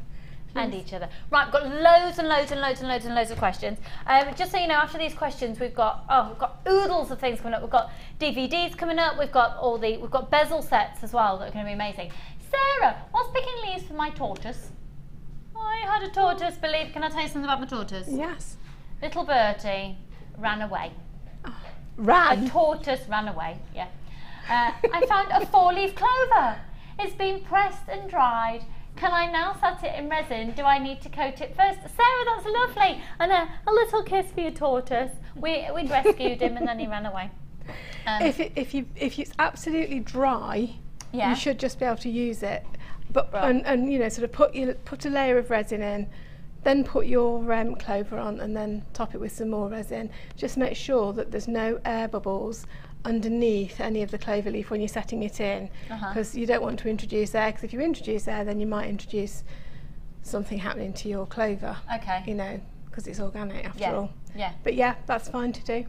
And each other. Right, we've got loads and loads and loads and loads and loads of questions. Just so you know, after these questions, we've got oodles of things coming up. We've got DVDs coming up. We've got bezel sets as well that are going to be amazing. Sarah, what's picking leaves for my tortoise? I had a tortoise, believe. Can I tell you something about my tortoise? Yes. Little Bertie ran away. Ran? A tortoise ran away, yeah. I found a 4-leaf clover. It's been pressed and dried. Can I now set it in resin? Do I need to coat it first? Sarah, that's lovely. And a little kiss for your tortoise. We rescued him and then he ran away. If it's absolutely dry, you should just be able to use it. But and sort of put a layer of resin in, then put your clover on, and then top it with some more resin. Just make sure that there's no air bubbles underneath any of the clover leaf when you're setting it in, because you don't want to introduce air, because if you introduce air then you might introduce something happening to your clover. Okay. You know, because it's organic after Yeah. all. Yeah. But yeah, that's fine to do.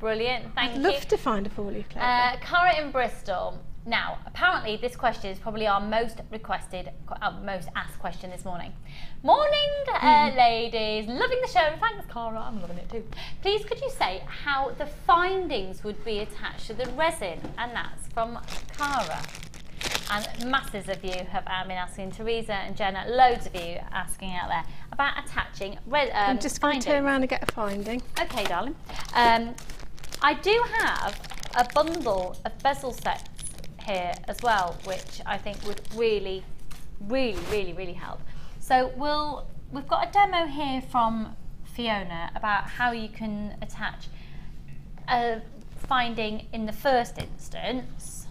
Brilliant. Thank I'd you. love to find a four-leaf clover. Cara in Bristol. Now, apparently this question is probably our most requested, most asked question this morning. Morning, ladies. Loving the show. Thanks, Cara. I'm loving it too. Please, could you say how the findings would be attached to the resin? And that's from Cara. And masses of you have been asking, Teresa and Jenna, loads of you asking out there about attaching I'm just going to turn around and get a finding. Okay, darling. I do have a bundle of bezel sets here as well, which I think would really, really, really, really help. So we've got a demo here from Fiona about how you can attach a finding in the first instance.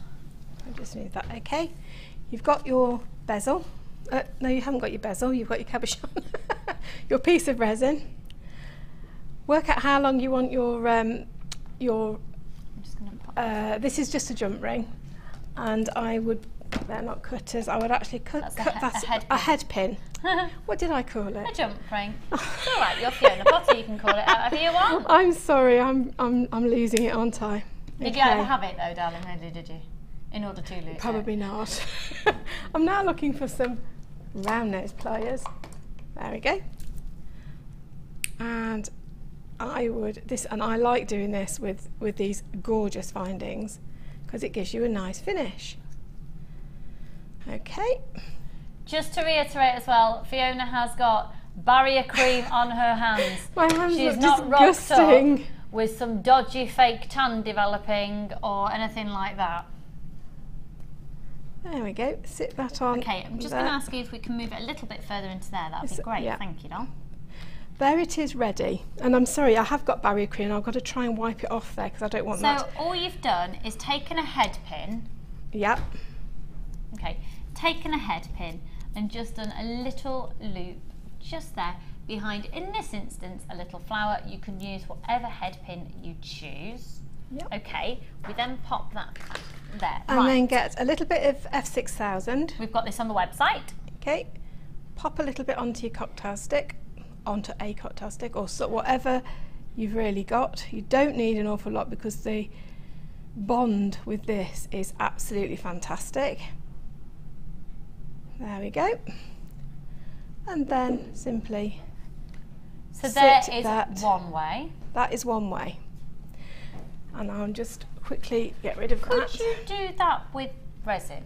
I'll just move that. Okay, you've got your bezel. No, you haven't got your bezel. You've got your cabochon. Your piece of resin. Work out how long you want your. I'm just going to pop this is just a jump ring, and I would. They're not cutters. I would actually cut a head pin. What did I call it? A jump ring. It's all right. You're Fiona Potter. You can call it whatever you want. I'm sorry. I'm losing it, aren't I? Did you ever have it though, darling? Really, did you? In order to lose Probably it? not. I'm now looking for some round nose pliers. There we go. And I like doing this with these gorgeous findings because it gives you a nice finish. Okay. Just to reiterate as well, Fiona has got barrier cream on her hands. My hands She's look not rocked disgusting. up with some dodgy fake tan developing or anything like that. There we go. Sit that on. Okay, I'm just going to ask you if we can move it a little bit further into there. That would be great. Yeah. Thank you, doll. There it is, ready. And I'm sorry, I have got barrier cream. I've got to try and wipe it off there because I don't want that. So all you've done is taken a head pin. Yep. Okay, taken a head pin and just done a little loop just there behind, in this instance, a little flower. You can use whatever head pin you choose. Yep. Okay, we then pop that back there. And then get a little bit of F6000. We've got this on the website. Okay. Pop a little bit onto your cocktail stick, onto a cocktail stick, or so, whatever you've really got. You don't need an awful lot because the bond with this is absolutely fantastic. There we go. And then simply so there sit is that. one way. That is one way. And I'll just quickly get rid of that. Could you do that with resin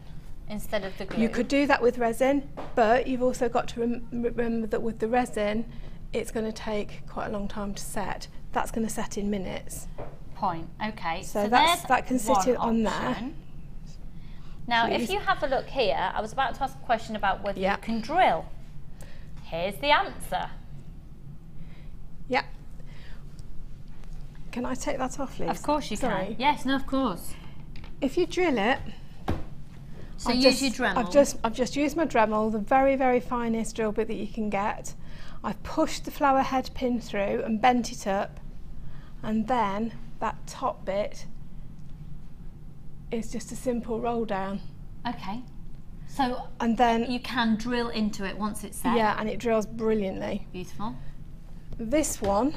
instead of the glue? You could do that with resin, but you've also got to remember that with the resin, it's going to take quite a long time to set. That's going to set in minutes. Point. Okay. So that can sit in on there. Now, Please. if you have a look here, I was about to ask a question about whether you can drill. Here's the answer. Yeah. Can I take that off, Liz? Of course you Sorry. can. Yes, no, of course. If you drill it, so use your Dremel. I've just used my Dremel, the very, very finest drill bit that you can get. I've pushed the flower head pin through and bent it up, and then that top bit is just a simple roll down. Okay. So and then you can drill into it once it's set. Yeah, and it drills brilliantly. Beautiful. This one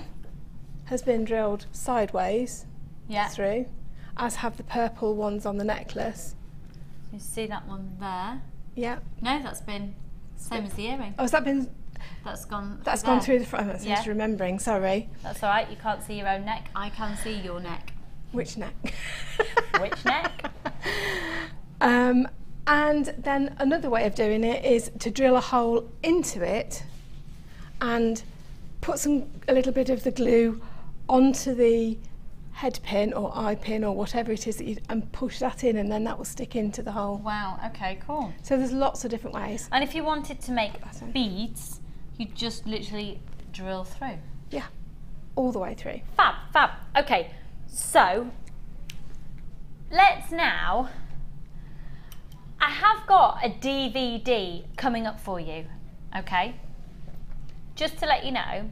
has been drilled sideways through, as have the purple ones on the necklace. You see that one there? Yeah. No, that's been same as the earring. Oh, has that been? That's gone. That's gone through the front. That's just remembering. Sorry. That's all right. You can't see your own neck. I can see your neck. Which neck? Which neck? And then another way of doing it is to drill a hole into it and put a little bit of the glue onto the head pin or eye pin or whatever it is that and push that in, and then that will stick into the hole. Wow. Okay. Cool. So there's lots of different ways. And if you wanted to make beads, you just literally drill through. Yeah. All the way through. Fab. Fab. Okay. So let's now. I have got a DVD coming up for you. Okay. Just to let you know.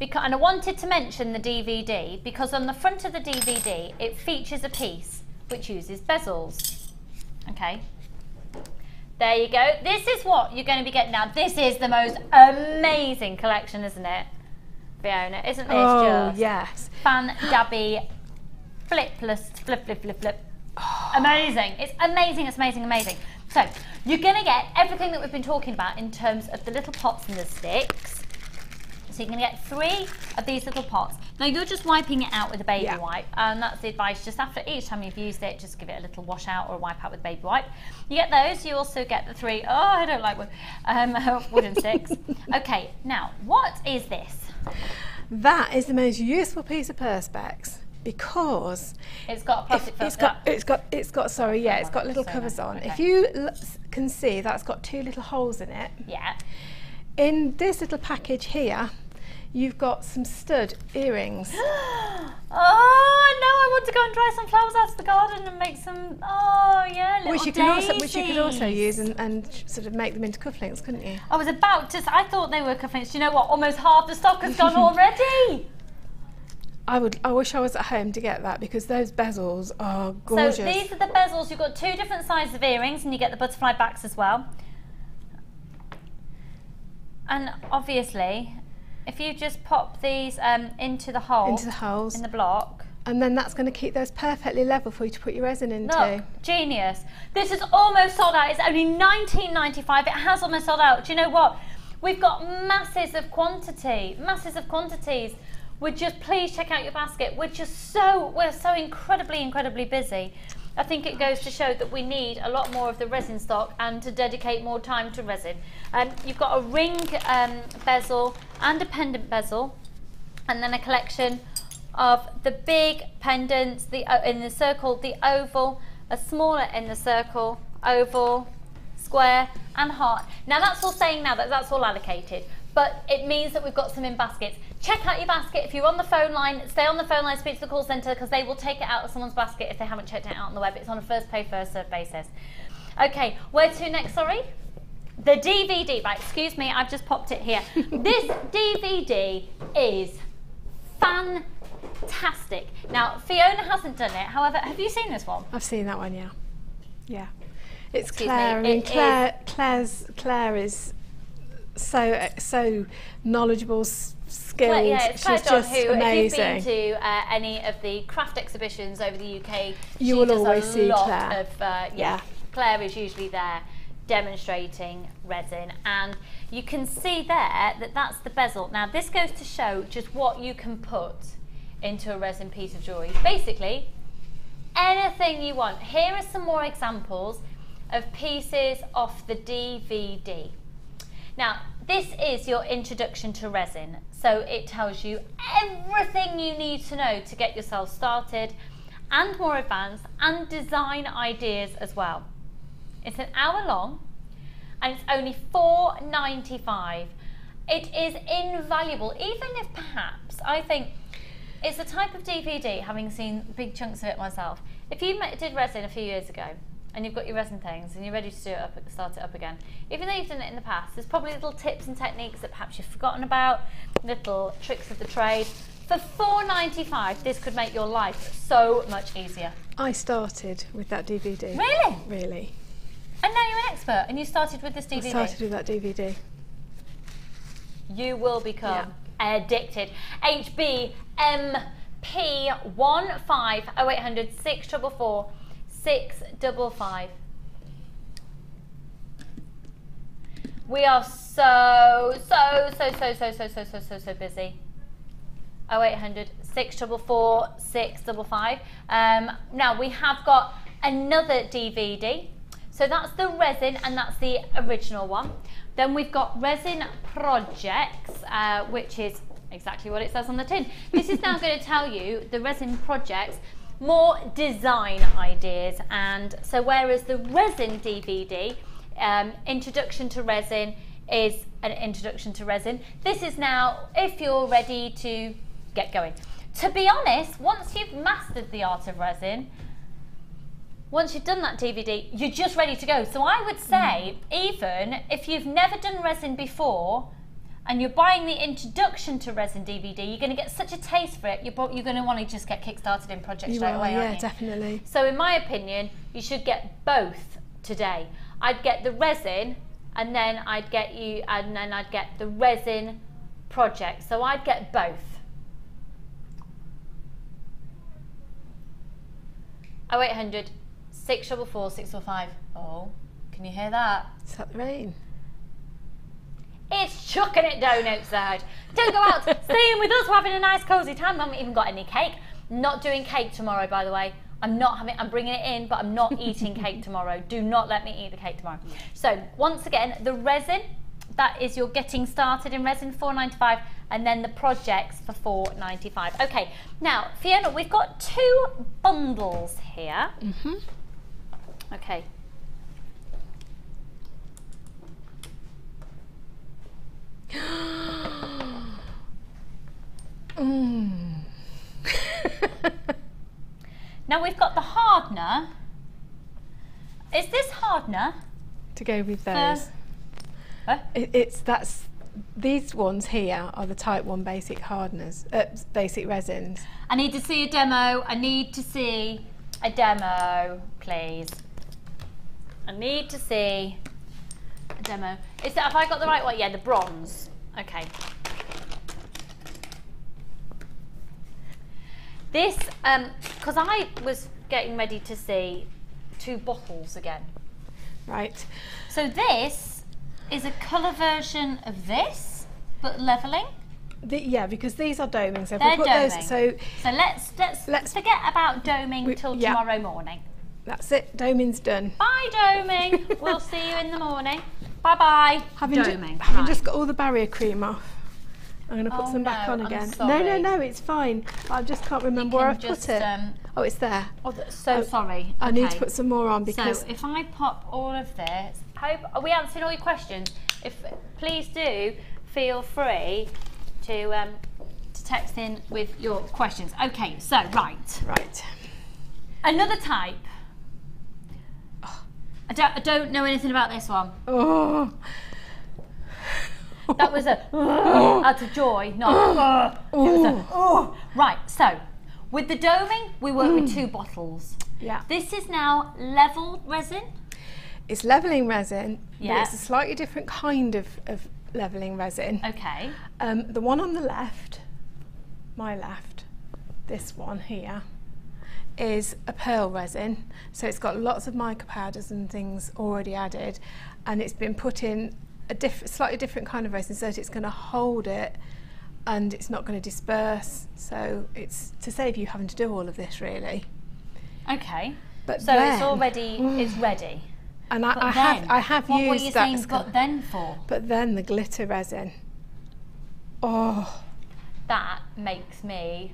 And I wanted to mention the DVD because on the front of the DVD it features a piece which uses bezels. Okay. There you go. This is what you're going to be getting now. This is the most amazing collection, isn't it, Fiona? Isn't this just yes, fan-dabby, flip. Amazing. It's amazing, it's amazing, amazing. So you're going to get everything that we've been talking about in terms of the little pots and the sticks. So you're going to get 3 of these little pots. Now you're just wiping it out with a baby wipe, and that's the advice. Just after each time you've used it, just give it a little wash out or wipe out with a baby wipe. You get those. You also get the 3, oh, I don't like wood, wooden sticks. Okay, now what is this? That is the most useful piece of perspex, because it's got a plastic it's got little covers on. Okay. If you can see, that's got 2 little holes in it. Yeah. In this little package here, you've got some stud earrings. Oh no, I want to go and dry some flowers out of the garden and make some, oh yeah, little which you could also use and sort of make them into cufflinks, couldn't you? I was about to, I thought they were cufflinks. Do you know what? Almost half the stock has gone already. I wish I was at home to get that, because those bezels are gorgeous. So these are the bezels. You've got 2 different sizes of earrings, and you get the butterfly backs as well. And obviously, if you just pop these into the hole, holes in the block, and then that's going to keep those perfectly level for you to put your resin into. Look, genius. This is almost sold out. It's only $19.95. It has almost sold out. Do you know what? We've got masses of quantities. Would just please check out your basket. We're so incredibly busy. I think it goes to show that we need a lot more of the resin stock and to dedicate more time to resin. You've got a ring bezel and a pendant bezel, and then a collection of the big pendants, in the circle, the oval, a smaller in the circle, oval, square and heart. Now that's all saying now that that's all allocated, but it means that we've got some in baskets. Check out your basket. If you're on the phone line, stay on the phone line, speak to the call centre, because they will take it out of someone's basket if they haven't checked it out on the web. It's on a first pay, first served basis. Okay, where to next, sorry? The DVD, right, excuse me, I've just popped it here. This DVD is fantastic. Now, Fiona hasn't done it, however, have you seen this one? I've seen that one, yeah. Yeah. It's Claire. I mean, Claire is so knowledgeable, skilled. Yeah, it's She's Claire John, just who, amazing. if you've been to any of the craft exhibitions over the UK, you will always see Claire. Yeah, Claire is usually there demonstrating resin, and you can see there that that's the bezel. Now this goes to show just what you can put into a resin piece of jewellery. Basically, anything you want. Here are some more examples of pieces off the DVD. Now, this is your introduction to resin, so it tells you everything you need to know to get yourself started, and more advanced, and design ideas as well. It's an hour long, and it's only $4.95. It is invaluable, even if perhaps, I think, it's the type of DVD, having seen big chunks of it myself. If you did resin a few years ago, and you've got your resin things and you're ready to start it up again, even though you've done it in the past, there's probably little tips and techniques that perhaps you've forgotten about, little tricks of the trade. For $4.95, this could make your life so much easier. I started with that DVD. Really? Really. And now you're an expert, and you started with this DVD. I started with that DVD. You will become addicted. HBMP 150800 644 655. We are so busy. 0800 644 655. Now we have got another DVD. So that's the resin, and that's the original one. Then we've got resin projects, which is exactly what it says on the tin. This is now going to tell you the resin projects, more design ideas. And so whereas the resin DVD, introduction to resin, is an introduction to resin, this is now if you're ready to get going. To be honest, once you've mastered the art of resin, once you've done that DVD, you're just ready to go. So I would say, even if you've never done resin before and you're buying the introduction to resin DVD, you're going to get such a taste for it, you're going to want to just get kick-started in projects straight away, aren't you? Yeah, definitely. So in my opinion, you should get both today. I'd get the resin, and then I'd get the resin project. So I'd get both. 0800 644 645. Oh, can you hear that? Is that the rain? It's chucking it down outside. Do go out, stay in with us. We're having a nice cosy time. We haven't even got any cake. Not doing cake tomorrow, by the way. I'm bringing it in, but I'm not eating cake tomorrow. Do not let me eat the cake tomorrow. So once again, the resin, that is your getting started in resin, $4.95, and then the projects for $4.95. Okay, now Fiona, we've got 2 bundles here. Okay. Now we've got the hardener. Is this hardener to go with those? These ones here are the type 1 basic hardeners, basic resins. I need to see a demo. I need to see a demo, please. I need to see a demo. Have I got the right one? Yeah, the bronze. Okay. This, because I was getting ready to see 2 bottles again. Right. So this is a colour version of this, but levelling. Yeah, because these are doming. So if they're we put doming. Those, so let's forget about doming till tomorrow morning. That's it. Doming's done. Bye, doming. We'll see you in the morning. Bye bye. Having just got all the barrier cream off, I'm going to put some back on again. No, it's fine. I just can't remember where I put it. Oh, it's there. Oh, sorry. I need to put some more on because. So if I pop all of this, are we answering all your questions? Please do feel free to text in with your questions. Okay, so right. Another type. I don't know anything about this one. Oh. That was out of joy, not it was Right, so with the doming, we work with 2 bottles. Yeah. This is now level resin. It's levelling resin, yeah. But it's a slightly different kind of levelling resin. Okay. The one on the left, my left, this one here, is a pearl resin. So it's got lots of mica powders and things already added, and it's been put in a slightly different kind of resin so that it's going to hold it and it's not going to disperse. So it's to save you having to do all of this, really. Okay. But so then, it's already it's ready. And I have what used were you that. Saying but then for? But then the glitter resin. Oh. That makes me.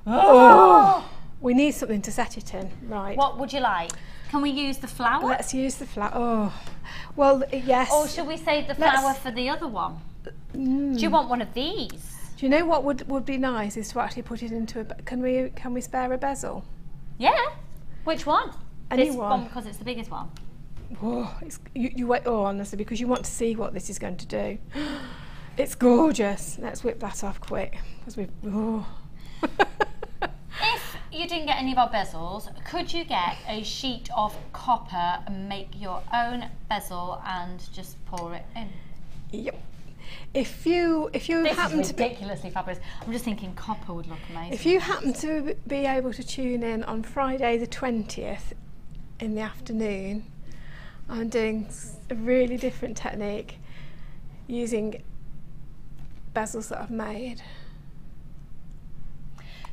Oh. We need something to set it in, right? What would you like? Can we use the flower? Let's use the flower. Oh, well, yes. Or should we save the flower for the other one? Do you want one of these? Do you know what would be nice is to actually put it into a. Can we spare a bezel? Yeah. Which one? Any this one because it's the biggest one. Oh, you wait. Oh, honestly, because you want to see what this is going to do. It's gorgeous. Let's whip that off quick because we. Oh. If you didn't get any of our bezels, could you get a sheet of copper and make your own bezel and just pour it in? Yep. If you happen to be ridiculously fabulous. I'm just thinking copper would look amazing. If you happen to be able to tune in on Friday the 20th in the afternoon, I'm doing a really different technique using bezels that I've made.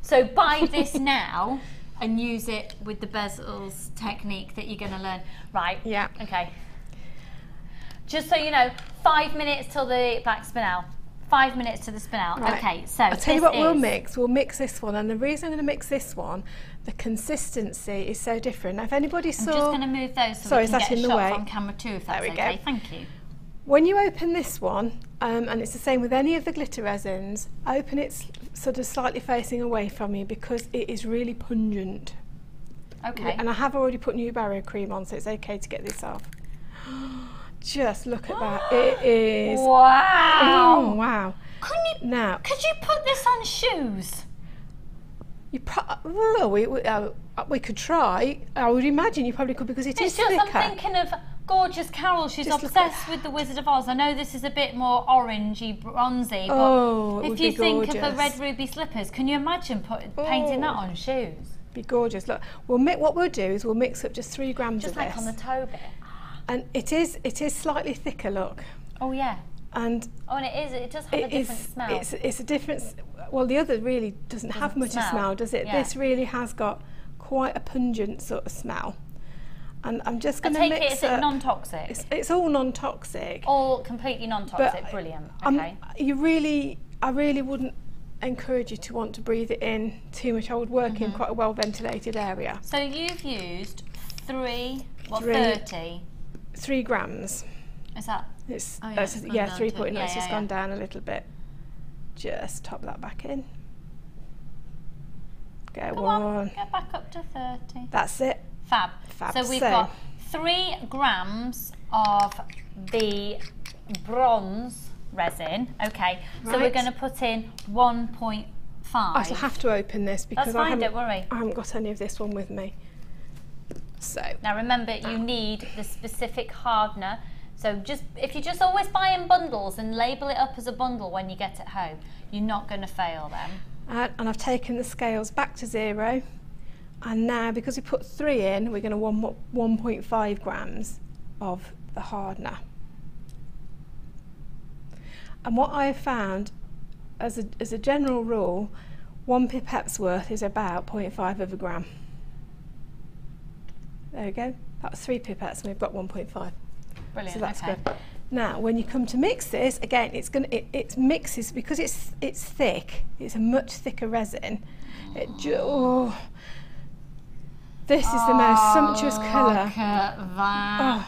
So buy this now and use it with the bezels technique that you're going to learn. Right. Yeah. Okay. Just so you know, 5 minutes till the back spin out. 5 minutes to the spin out. Right. Okay, so I'll tell you what we'll mix. We'll mix this one, and the reason I'm going to mix this one, the consistency is so different. Now, if anybody saw... I'm just going to move those so we can get a shot on camera too, if that's okay. Thank you. When you open this one, and it's the same with any of the glitter resins, open it sort of slightly facing away from you because it is really pungent. Okay. And I have already put new barrier cream on, so it's okay to get this off. Just look at that. It is. Wow. Oh, wow. Could you put this on shoes? Well, we could try. I would imagine you probably could because it is thicker. I'm thinking of Gorgeous Carol, she's obsessed with the Wizard of Oz. I know this is a bit more orangey, bronzy, but if you think of the red ruby slippers, can you imagine painting that on shoes? Be gorgeous. Look, what we'll do is we'll mix up just 3 grams of this. Just like on the toe bit. And it is slightly thicker, look. Oh yeah. And it does have a different smell. It's a different, well, the other really doesn't have much of a smell, does it? Yeah. This really has got quite a pungent sort of smell. And I'm just going to mix it. Is it non-toxic? It's all non-toxic. All completely non-toxic. Brilliant. Okay. I really wouldn't encourage you to want to breathe it in too much. I would work in quite a well-ventilated area. So you've used 30. 3 grams. Is that? It's 3.9. It's just gone down a little bit. Just top that back in. Go on. Get back up to 30. That's it. Fab. So we've got 3 grams of the bronze resin. Okay. So we're going to put in 1.5. I shall have to open this because That's fine, don't worry. I haven't got any of this one with me. So now remember, you need the specific hardener. So if you just always buy in bundles and label it up as a bundle when you get it home, you're not going to fail them. And I've taken the scales back to 0. And now, because we put 3 in, we're going to want 1.5 grams of the hardener. And what I have found, as a general rule, 1 pipette's worth is about 0.5 of a gram. There we go. That was 3 pipettes, and we've got 1.5. Brilliant. So that's good. Now, when you come to mix this, again, it mixes because it's thick. It's a much thicker resin. This is the most sumptuous colour. Look at that.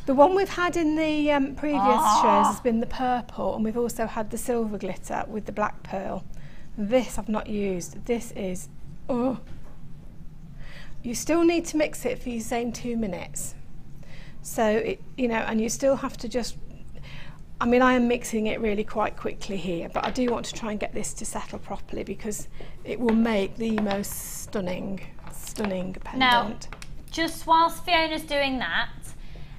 The one we've had in the previous shows has been the purple, and we've also had the silver glitter with the black pearl. This I've not used. This is, You still need to mix it for your same 2 minutes. So, and you still have to just, I am mixing it really quite quickly here, but I do want to try and get this to settle properly because it will make the most stunning pendant. Now, just whilst Fiona's doing that,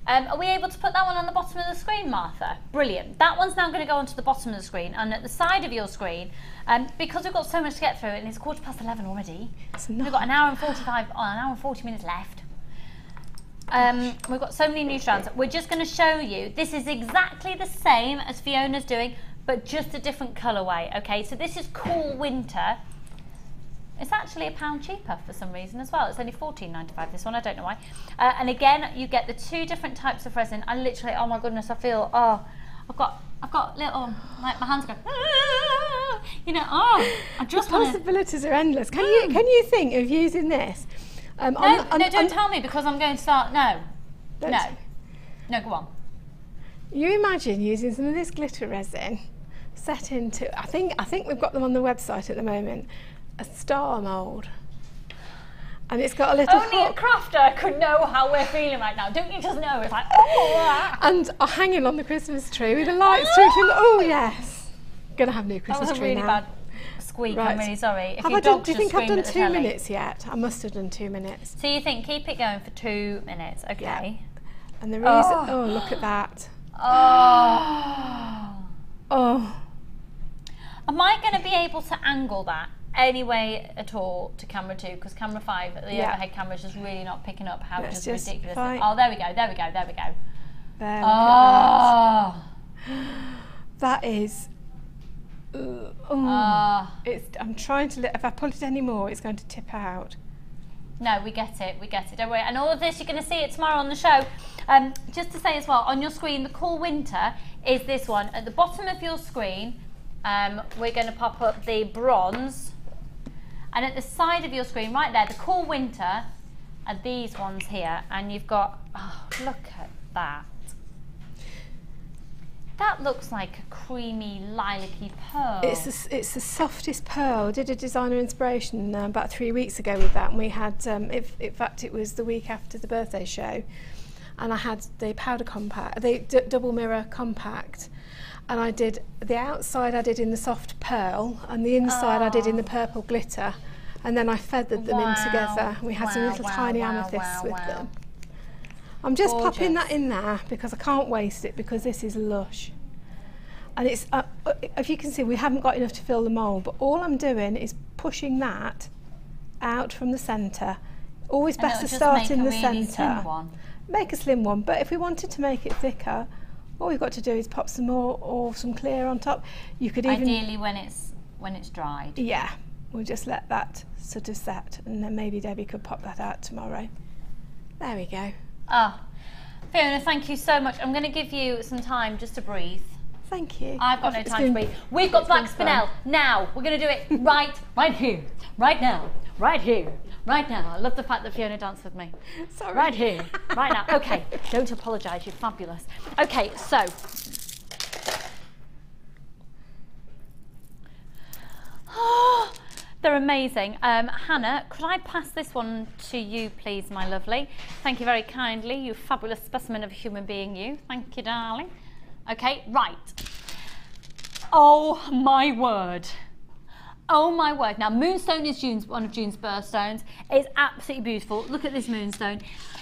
are we able to put that one on the bottom of the screen, Martha? Brilliant. That one's now going to go onto the bottom of the screen, and at the side of your screen, because we've got so much to get through, and it's 11:15 already. We've got an hour and 40 minutes left. We've got so many new strands. We're just going to show you. This is exactly the same as Fiona's doing, but just a different colourway. Okay, so this is Cool Winter. It's actually £1 cheaper for some reason as well. It's only £14.95 this one, I don't know why. And again, you get the 2 different types of resin. I literally, oh my goodness, I feel, I've got little, like my hands go, I just want to... possibilities are endless. Can you think of using this? No, don't tell me because I'm going to start, no, go on. You imagine using some of this glitter resin set into, I think we've got them on the website at the moment, a star mould, and it's got a little Only a crafter could know how we're feeling right now. Don't you just know? It's like, and hanging on the Christmas tree with the lights twinkling. Oh yes, gonna have a new Christmas tree now. That was a really bad squeak. Right. I'm really sorry. Do you think I've done 2 minutes yet? I must have done 2 minutes. So you think keep it going for 2 minutes? Okay. Yeah. And the reason, look at that. Am I going to be able to angle that any way at all to camera 2? Because camera 5, the overhead camera, is just really not picking up how just ridiculous. Oh, there we go. There. That is. I'm trying to. If I pull it any more, it's going to tip out. No, we get it. Don't worry. And all of this, you're going to see it tomorrow on the show. Just to say as well, on your screen, the Cool Winter is this one. At the bottom of your screen, we're going to pop up the bronze. And at the side of your screen, right there, the Cool Winter are these ones here. And you've got, look at that. That looks like a creamy, lilac-y pearl. It's the softest pearl. I did a designer inspiration about 3 weeks ago with that, and we had, in fact, it was the week after the birthday show, and I had the powder compact, the double mirror compact, and I did the outside I did in the soft pearl, and the inside I did in the purple glitter, and then I feathered them in together. We had some little tiny amethysts with them. I'm just popping that in there because I can't waste it, because this is lush. And it's, if you can see, we haven't got enough to fill the mould, but all I'm doing is pushing that out from the centre. Always best to start in the centre. Make a slim one, but if we wanted to make it thicker, all we've got to do is pop some more or some clear on top. You could even... Ideally when it's dried. Yeah, we'll just let that sort of set, and then maybe Debbie could pop that out tomorrow. There we go. Ah, Fiona, thank you so much. I'm going to give you some time just to breathe. Thank you. I've got no time to breathe. We've got black spinel. Now, we're going to do it right here, right now, right here, right now. I love the fact that Fiona danced with me. Sorry. Right here, right now. Okay, don't apologise, you're fabulous. Okay, so. They're amazing. Hannah, could I pass this one to you, please, my lovely? Thank you very kindly, you fabulous specimen of a human being, you. Thank you, darling. Okay, right. Oh my word. Oh my word. Now, moonstone is one of June's birthstones. It's absolutely beautiful. Look at this moonstone.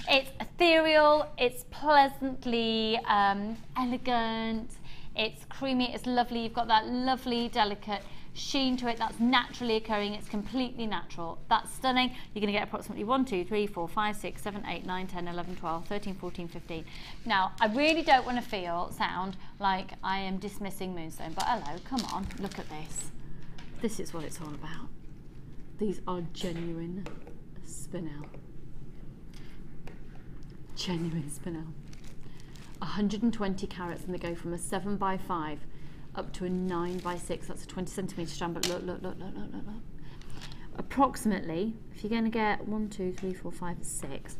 It's ethereal, it's pleasantly elegant, it's creamy, it's lovely. You've got that lovely, delicate sheen to it that's naturally occurring. It's completely natural. That's stunning. You're going to get approximately 1, 2, 3, 4, 5, 6, 7, 8, 9, 10, 11, 12, 13, 14, 15. Now, I really don't want to sound like I am dismissing moonstone, but hello, come on, look at this. This is what it's all about. These are genuine spinel. Genuine spinel. 120 carats, and they go from a 7x5 up to a 9x6. That's a 20 centimetre strand, but look. Approximately, if you're going to get 1, 2, 3, 4, 5, 6,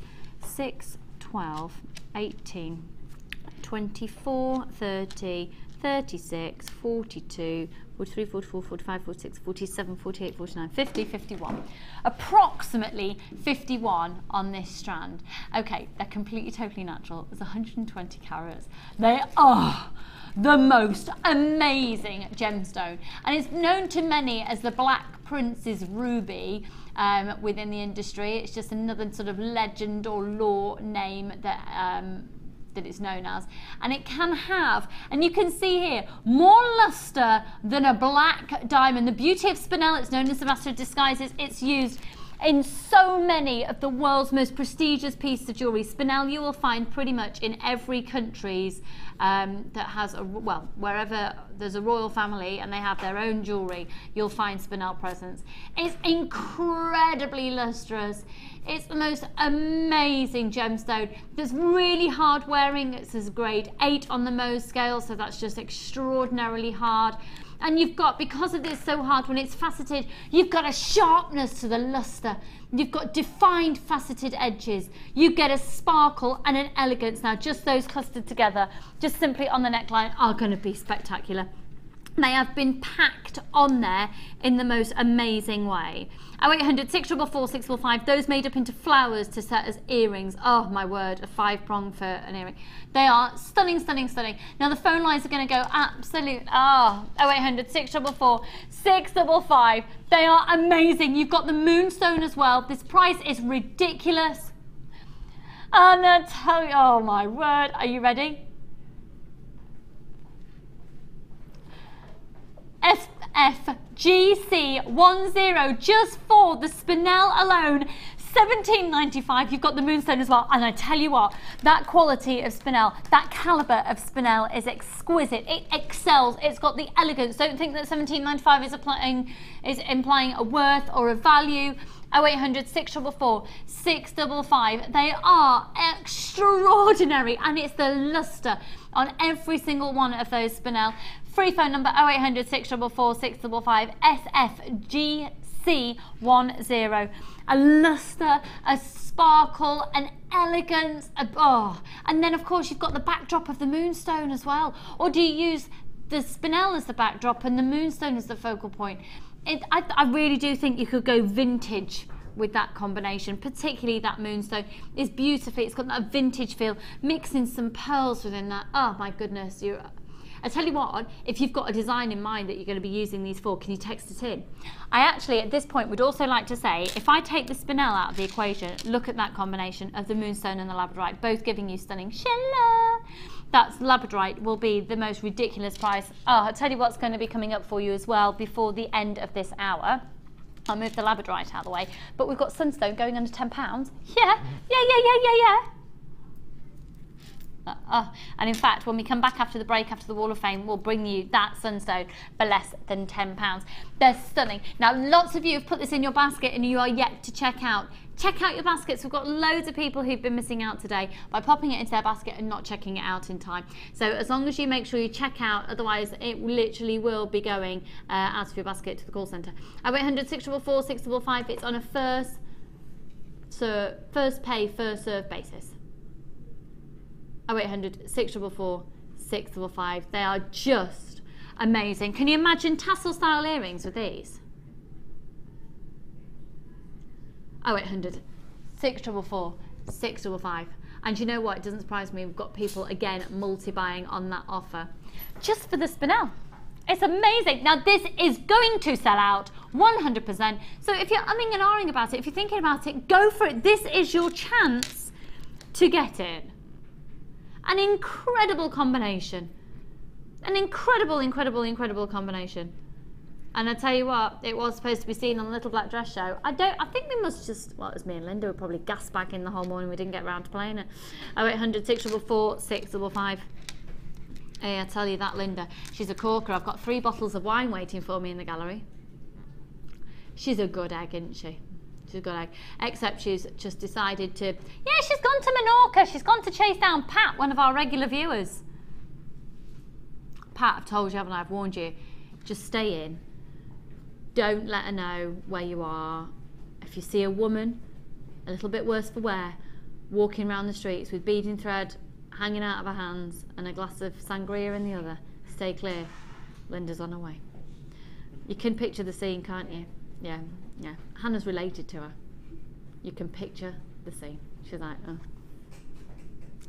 12, 18, 24, 30, 36, 42, 43, 44, 45, 46, 47, 48, 49, 50, 51. Approximately 51 on this strand. Okay, they're completely, totally natural. It's 120 carats. They are the most amazing gemstone, and it's known to many as the Black Prince's ruby within the industry. It's just another sort of legend or lore name that it's known as, and it can have, and you can see here, more luster than a black diamond. The beauty of spinel, it's known as the master of disguises. It's used in so many of the world's most prestigious pieces of jewellery. Spinel you will find pretty much in every country's that has a, well, wherever there's a royal family and they have their own jewellery, you'll find spinel presence. It's incredibly lustrous. It's the most amazing gemstone. That's really hard wearing. It's a grade 8 on the Mohs scale, so that's just extraordinarily hard. And you've got, because it is so hard when it's faceted, you've got a sharpness to the luster. You've got defined faceted edges. You get a sparkle and an elegance. Now, just those clustered together, just simply on the neckline, are going to be spectacular. They have been packed on there in the most amazing way. 0800 644 645, those made up into flowers to set as earrings. Oh my word, a 5-prong for an earring. They are stunning, stunning, stunning. Now the phone lines are going to go absolute, 0800 644 655. They are amazing. You've got the moonstone as well. This price is ridiculous. And I tell you, oh my word, are you ready? SFGC10, just for the spinel alone, $17.95. You've got the moonstone as well, and I tell you what, that quality of spinel, that calibre of spinel is exquisite. It excels. It's got the elegance. Don't think that $17.95 is implying a worth or a value. 0800 644 655. They are extraordinary, and it's the luster on every single one of those spinel. Free phone number 0800 644 655, SFGC10. A luster, a sparkle, an elegance, and then of course you've got the backdrop of the moonstone as well. Or do you use the spinel as the backdrop and the moonstone as the focal point? I really do think you could go vintage with that combination, particularly that moonstone is beautifully, it's got that vintage feel, mixing some pearls within that. Oh my goodness, I tell you what, if you've got a design in mind that you're going to be using these for, can you text it in? I actually, at this point, would also like to say, if I take the spinel out of the equation, look at that combination of the moonstone and the labradorite, both giving you stunning shimmer. That labradorite will be the most ridiculous price. Oh, I'll tell you what's going to be coming up for you as well before the end of this hour. I'll move the labradorite out of the way, but we've got sunstone going under £10. Yeah. And in fact, when we come back after the break, after the Wall of Fame, we'll bring you that sunstone for less than £10. They're stunning. Now, lots of you have put this in your basket and you are yet to check out. Check out your baskets. We've got loads of people who've been missing out today by popping it into their basket and not checking it out in time. So as long as you make sure you check out, otherwise it literally will be going out of your basket to the call centre. 0800 644 655. It's on a first pay, first serve basis. 0800 644 655. They are just amazing. Can you imagine tassel style earrings with these? 0800 644 655. And you know what, it doesn't surprise me, we've got people again multi-buying on that offer just for the spinel. It's amazing. Now this is going to sell out 100%, so if you're umming and ahhing about it, if you're thinking about it, go for it. This is your chance to get it. An incredible combination, an incredible combination. And I tell you what, it was supposed to be seen on the Little Black Dress Show. I think we must just, well, it was me and Linda were probably gas-bagging the whole morning. We didn't get around to playing it. 0800 644 655. Hey, I tell you that, Linda, she's a corker. I've got 3 bottles of wine waiting for me in the gallery. She's a good egg, isn't she? She's a good egg. Except she's just decided to, yeah, she's gone to Menorca. She's gone to chase down Pat, one of our regular viewers. Pat, I've told you, haven't I? I've warned you. Just stay in. Don't let her know where you are. If you see a woman, a little bit worse for wear, walking around the streets with beading thread hanging out of her hands and a glass of sangria in the other, stay clear. Linda's on her way. You can picture the scene, can't you? Yeah. Hannah's related to her. You can picture the scene. She's like, oh.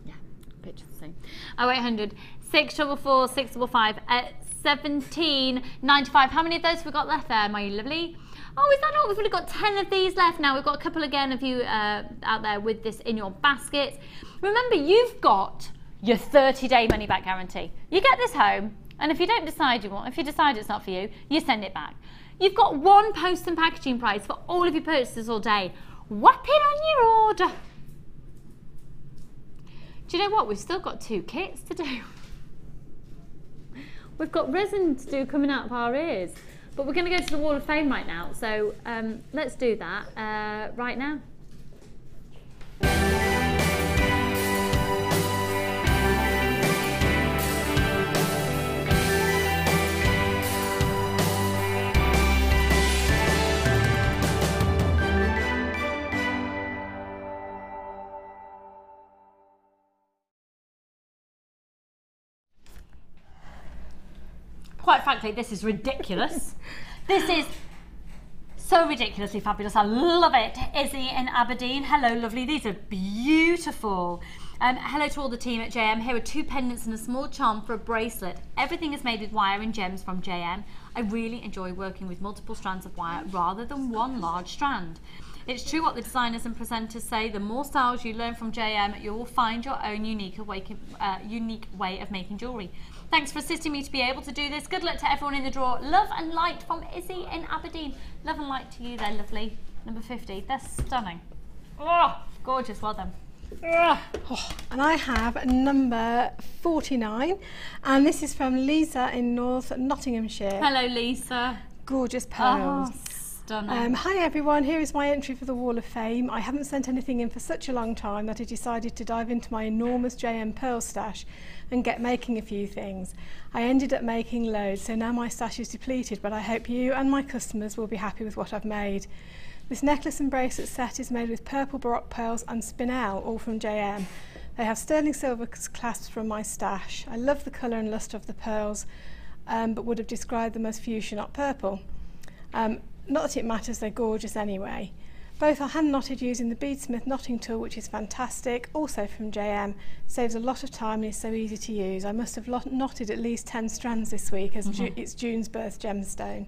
Yeah, picture the scene. 0800 644 655 at 17.95. How many of those have we got left there, my lovely? Oh, is that all? We've only got 10 of these left now. We've got a couple again of you out there with this in your basket. Remember, you've got your 30-day money-back guarantee. You get this home, and if you don't decide you want, if you decide it's not for you, you send it back. You've got one post and packaging price for all of your purchases all day. Whap it on your order. Do you know what? We've still got 2 kits to do. We've got resin to do coming out of our ears, but we're going to go to the Wall of Fame right now, so let's do that right now. Quite frankly, this is ridiculous. This is so ridiculously fabulous. I love it. Izzy in Aberdeen. Hello, lovely. These are beautiful. Hello to all the team at JM. Here are 2 pendants and a small charm for a bracelet. Everything is made with wire and gems from JM. I really enjoy working with multiple strands of wire rather than one large strand. It's true what the designers and presenters say. The more styles you learn from JM, you will find your own unique way of making jewellery. Thanks for assisting me to be able to do this. Good luck to everyone in the draw. Love and light from Izzy in Aberdeen. Love and light to you there, lovely. Number 50. They're stunning. Oh, gorgeous. Well done. Oh, and I have number 49, and this is from Lisa in North Nottinghamshire. Hello, Lisa. Gorgeous pearls. Oh, stunning. Hi everyone, here is my entry for the Wall of Fame. I haven't sent anything in for such a long time that I decided to dive into my enormous JM pearl stash and get making a few things. I ended up making loads, so now my stash is depleted, but I hope you and my customers will be happy with what I've made. This necklace and bracelet set is made with purple baroque pearls and spinel, all from JM. They have sterling silver clasps from my stash. I love the colour and lustre of the pearls, but would have described them as fuchsia, not purple. Not that it matters, they're gorgeous anyway. Both are hand knotted using the Beadsmith knotting tool, which is fantastic, also from JM. Saves a lot of time and is so easy to use. I must have knotted at least 10 strands this week as it's June's birth gemstone.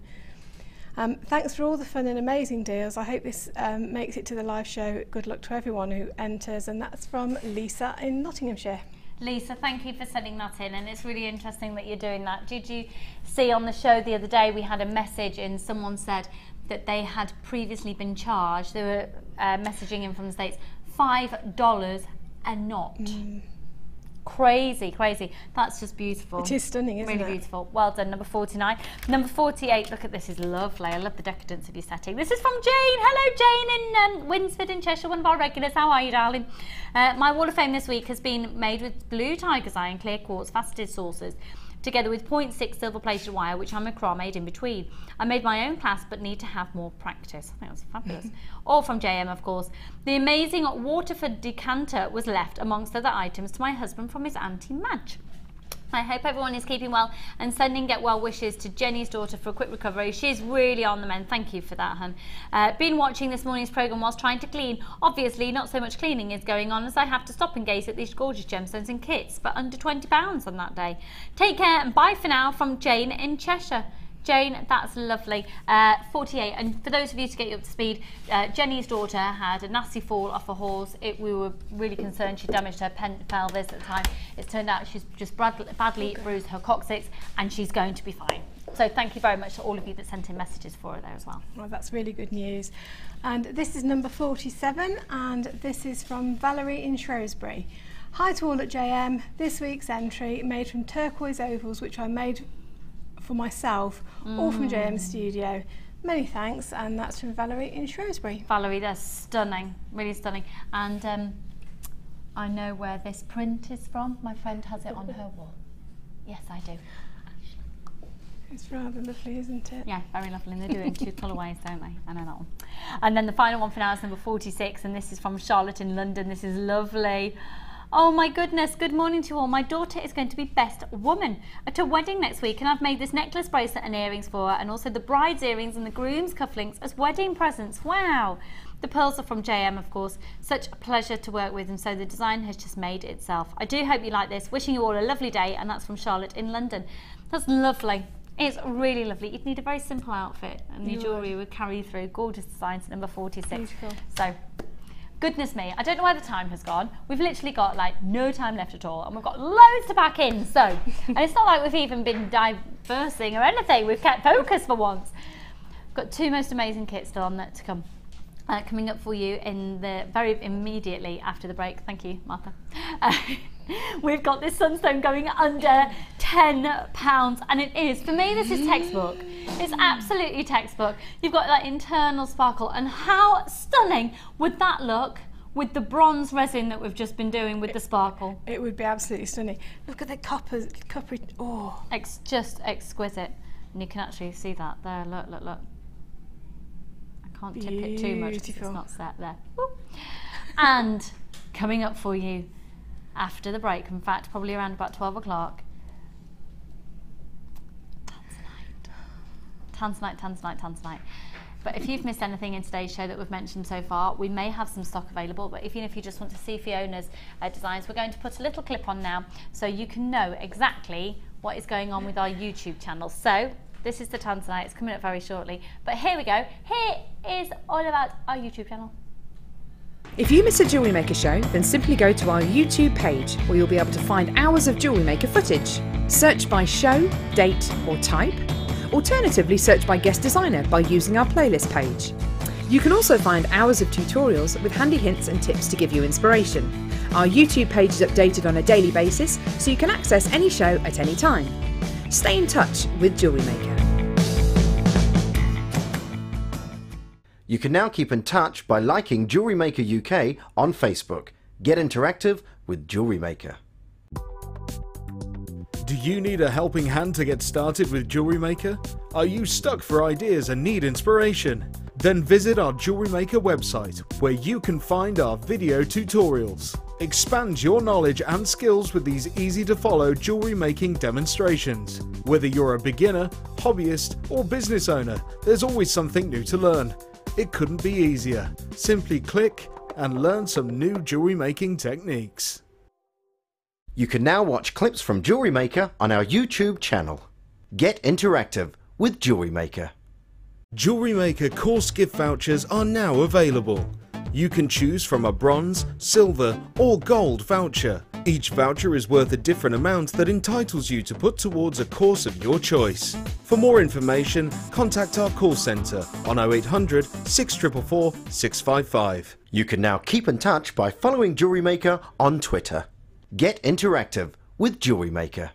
Thanks for all the fun and amazing deals. I hope this makes it to the live show. Good luck to everyone who enters. And that's from Lisa in Nottinghamshire. Lisa, thank you for sending that in, and it's really interesting that you're doing that. Did you see on the show the other day we had a message and someone said that they had previously been charged, they were messaging in from the States, $5 a knot. Crazy, crazy. That's just beautiful. It is stunning, isn't it? Really beautiful. Well done. Number 49. Number 48, look at this, is lovely. I love the decadence of your setting. This is from Jane. Hello, Jane in Winsford in Cheshire, one of our regulars. How are you, darling? My wall of fame this week has been made with blue tiger's eye and clear quartz faceted saucers, together with 0.6 silver plated wire, which I'm made in between. I made my own clasp but need to have more practice. I think that's fabulous. All from JM, of course. The amazing Waterford decanter was left amongst other items to my husband from his Auntie Madge. I hope everyone is keeping well and sending get well wishes to Jenny's daughter for a quick recovery. She's really on the mend. Thank you for that, hun. Been watching this morning's programme whilst trying to clean. Obviously, not so much cleaning is going on as I have to stop and gaze at these gorgeous gemstones and kits, but under £20 on that day. Take care and bye for now from Jane in Cheshire. Jane, that's lovely. 48, and for those of you to get you up to speed, Jenny's daughter had a nasty fall off a horse. We were really concerned she damaged her pelvis at the time. It's turned out she's just badly bruised her coccyx and she's going to be fine. So thank you very much to all of you that sent in messages for her there as well. Well, that's really good news. And this is number 47, and this is from Valerie in Shrewsbury. Hi to all at JM. This week's entry made from turquoise ovals, which I made for myself, all from JM Studio. Many thanks, and that's from Valerie in Shrewsbury. Valerie, they're stunning, really stunning. And I know where this print is from. My friend has it on her wall. Yes, I do. It's rather lovely, isn't it? Yeah, very lovely. And they do it in 2 colourways, don't they? I know that one. And then the final one for now is number 46, and this is from Charlotte in London. This is lovely. Oh my goodness, good morning to you all. My daughter is going to be best woman at her wedding next week, and I've made this necklace, bracelet and earrings for her, and also the bride's earrings and the groom's cufflinks as wedding presents. Wow. The pearls are from JM, of course. Such a pleasure to work with, and so the design has just made itself. I do hope you like this. Wishing you all a lovely day, and that's from Charlotte in London. That's lovely. It's really lovely. You'd need a very simple outfit, and your jewellery would carry you through. Gorgeous designs, number 46. Beautiful. So, goodness me, I don't know where the time has gone. We've literally got like no time left at all, and we've got loads to pack in. So, and it's not like we've even been diversing or anything. We've kept focus for once. Got 2 most amazing kits still on that to come. Coming up for you in the very immediately after the break. Thank you, Martha. We've got this Sunstone going under £10, and it is, for me, this is textbook. It's absolutely textbook. You've got that internal sparkle, and how stunning would that look with the bronze resin that we've just been doing with the sparkle? It would be absolutely stunning. Look at the coppery, oh. It's just exquisite, and you can actually see that there. Look, look, look. I can't tip it too much because it's not set there. Woo. And coming up for you after the break, in fact probably around about 12 o'clock, Tanzanite. But if you've missed anything in today's show that we've mentioned so far, we may have some stock available, but even if you just want to see Fiona's designs, we're going to put a little clip on now so you can know exactly what is going on with our YouTube channel. So this is the Tanzanite, it's coming up very shortly, but here we go. Here is all about our YouTube channel. If you miss a Jewellery Maker show, then simply go to our YouTube page where you'll be able to find hours of Jewellery Maker footage. Search by show, date or type. Alternatively, search by guest designer by using our playlist page. You can also find hours of tutorials with handy hints and tips to give you inspiration. Our YouTube page is updated on a daily basis, so you can access any show at any time. Stay in touch with Jewellery Maker. You can now keep in touch by liking Jewellery Maker UK on Facebook. Get interactive with Jewellery Maker. Do you need a helping hand to get started with Jewellery Maker? Are you stuck for ideas and need inspiration? Then visit our Jewellery Maker website, where you can find our video tutorials. Expand your knowledge and skills with these easy-to-follow jewellery making demonstrations. Whether you're a beginner, hobbyist or business owner, there's always something new to learn. It couldn't be easier. Simply click and learn some new jewellery making techniques. You can now watch clips from Jewellery Maker on our YouTube channel. Get interactive with Jewellery Maker. Jewellery Maker course gift vouchers are now available. You can choose from a bronze, silver or gold voucher. Each voucher is worth a different amount that entitles you to put towards a course of your choice. For more information, contact our call centre on 0800 644 655. You can now keep in touch by following Jewellery Maker on Twitter. Get interactive with Jewellery Maker.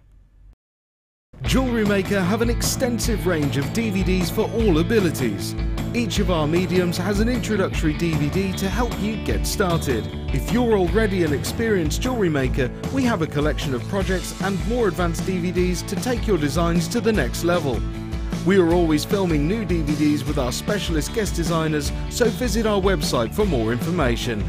Jewellery Maker have an extensive range of DVDs for all abilities. Each of our mediums has an introductory DVD to help you get started. If you're already an experienced jewellery maker, we have a collection of projects and more advanced DVDs to take your designs to the next level. We are always filming new DVDs with our specialist guest designers, so visit our website for more information.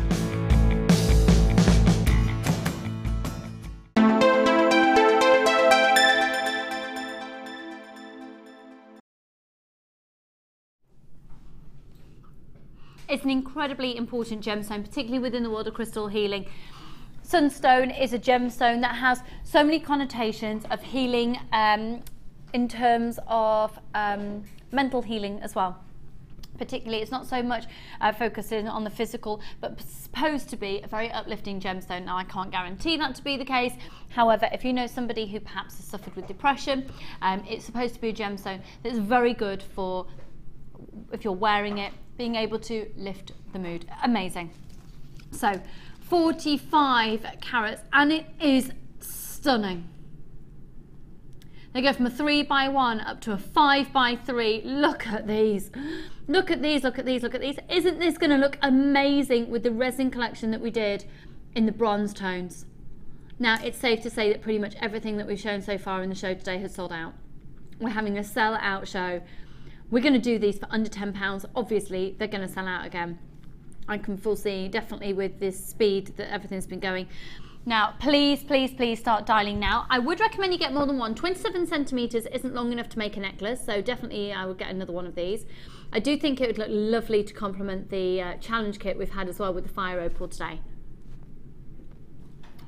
It's an incredibly important gemstone, particularly within the world of crystal healing. Sunstone is a gemstone that has so many connotations of healing in terms of mental healing as well. Particularly, it's not so much focusing on the physical, but supposed to be a very uplifting gemstone. Now, I can't guarantee that to be the case. However, if you know somebody who perhaps has suffered with depression, it's supposed to be a gemstone that's very good for, if you're wearing it, being able to lift the mood. Amazing. So 45 carats, and it is stunning. They go from a 3x1 up to a 5x3. Look at these. Look at these, look at these, look at these. Isn't this going to look amazing with the resin collection that we did in the bronze tones? Now, it's safe to say that pretty much everything that we've shown so far in the show today has sold out. We're having a sell out show. We're going to do these for under £10. Obviously, they're going to sell out again. I can foresee, definitely with this speed that everything's been going. Now, please, please, please start dialing now. I would recommend you get more than one. 27 centimetres isn't long enough to make a necklace, so definitely I would get another one of these. I do think it would look lovely to complement the challenge kit we've had as well with the fire opal today.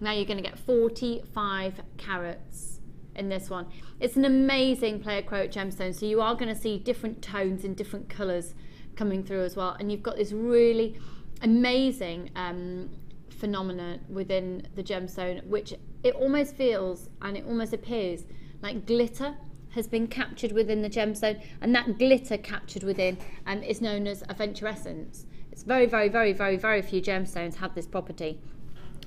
Now you're going to get 45 carats in this one. It's an amazing player quote gemstone, so you are going to see different tones and different colours coming through as well, and you've got this really amazing phenomenon within the gemstone, which it almost feels and it almost appears like glitter has been captured within the gemstone, and that glitter captured within is known as aventurescence. It's very, very, very, very, very few gemstones have this property.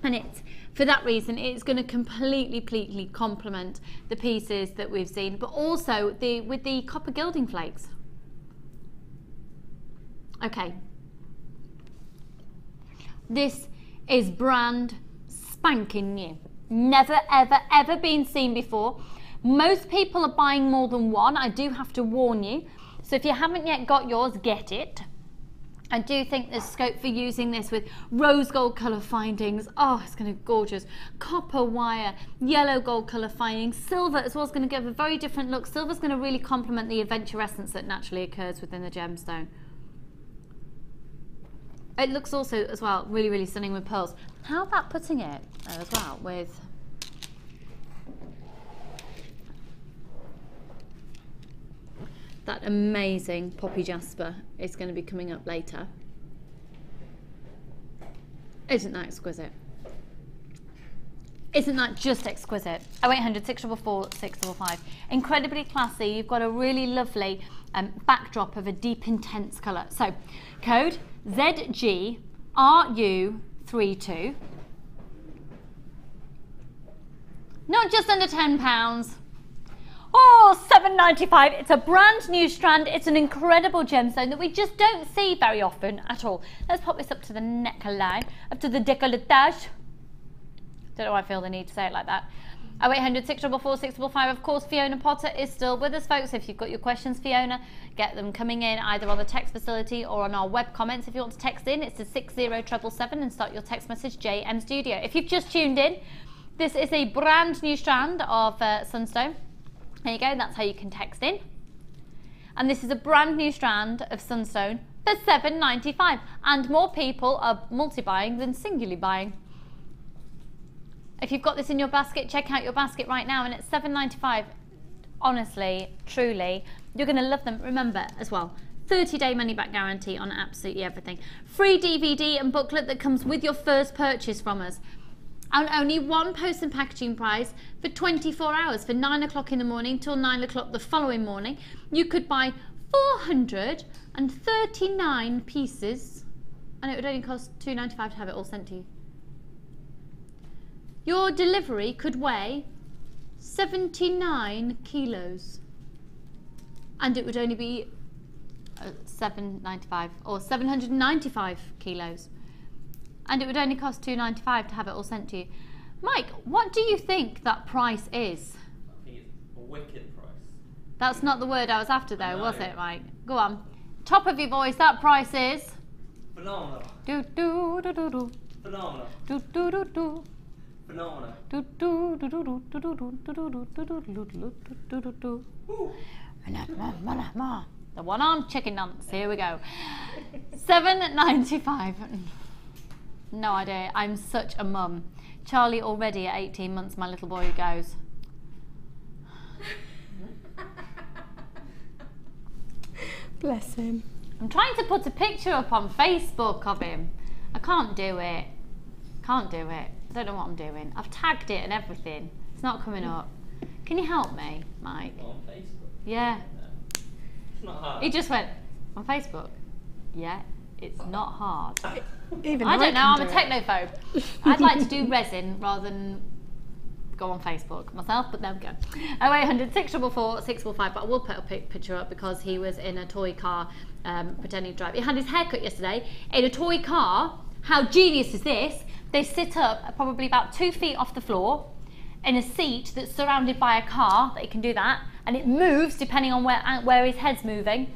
And it's for that reason it's going to completely complement the pieces that we've seen, but also with the copper gilding flakes. Okay, this is brand spanking new, never ever been seen before. Most people are buying more than one, I do have to warn you, so if you haven't yet got yours, get it. I do think there's scope for using this with rose gold colour findings. Oh, it's going to be gorgeous. Copper wire, yellow gold colour findings. Silver as well is going to give a very different look. Silver's going to really complement the aventurescence that naturally occurs within the gemstone. It looks also as well really, really stunning with pearls. How about putting it as well with that amazing poppy jasper is going to be coming up later. Isn't that exquisite? Isn't that just exquisite? 0800 644 655. Incredibly classy. You've got a really lovely backdrop of a deep intense colour. So code ZGRU32. Not just under £10. Oh, $7.95. It's a brand new strand. It's an incredible gemstone that we just don't see very often at all. Let's pop this up to the neckline, up to the décolletage. Don't know why I feel the need to say it like that. 0800 644 655. Of course, Fiona Potter is still with us, folks. If you've got your questions, Fiona, get them coming in either on the text facility or on our web comments. If you want to text in, it's to 60777 and start your text message JM Studio. If you've just tuned in, this is a brand new strand of Sunstone. There you go, that's how you can text in. And this is a brand new strand of Sunstone for £7.95, and more people are multi-buying than singularly buying. If you've got this in your basket, check out your basket right now, and it's £7.95. Honestly, truly, you're going to love them. Remember as well, 30-day money-back guarantee on absolutely everything. Free DVD and booklet that comes with your first purchase from us. And only one post and packaging price for 24 hours, for 9 o'clock in the morning till 9 o'clock the following morning. You could buy 439 pieces, and it would only cost £2.95 to have it all sent to you. Your delivery could weigh 79 kilos, and it would only be £7.95, or 795 kilos, and it would only cost £2.95 to have it all sent to you. Mike, what do you think that price is? I think it's a wicked price. That's not the word I was after though, was it, Mike? Go on. Top of your voice, that price is? Phenomenal. Do do do do do. Phenomenal. Do do do do. Phenomenal. Do do do do do do do do do do do do do. The one-armed chicken dance. Here we go. £7.95. No idea. I'm such a mum. Charlie already at 18 months, my little boy goes. Bless him. I'm trying to put a picture up on Facebook of him. I can't do it. Can't do it. I don't know what I'm doing. I've tagged it and everything. It's not coming up. Can you help me, Mike? On Facebook? Yeah. It's not hard. He just went, on Facebook? Yeah, it's not hard. Even I don't know, I'm a it. technophobe. I'd like to do resin rather than go on Facebook myself, but there we go. 0800 644 645, but I will put a picture up because he was in a toy car pretending to drive. He had his hair cut yesterday in a toy car. How genius is this? They sit up probably about 2 feet off the floor in a seat that's surrounded by a car, that he can do that, and it moves depending on where his head's moving.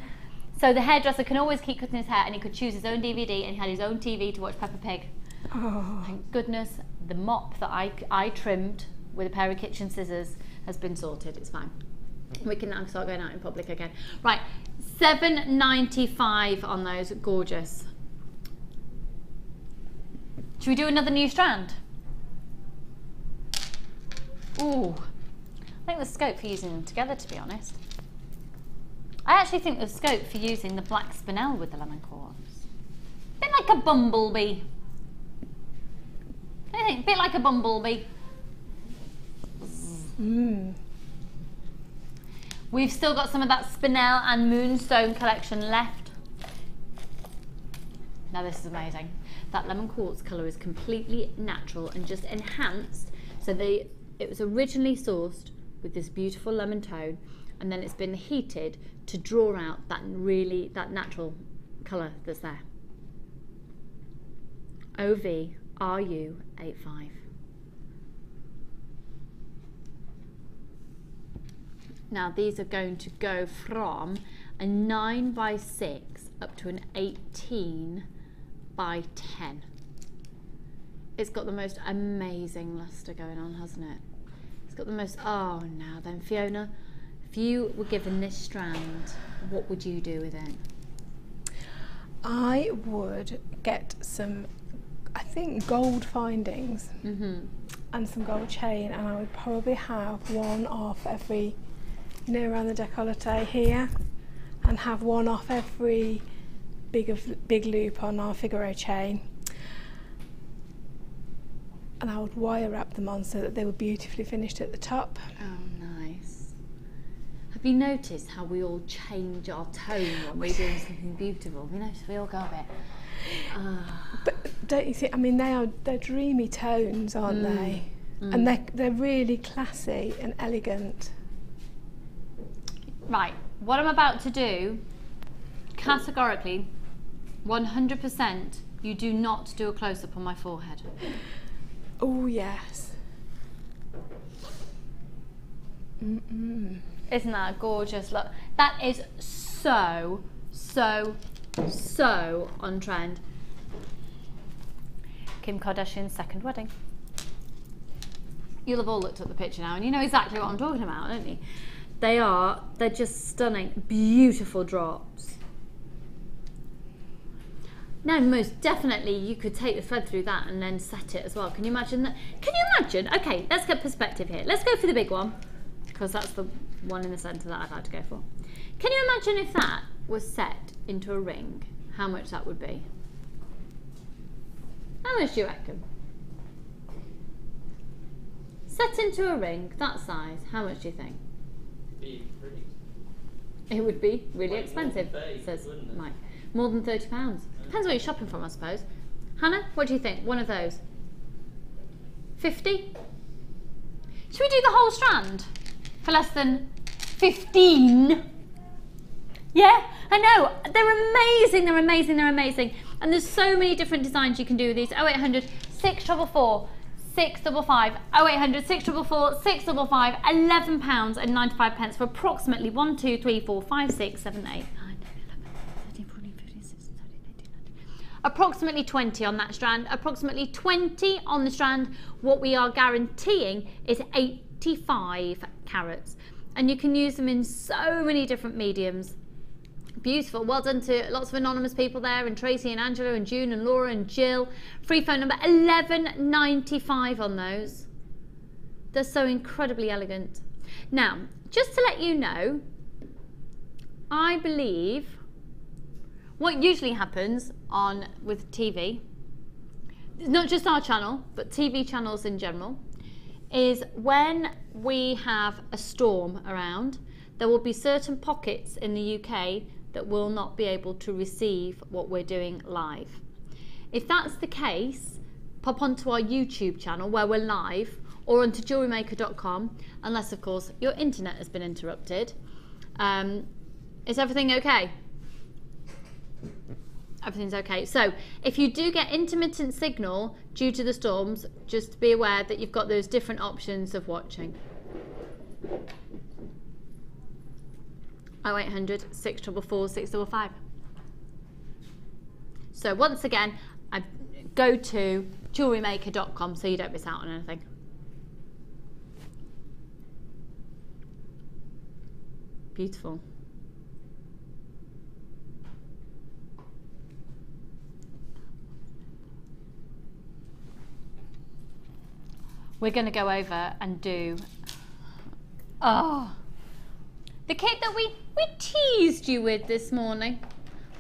So the hairdresser can always keep cutting his hair, and he could choose his own DVD, and he had his own TV to watch Peppa Pig. Oh. Thank goodness the mop that I trimmed with a pair of kitchen scissors has been sorted. It's fine. We can now start going out in public again. Right, £7.95 on those. Gorgeous. Should we do another new strand? Ooh, I think there's scope for using them together, to be honest. I actually think there's scope for using the black spinel with the lemon quartz. A bit like a bumblebee. I think a bit like a bumblebee. Mm. We've still got some of that spinel and moonstone collection left. Now this is amazing. That lemon quartz colour is completely natural and just enhanced. So it was originally sourced with this beautiful lemon tone, and then it's been heated to draw out that natural colour that's there. OVRU85. Now these are going to go from a 9x6 up to an 18 by 10. It's got the most amazing lustre going on, hasn't it? It's got the most, oh now then Fiona, if you were given this strand, what would you do with it? I would get some, I think, gold findings and some gold chain, and I would probably have one off every, you know, around the décolleté here, and have one off every big loop on our Figaro chain, and I would wire wrap them on so that they were beautifully finished at the top. Oh, nice. Have you noticed how we all change our tone when we're doing something beautiful? Have you noticed we all go a bit... But don't you think, I mean, they're dreamy tones, aren't they? And they're really classy and elegant. Right, what I'm about to do, categorically, 100%, you do not do a close-up on my forehead. Oh, yes. Isn't that a gorgeous look? That is so, so, so on trend. Kim Kardashian's second wedding. You'll have all looked at the picture now and you know exactly what I'm talking about, don't you? They're just stunning, beautiful drops. Now, most definitely, you could take the thread through that and then set it as well. Can you imagine that? Can you imagine? Okay, let's get perspective here. Let's go for the big one, because that's the one in the centre that I've had to go for. Can you imagine if that was set into a ring, how much that would be? How much do you reckon? Set into a ring that size, how much do you think? It would be really expensive, says Mike. More than £30. Depends where you're shopping from, I suppose. Hannah, what do you think? One of those? 50? Should we do the whole strand for less than 15? Yeah, I know. They're amazing, they're amazing, they're amazing. And there's so many different designs you can do with these. 0800 644 655, 0800 644 655, £11.95 for approximately 1, 2, 3, 4, 5, 6, 7, 8, 9, 10, 11, 13, 14, 15, 16, 17, 18, 19. Approximately 20 on that strand, approximately 20 on the strand. What we are guaranteeing is 85 carats. And you can use them in so many different mediums. Beautiful. Well done to lots of anonymous people there, and Tracy and Angela and June and Laura and Jill. Free phone number £11.95 on those. They're so incredibly elegant. Now, just to let you know, I believe what usually happens with TV, not just our channel, but TV channels in general, is when we have a storm around, there will be certain pockets in the UK that will not be able to receive what we're doing live. If that's the case, pop onto our YouTube channel where we're live, or onto JewelleryMaker.com, unless of course your internet has been interrupted. Is everything okay? Everything's okay. So if you do get intermittent signal due to the storms, just be aware that you've got those different options of watching. 0800 644 655. So once again, I go to JewelleryMaker.com so you don't miss out on anything. Beautiful. We're going to go over and do the kit that we teased you with this morning.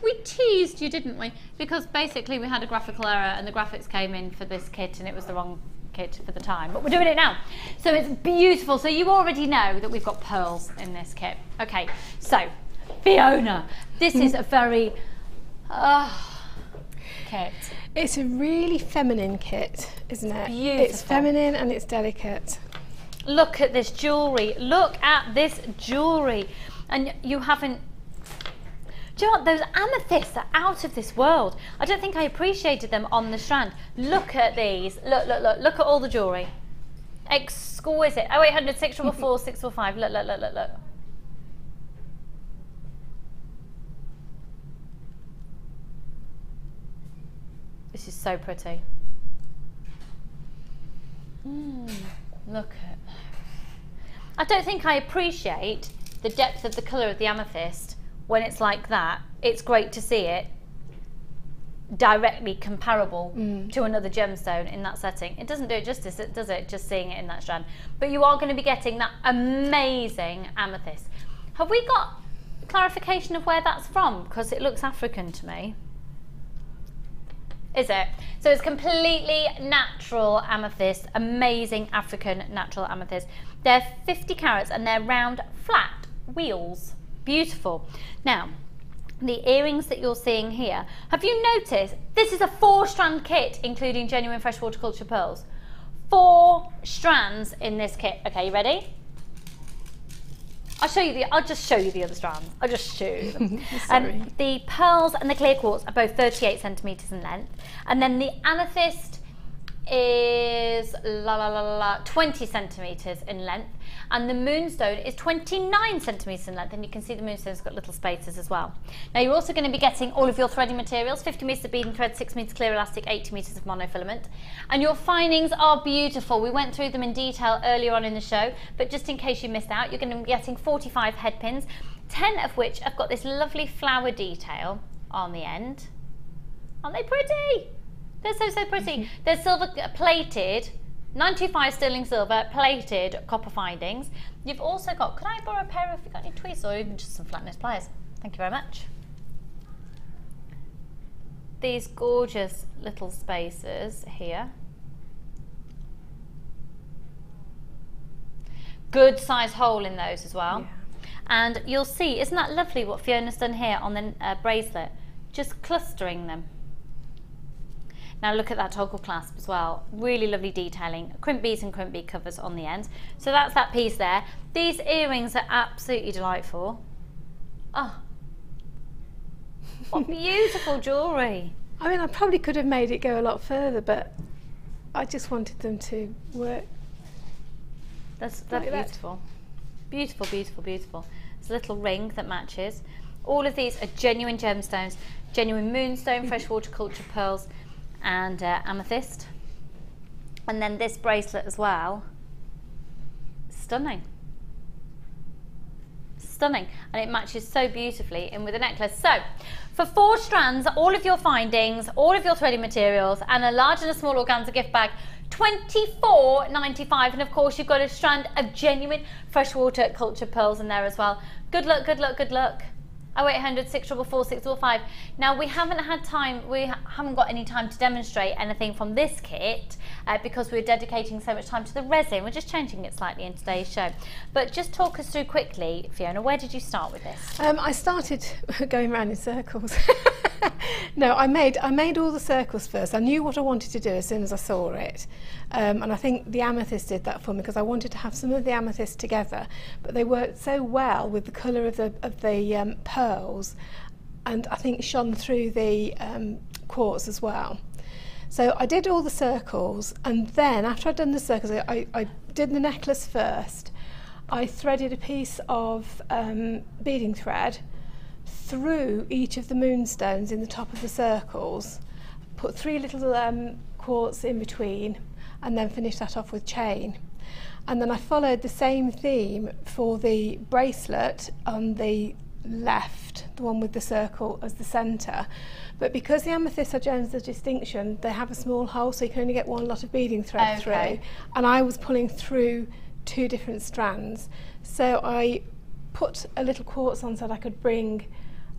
We teased you, didn't we? Because basically we had a graphical error and the graphics came in for this kit and it was the wrong kit for the time, but we're doing it now. So it's beautiful. So you already know that we've got pearls in this kit. Okay, so Fiona, this is a very kit. It's a really feminine kit, isn't it? Beautiful. It's feminine and it's delicate. Look at this jewellery. Look at this jewellery. And you haven't... Do you know what? Those amethysts are out of this world. I don't think I appreciated them on the strand. Look at these. Look, look, look. Look at all the jewellery. Exquisite. 0800 644 645. Look, look, look, look, look. This is so pretty. Look at... I don't think I appreciate the depth of the colour of the amethyst when it's like that. It's great to see it directly comparable to another gemstone in that setting. It doesn't do it justice, does it, just seeing it in that strand? But you are going to be getting that amazing amethyst. Have we got clarification of where that's from? Because it looks African to me. Is it? So it's completely natural amethyst, amazing African natural amethyst. They're 50 carats and they're round, flat wheels. Beautiful. Now, the earrings that you're seeing here, have you noticed this is a 4-strand kit including genuine freshwater culture pearls? 4 strands in this kit. Okay, you ready? I'll just show you the other strands. I'll just show you them. The pearls and the clear quartz are both 38 centimetres in length. And then the amethyst is 20 centimetres in length. And the moonstone is 29 centimetres in length. And you can see the moonstone's got little spaces as well. Now you're also going to be getting all of your threading materials, 50 metres of bead and thread, 6 metres clear elastic, 80 metres of monofilament. And your findings are beautiful. We went through them in detail earlier on in the show, but just in case you missed out, you're going to be getting 45 head pins, 10 of which have got this lovely flower detail on the end. Aren't they pretty? They're so, so pretty. They're silver plated, 925 sterling silver, plated copper findings. You've also got, could I borrow a pair if you've got any twists or even just some flatness pliers? Thank you very much. These gorgeous little spacers here. Good size hole in those as well. Yeah. And you'll see, isn't that lovely what Fiona's done here on the bracelet? Just clustering them. Now look at that toggle clasp as well. Really lovely detailing. Crimp beads and crimp bead covers on the ends. So that's that piece there. These earrings are absolutely delightful. Oh, what beautiful jewellery. I mean, I probably could have made it go a lot further, but I just wanted them to work. That's beautiful. Beautiful, beautiful, beautiful. It's a little ring that matches. All of these are genuine gemstones, genuine moonstone, freshwater cultured pearls, and amethyst. And then this bracelet as well. Stunning. Stunning. And it matches so beautifully in with a necklace. So, for 4 strands, all of your findings, all of your threading materials, and a large and a small organza gift bag, $24.95, and of course you've got a strand of genuine freshwater cultured pearls in there as well. Good luck, good luck, good luck. 0800 644 645. Now we haven't had time, we haven't got any time to demonstrate anything from this kit because we're dedicating so much time to the resin. We're just changing it slightly in today's show. But just talk us through quickly, Fiona, where did you start with this? I started going around in circles. No, I made all the circles first. I knew what I wanted to do as soon as I saw it, and I think the amethyst did that for me because I wanted to have some of the amethyst together, but they worked so well with the colour of the pearls, and I think shone through the quartz as well. So I did all the circles, and then after I'd done the circles, I did the necklace first. I threaded a piece of beading thread through each of the moonstones in the top of the circles, put 3 little quartz in between, and then finished that off with chain. And then I followed the same theme for the bracelet on the left, the one with the circle as the centre, but because the amethyst are gems of distinction, they have a small hole, so you can only get 1 lot of beading thread through, and I was pulling through 2 different strands, so I put a little quartz on so that I could bring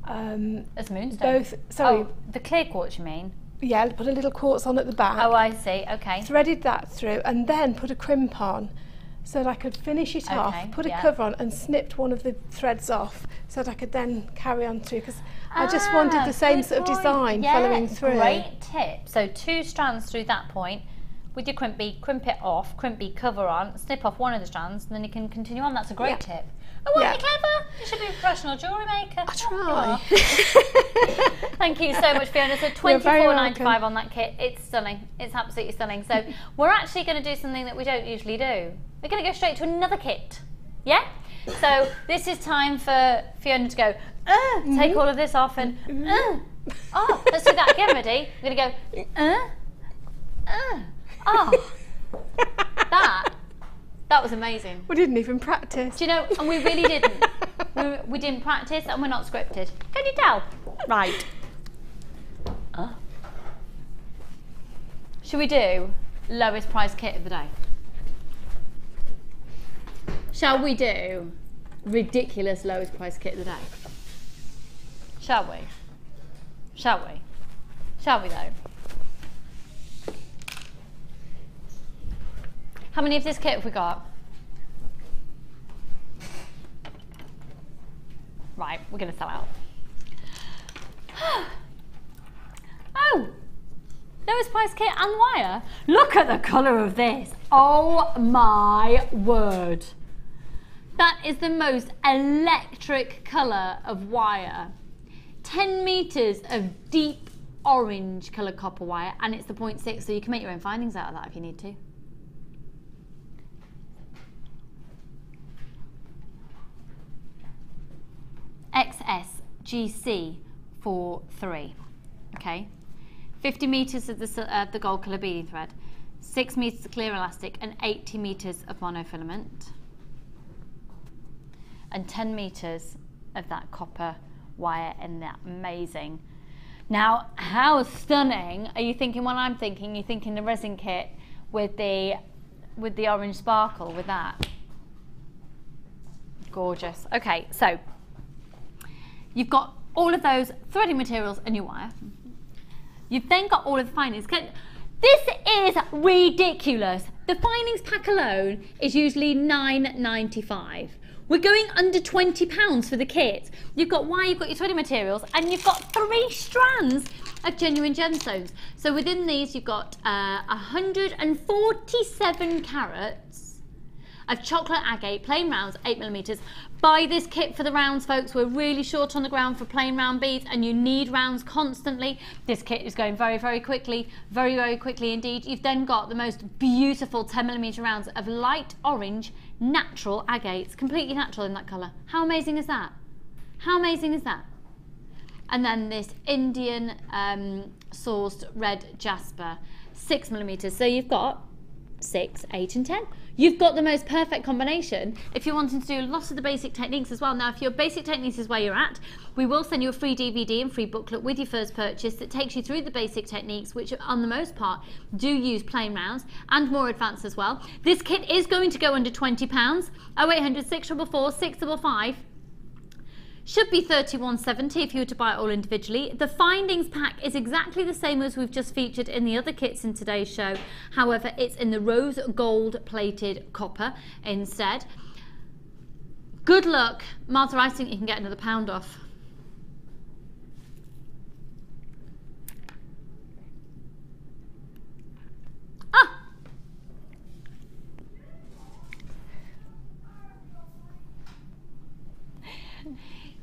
as moonstone? Both, sorry. Oh, the clear quartz you mean? Yeah, put a little quartz on at the back. Oh, I see, okay. Threaded that through and then put a crimp on so that I could finish it off, put a cover on and snipped one of the threads off so that I could then carry on through, because I just wanted the same sort of design following through. Great tip. So 2 strands through that point with your crimp bead, crimp it off, crimp bead cover on, snip off one of the strands, and then you can continue on. That's a great tip. Oh, wasn't it clever? You should be a professional jewellery maker. I try. Thank you so much, Fiona. So $24.95 on that kit. It's stunning. It's absolutely stunning. So we're actually going to do something that we don't usually do. We're going to go straight to another kit. Yeah? So this is time for Fiona to go, take all of this off and, oh, let's do that again, ready? We're going to go, oh, that was amazing. We didn't even practice. Do you know, and we really didn't. We didn't practice and we're not scripted. Can you tell? Right. Should we do lowest price kit of the day? Shall we do ridiculous lowest price kit of the day? Shall we? Shall we? Shall we though? How many of this kit have we got? Right, we're going to sell out. Oh! Lowest price kit and wire. Look at the colour of this. Oh my word. That is the most electric colour of wire. 10 metres of deep orange coloured copper wire, and it's the 0.6, so you can make your own findings out of that if you need to. XSGC43, okay? 50 metres of the gold colour beading thread, 6 metres of clear elastic and 80 metres of monofilament, and 10 metres of that copper wire in that amazing Now, how stunning are you thinking when I'm thinking? You're thinking the resin kit with the orange sparkle with that. Gorgeous. Okay, so you've got all of those threading materials and your wire. You've then got all of the findings. This is ridiculous. The findings pack alone is usually £9.95. We're going under £20 for the kit. You've got wire, you've got your threading materials, and you've got 3 strands of genuine gemstones. So within these, you've got 147 carats of chocolate agate, plain rounds, 8mm. Buy this kit for the rounds, folks. We're really short on the ground for plain round beads, and you need rounds constantly. This kit is going very, very quickly, very, very quickly indeed. You've then got the most beautiful 10mm rounds of light orange natural agates, completely natural in that colour. How amazing is that? How amazing is that? And then this Indian sourced red jasper, 6mm. So you've got 6, 8 and 10. You've got the most perfect combination if you're wanting to do lots of the basic techniques as well. Now, if your basic techniques is where you're at, we will send you a free DVD and free booklet with your first purchase that takes you through the basic techniques, which on the most part do use plain rounds and more advanced as well. This kit is going to go under £20. 0800 644 655. Should be £31.70 if you were to buy it all individually. The findings pack is exactly the same as we've just featured in the other kits in today's show. However, it's in the rose gold plated copper instead. Good luck. Martha, I think you can get another £1 off.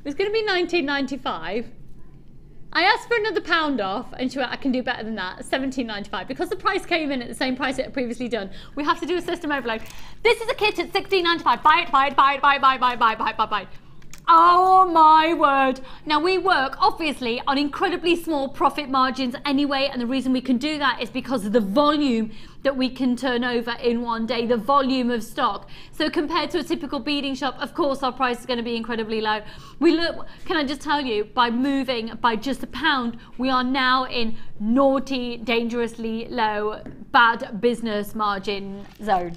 It was going to be £19.95. I asked for another £1 off, and she went, I can do better than that, £17.95. Because the price came in at the same price it had previously done, we have to do a system overload. This is a kit at £16.95. Buy it, buy it, buy it, buy it, buy it, buy it, buy it, buy it, buy it, buy it. Oh my word. Now we work obviously on incredibly small profit margins anyway, and the reason we can do that is because of the volume that we can turn over in one day, the volume of stock. So compared to a typical beading shop, of course our price is going to be incredibly low. Can I just tell you, by moving by just £1, we are now in naughty, dangerously low, bad business margin zone.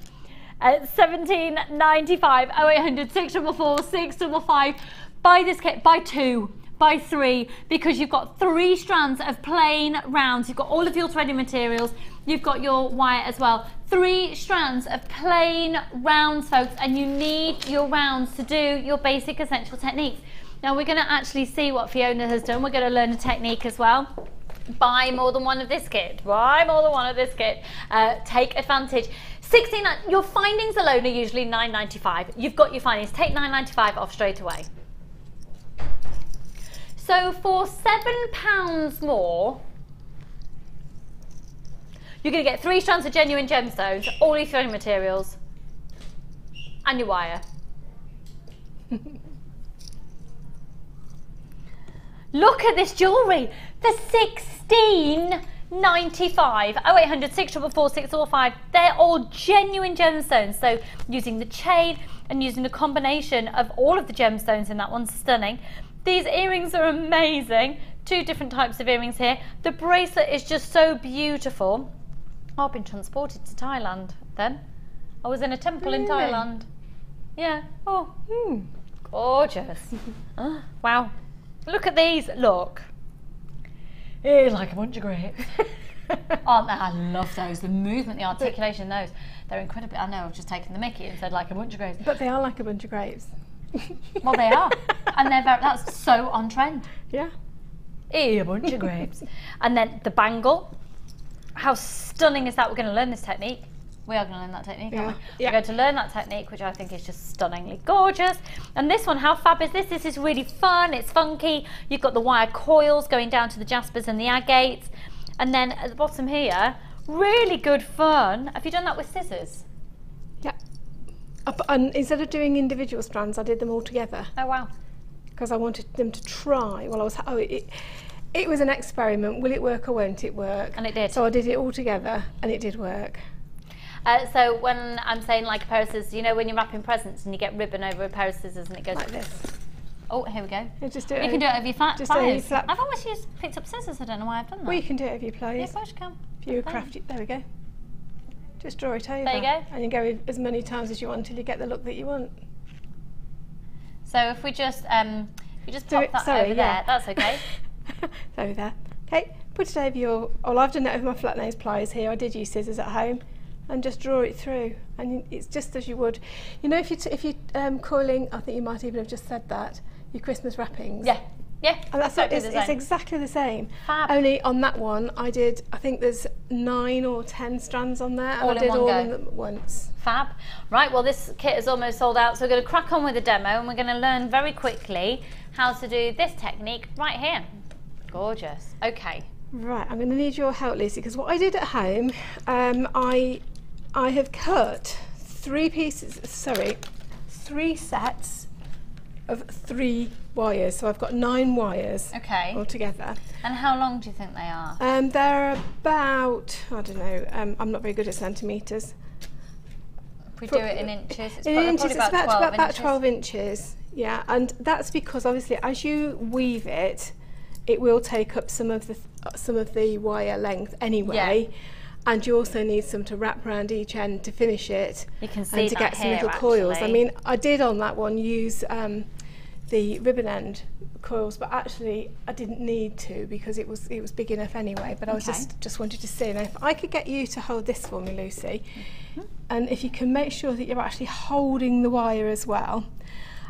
At £17.95, 0800 644 655. Buy this kit, buy 2, buy 3, because you've got 3 strands of plain rounds. You've got all of your threading materials, you've got your wire as well. 3 strands of plain rounds, folks, and you need your rounds to do your basic essential techniques. Now we're going to actually see what Fiona has done. We're going to learn a technique as well. Buy more than one of this kit. Buy more than one of this kit. Take advantage. Your findings alone are usually £9.95. You've got your findings. Take £9.95 off straight away. So for £7 more, you're going to get 3 strands of genuine gemstones, all your threading materials, and your wire. Look at this jewellery for £16.95. 0800 644 645. They're all genuine gemstones. So using the chain and using a combination of all of the gemstones in that one's stunning. These earrings are amazing. 2 different types of earrings here. The bracelet is just so beautiful. Oh, I've been transported to Thailand then. I was in a temple in Thailand. Yeah. Oh, gorgeous. Wow. Look at these. Look. It's like a bunch of grapes. Aren't they? I love those. The movement, the articulation, those. They're incredible. I know, I've just taken the mickey and said like a bunch of grapes. But they are like a bunch of grapes. Well, they are. And that's so on trend. Yeah. A bunch of grapes. And then the bangle. How stunning is that? We're going to learn this technique. We are going to learn that technique, aren't we? Yeah. We're going to learn that technique, which I think is just stunningly gorgeous. And this one, how fab is this? This is really fun. It's funky. You've got the wire coils going down to the jaspers and the agates. And then at the bottom here, really good fun. Have you done that with scissors? Yeah. And instead of doing individual strands, I did them all together. Oh, wow. Because I wanted them to try. Well, it was an experiment. Will it work or won't it work? And it did. So I did it all together, and it did work. So when I'm saying like a pair of scissors, you know when you're wrapping presents and you get ribbon over a pair of scissors and it goes like this. Oh, here we go. You just do it. You can do it over your pliers. Flat. I've always picked up scissors. I don't know why I've done that. Well, you can do it over your pliers. Yeah, of course you can. If you were crafty, there we go. Just draw it over. There you go. And you go as many times as you want until you get the look that you want. So if we just pop that over there, that's okay. Over there. Okay, put it over your. Oh, I've done it over my flat nose pliers here. I did use scissors at home, and just draw it through. And it's just as you would, you know, if you're coiling. I think you might even have just said that. Your Christmas wrappings. Yeah. Yeah, and that's it's exactly the same. Fab. Only on that one, I think there's 9 or 10 strands on there, and all I did in one all go. of them at once. Fab. Right, well this kit is almost sold out, so we're going to crack on with the demo, and we're going to learn very quickly how to do this technique right here. Gorgeous. Okay. Right, I'm going to need your help, Lucy, because what I did at home, I have cut 3 sets of 3 wires, so I've got 9 wires altogether. And how long do you think they are? They're about, I don't know, I'm not very good at centimetres. If we do it in inches, it's probably about 12 inches. Yeah, and that's because obviously as you weave it, it will take up some of the wire length anyway. Yeah. And you also need some to wrap around each end to finish it. You can see and to get some little coils. I mean, I did on that one use the ribbon end coils, but actually I didn't need to because it was big enough anyway. But I was just wanted to see. Now, if I could get you to hold this for me, Lucy, and if you can make sure that you're actually holding the wire as well.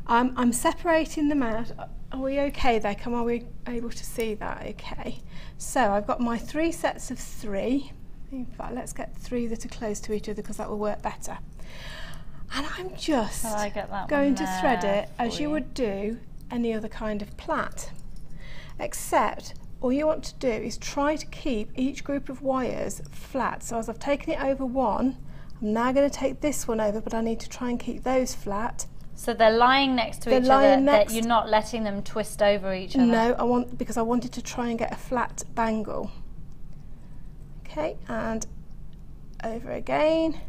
I'm separating them out. Are we okay there? Are we able to see that? Okay. So I've got my 3 sets of 3. In fact, let's get 3 that are close to each other because that will work better. And I'm just going to thread it as you would do any other kind of plait. Except all you want to do is try to keep each group of wires flat. So as I've taken it over one, I'm now going to take this one over, but I need to try and keep those flat. So they're lying next to each other, that you're not letting them twist over each other? No, because I wanted to try and get a flat bangle. Okay, and over again.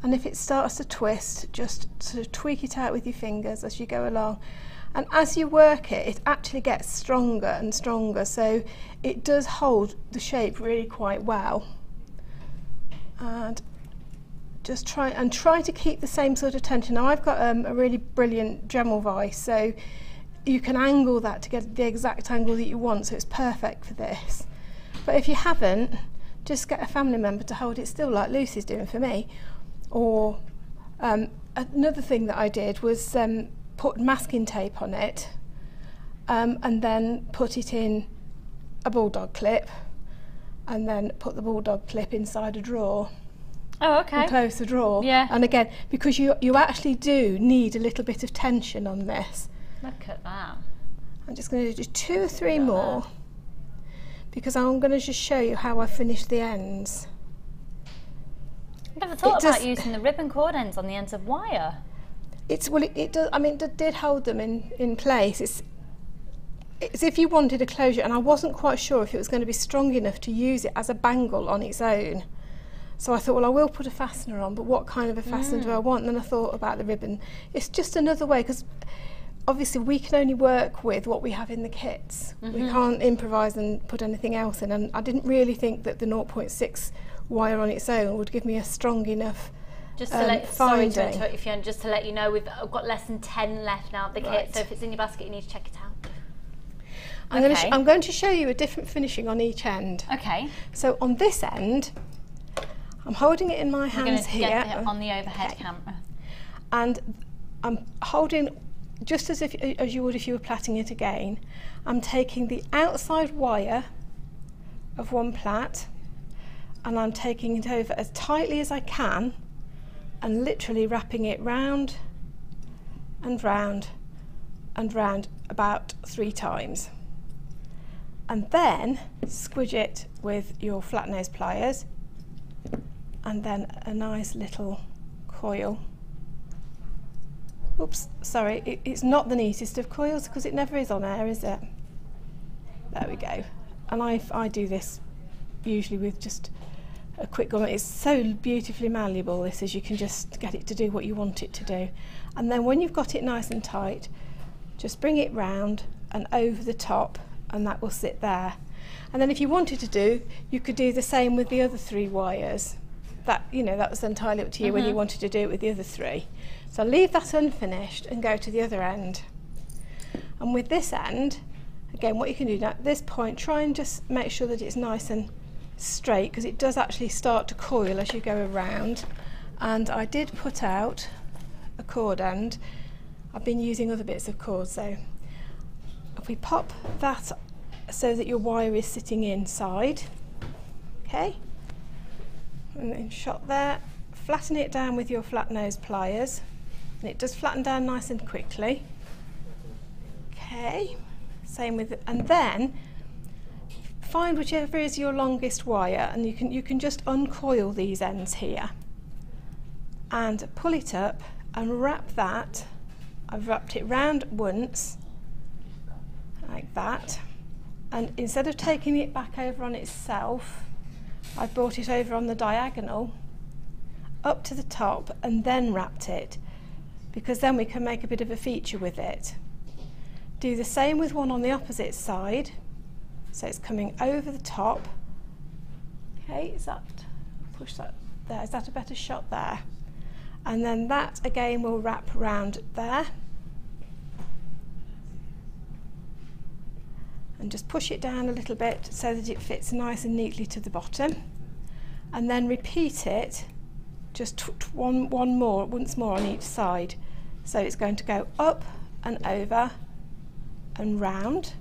And if it starts to twist, just sort of tweak it out with your fingers as you go along. And as you work it, it actually gets stronger and stronger, so it does hold the shape really quite well. And just try to keep the same sort of tension. Now I've got a really brilliant Dremel vise, so you can angle that to get the exact angle that you want, so it's perfect for this. But if you haven't, just get a family member to hold it still, like Lucy's doing for me. Or another thing that I did was put masking tape on it and then put it in a bulldog clip and then put the bulldog clip inside a drawer. Oh, okay. And close the drawer. Yeah. And again, because you actually do need a little bit of tension on this. Look at that. I'm just going to do just 2 or 3 more because I'm going to just show you how I finish the ends. I've never thought about using the ribbon cord ends on the ends of wire. It does. I mean, it did hold them in place. It's if you wanted a closure, and I wasn't quite sure if it was going to be strong enough to use it as a bangle on its own. So I thought, well, I will put a fastener on, but what kind of a fastener do I want? And then I thought about the ribbon. It's just another way, because obviously we can only work with what we have in the kits. We can't improvise and put anything else in, and I didn't really think that the 0.6 wire on its own would give me a strong enough just to let, sorry to interrupt you, Fiona, just to let you know, I've got less than 10 left now of the kit, so if it's in your basket you need to check it out. I'm going to show you a different finishing on each end. Okay. So on this end, I'm holding it in my hands here. Get it on the overhead camera. And I'm holding, just as you would if you were plaiting it again, I'm taking the outside wire of one plait and I'm taking it over as tightly as I can and literally wrapping it round and round and round about 3 times. And then squidge it with your flat nose pliers and then a nice little coil. Oops, sorry, it's not the neatest of coils because it never is on air, is it? There we go. And I do this usually with just a quick gun. It's so beautifully malleable, this, as you can just get it to do what you want it to do. And then when you've got it nice and tight, just bring it round and over the top, and that will sit there. And then if you wanted to do, you could do the same with the other 3 wires. That, you know, that was entirely up to you when you wanted to do it with the other 3. So I'll leave that unfinished and go to the other end. And with this end, again, what you can do now, at this point, try and just make sure that it's nice and straight, because it does actually start to coil as you go around. And I did put out a cord end. I've been using other bits of cord, so if we pop that so that your wire is sitting inside, okay, and then shot there, flatten it down with your flat nose pliers, and it does flatten down nice and quickly. Okay, same with, and then find whichever is your longest wire, and you can just uncoil these ends here and pull it up and wrap that. I've wrapped it round once like that, and instead of taking it back over on itself, I've brought it over on the diagonal up to the top and then wrapped it, because then we can make a bit of a feature with it. Do the same with one on the opposite side, so it's coming over the top. Okay, is that, push that there, is that a better shot there? And then that again will wrap round there. And just push it down a little bit so that it fits nice and neatly to the bottom. And then repeat it just once more on each side. So it's going to go up and over and round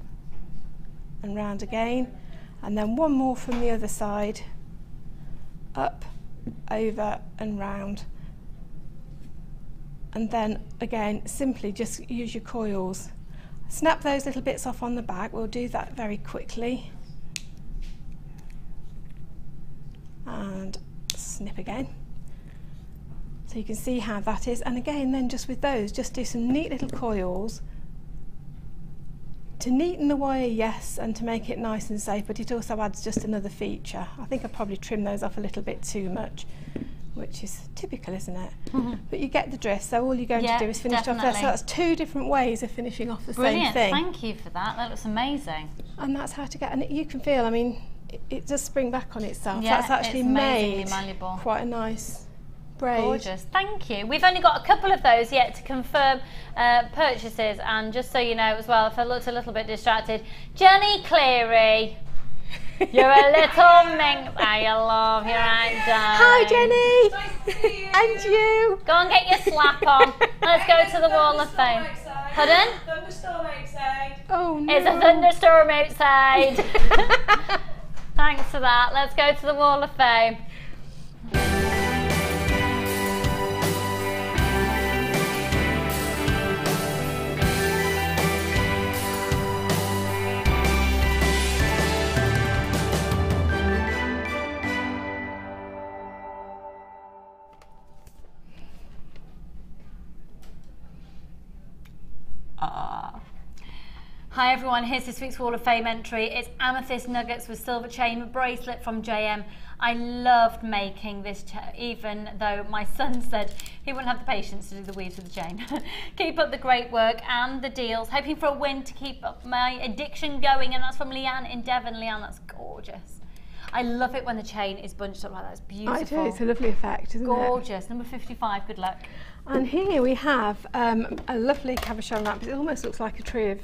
again, and then one more from the other side, up, over and round. And then again, simply just use your coils. Snap those little bits off on the back. We'll do that very quickly. And snip again. So you can see how that is. And again, then just with those, just do some neat little coils to neaten the wire, yes, and to make it nice and safe, but it also adds just another feature. I think I probably trimmed those off a little bit too much, which is typical, isn't it? But you get the drift, so all you're going to do is finish off there. So that's 2 different ways of finishing off the same thing. Thank you for that. That looks amazing. And that's how to get, and you can feel, I mean, it does spring back on itself. Yeah, that's actually it's made malleable. Quite a nice braid. Gorgeous, thank you. We've only got a couple of those yet to confirm purchases, and just so you know as well, if I looked a little bit distracted, Jenny Cleary, you're a little minx. I love you, right, darling? Hi, Jenny. Nice to see you. And you. Go and get your slap on. Let's go to the Wall of Fame. Pardon? Thunderstorm outside. Oh no. It's a thunderstorm outside. Thanks for that. Let's go to the Wall of Fame. Hi everyone, here's this week's Wall of Fame entry. It's amethyst nuggets with silver chain bracelet from JM. I loved making this, even though my son said he wouldn't have the patience to do the weaves with the chain. Keep up the great work and the deals. Hoping for a win to keep up my addiction going, and that's from Leanne in Devon. Leanne, that's gorgeous. I love it when the chain is bunched up like that. It's beautiful. I do, it's a lovely effect, isn't it? Gorgeous. Number 55, good luck. And here we have a lovely cabochon wrap. It almost looks like a tree of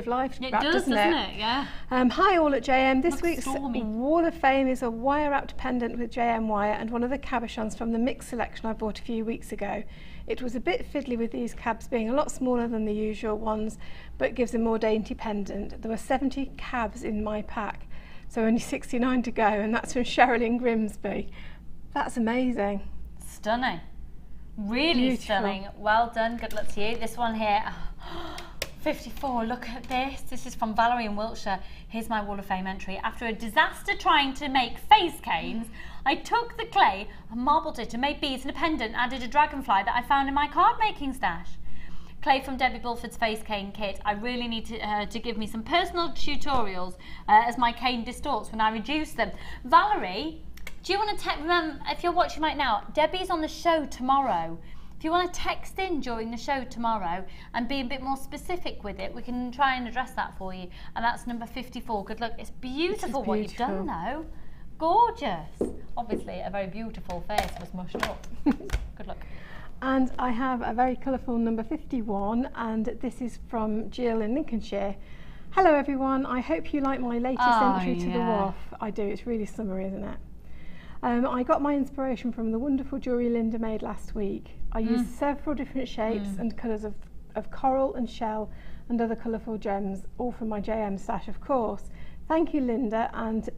life wrap, doesn't it? Yeah. Hi all at JM. This Looks week's stormy. Wall of Fame is a wire wrapped pendant with JM wire and one of the cabochons from the mix selection I bought a few weeks ago. It was a bit fiddly with these cabs being a lot smaller than the usual ones, but gives a more dainty pendant. There were 70 cabs in my pack, so only 69 to go, and that's from Cheryl in Grimsby. That's amazing. Stunning. Really Beautiful. stunning. Well done. Good luck to you. This one here, 54. Look at this. This is from Valerie in Wiltshire. Here's my Wall of Fame entry. After a disaster trying to make face canes, I took the clay and marbled it and made beads and a pendant, added a dragonfly that I found in my card making stash. Clay from Debbie Bulford's face cane kit. I really need to give me some personal tutorials as my cane distorts when I reduce them. Valerie, do you want to remember, if you're watching right now, Debbie's on the show tomorrow. If you want to text in during the show tomorrow and be a bit more specific with it, we can try and address that for you. And that's number 54. Good luck. It's beautiful what you've done though. Gorgeous. Obviously a very beautiful face was mushed up. Good luck. And I have a very colourful number 51, and this is from Jill in Lincolnshire. Hello everyone, I hope you like my latest entry to the WAF. I do, it's really summery, isn't it? I got my inspiration from the wonderful jewellery Linda made last week. I used several different shapes and colours of coral and shell and other colourful gems, all from my JM stash, of course. Thank you, Linda, and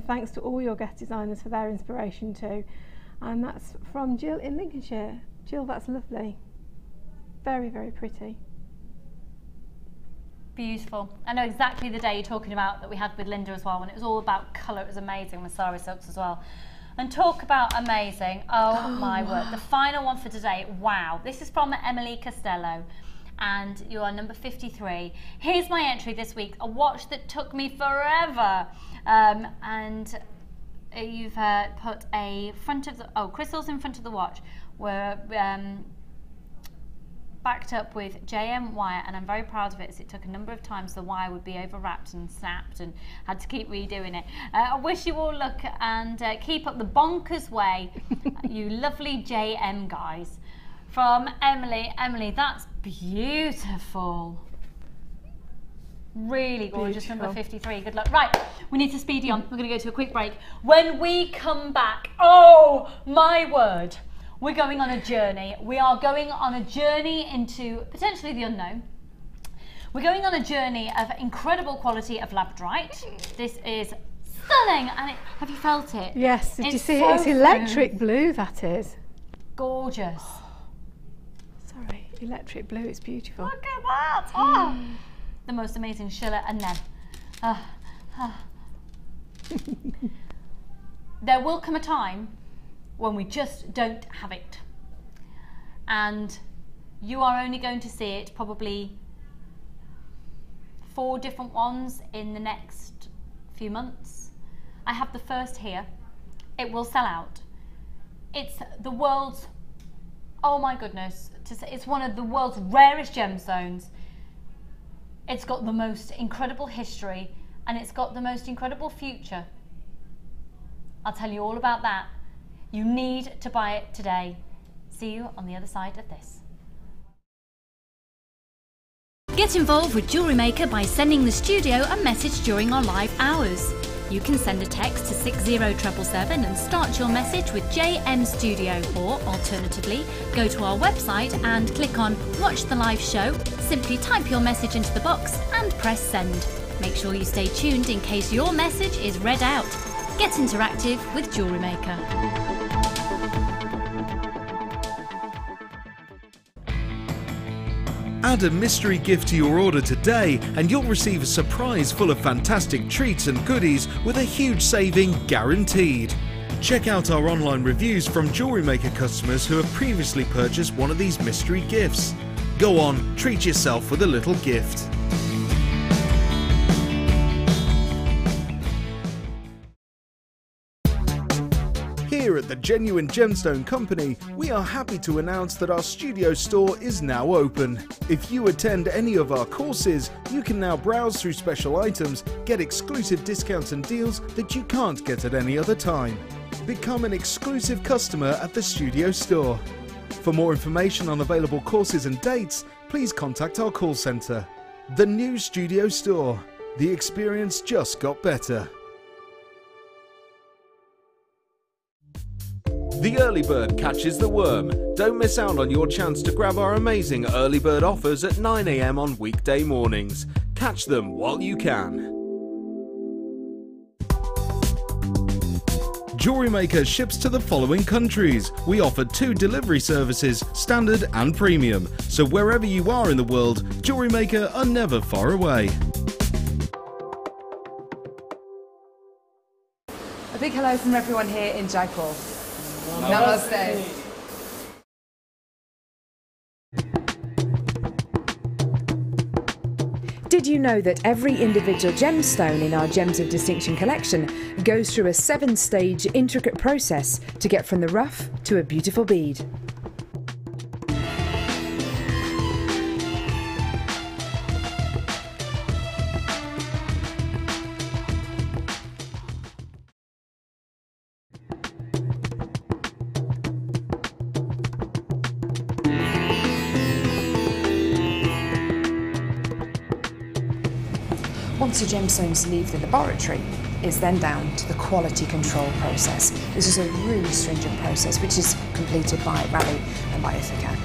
thanks to all your guest designers for their inspiration too. And that's from Jill in Lincolnshire. Jill, that's lovely. Very, very pretty. Beautiful. I know exactly the day you're talking about that we had with Linda as well, when it was all about colour. It was amazing with Sari Silks as well. And talk about amazing. Oh my word. The final one for today. Wow. This is from Emily Costello. And you are number 53. Here's my entry this week. A watch that took me forever. And you've put a front of the, crystals in front of the watch were backed up with JM wire, and I'm very proud of it as it took a number of times the wire would be overwrapped and snapped and had to keep redoing it. I wish you all luck and keep up the bonkers way, you lovely JM guys. From Emily. Emily, that's beautiful. Really gorgeous. Beautiful. Number 53. Good luck. Right, we need to speedy on. We're going to go to a quick break. When we come back, oh my word, we're going on a journey. We are going on a journey into potentially the unknown. We're going on a journey of incredible quality of Labradorite. This is stunning. And have you felt it? Yes. Did you see it? It's electric blue, that is. Gorgeous. Sorry, electric blue. It's beautiful. Look at that. Oh. The most amazing shiller, and then there will come a time when we just don't have it, and you are only going to see it probably 4 different ones in the next few months. I have the first here. It will sell out. It's the world's, oh my goodness, it's one of the world's rarest gemstones. It's got the most incredible history, and it's got the most incredible future. I'll tell you all about that. You need to buy it today. See you on the other side of this. Get involved with Jewellery Maker by sending the studio a message during our live hours. You can send a text to 60777 and start your message with JM Studio, or alternatively, go to our website and click on Watch the Live Show, simply type your message into the box and press send. Make sure you stay tuned in case your message is read out. Get interactive with Jewellery Maker. Add a mystery gift to your order today and you'll receive a surprise full of fantastic treats and goodies with a huge saving guaranteed. Check out our online reviews from Jewellery Maker customers who have previously purchased one of these mystery gifts. Go on, treat yourself with a little gift. Here at the Genuine Gemstone Company, we are happy to announce that our studio store is now open. If you attend any of our courses, you can now browse through special items, get exclusive discounts and deals that you can't get at any other time. Become an exclusive customer at the studio store. For more information on available courses and dates, please contact our call centre. The new studio store. The experience just got better. The early bird catches the worm. Don't miss out on your chance to grab our amazing early bird offers at 9 AM on weekday mornings. Catch them while you can. Jewellery Maker ships to the following countries. We offer 2 delivery services, standard and premium. So wherever you are in the world, Jewellery Maker are never far away. A big hello from everyone here in Jaipur. Namaste. Did you know that every individual gemstone in our Gems of Distinction collection goes through a 7-stage intricate process to get from the rough to a beautiful bead? Once the gemstones leave the laboratory, it's then down to the quality control process. This is a really stringent process which is completed by Raleigh and by Ithaca.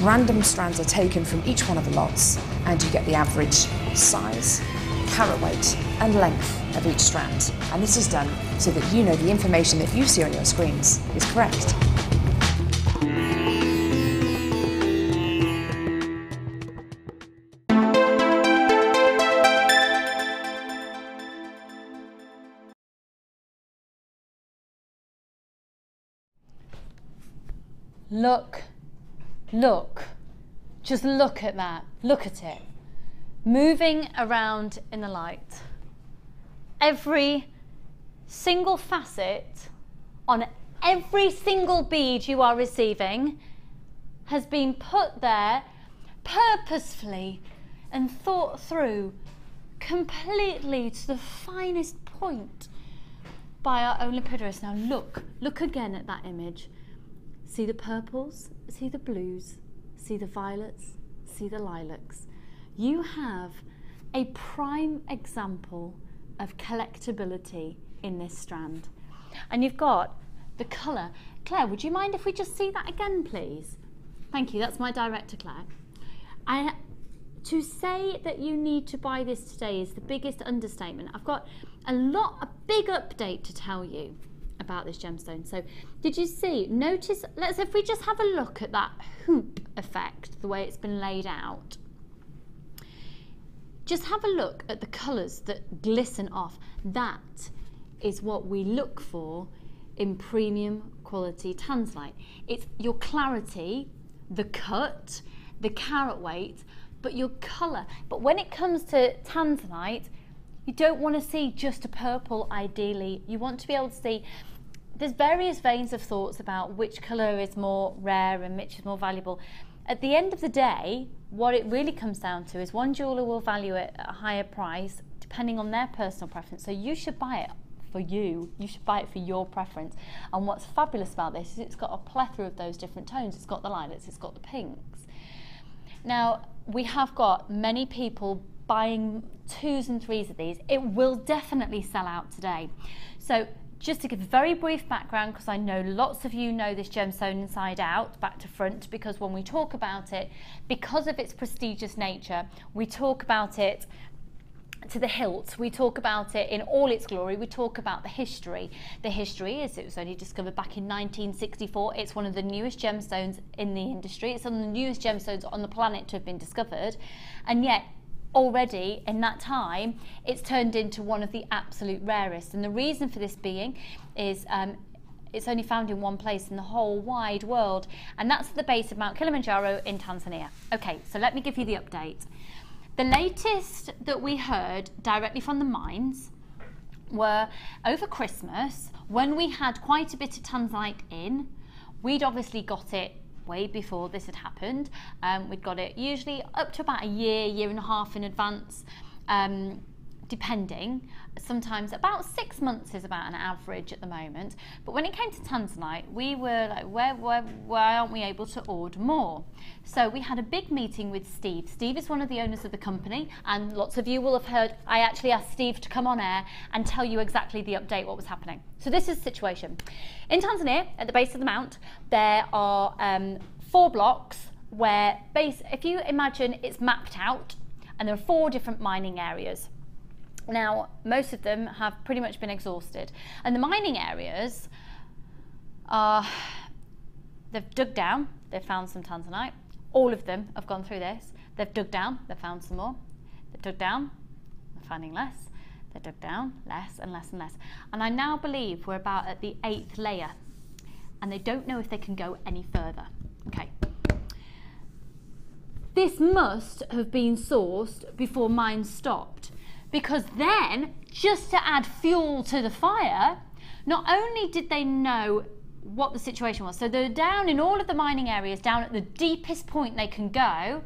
Random strands are taken from each one of the lots and you get the average size, carat weight and length of each strand. And this is done so that you know the information that you see on your screens is correct. Look, just look at that, look at it, moving around in the light. Every single facet on every single bead you are receiving has been put there purposefully and thought through completely to the finest point by our own lapidarists. Now look again at that image. See the purples, see the blues, see the violets, see the lilacs. You have a prime example of collectability in this strand. And you've got the colour. Claire, would you mind if we just see that again, please? Thank you, that's my director, Claire. To say that you need to buy this today is the biggest understatement. I've got a big update to tell you about this gemstone. So did you see, notice, if we just have a look at that hoop effect, the way it's been laid out. Just have a look at the colours that glisten off. That is what we look for in premium quality Tanzanite. It's your clarity, the cut, the carat weight, but your colour. But when it comes to Tanzanite, you don't want to see just a purple ideally. You want to be able to see, there's various veins of thoughts about which colour is more rare and which is more valuable. At the end of the day, what it really comes down to is one jeweller will value it at a higher price depending on their personal preference. So you should buy it for you should buy it for your preference. And what's fabulous about this is it's got a plethora of those different tones. It's got the lilacs, it's got the pinks. Now, we have got many people buying 2s and 3s of these. It will definitely sell out today. So just to give a very brief background, because I know lots of you know this gemstone inside out, back to front, because when we talk about it, because of its prestigious nature, we talk about it to the hilt, we talk about it in all its glory, we talk about the history. The history is it was only discovered back in 1964. It's one of the newest gemstones in the industry. It's one of the newest gemstones on the planet to have been discovered, and yet already in that time it's turned into one of the absolute rarest. And the reason for this being is it's only found in one place in the whole wide world, and that's at the base of Mount Kilimanjaro in Tanzania. Okay, so let me give you the update. The latest that we heard directly from the mines were over Christmas, when we had quite a bit of Tanzanite in. We'd obviously got it way before this had happened. We'd got it usually up to about a year and a half in advance, depending. Sometimes about 6 months is about an average at the moment. But when it came to Tanzanite, we were like, why aren't we able to order more? So we had a big meeting with Steve. Steve is one of the owners of the company, and lots of you will have heard, I actually asked Steve to come on air and tell you exactly the update, what was happening. So this is the situation. In Tanzania, at the base of the mount, there are 4 blocks where, if you imagine it's mapped out, and there are 4 different mining areas. Now, most of them have pretty much been exhausted. And the mining areas are, they've dug down, they've found some Tanzanite. All of them have gone through this. They've dug down, they've found some more. They've dug down, they're finding less. They've dug down, less and less and less. And I now believe we're about at the 8th layer. And they don't know if they can go any further. Okay. This must have been sourced before mines stopped. Because then, just to add fuel to the fire, not only did they know what the situation was, so they're down in all of the mining areas, down at the deepest point they can go.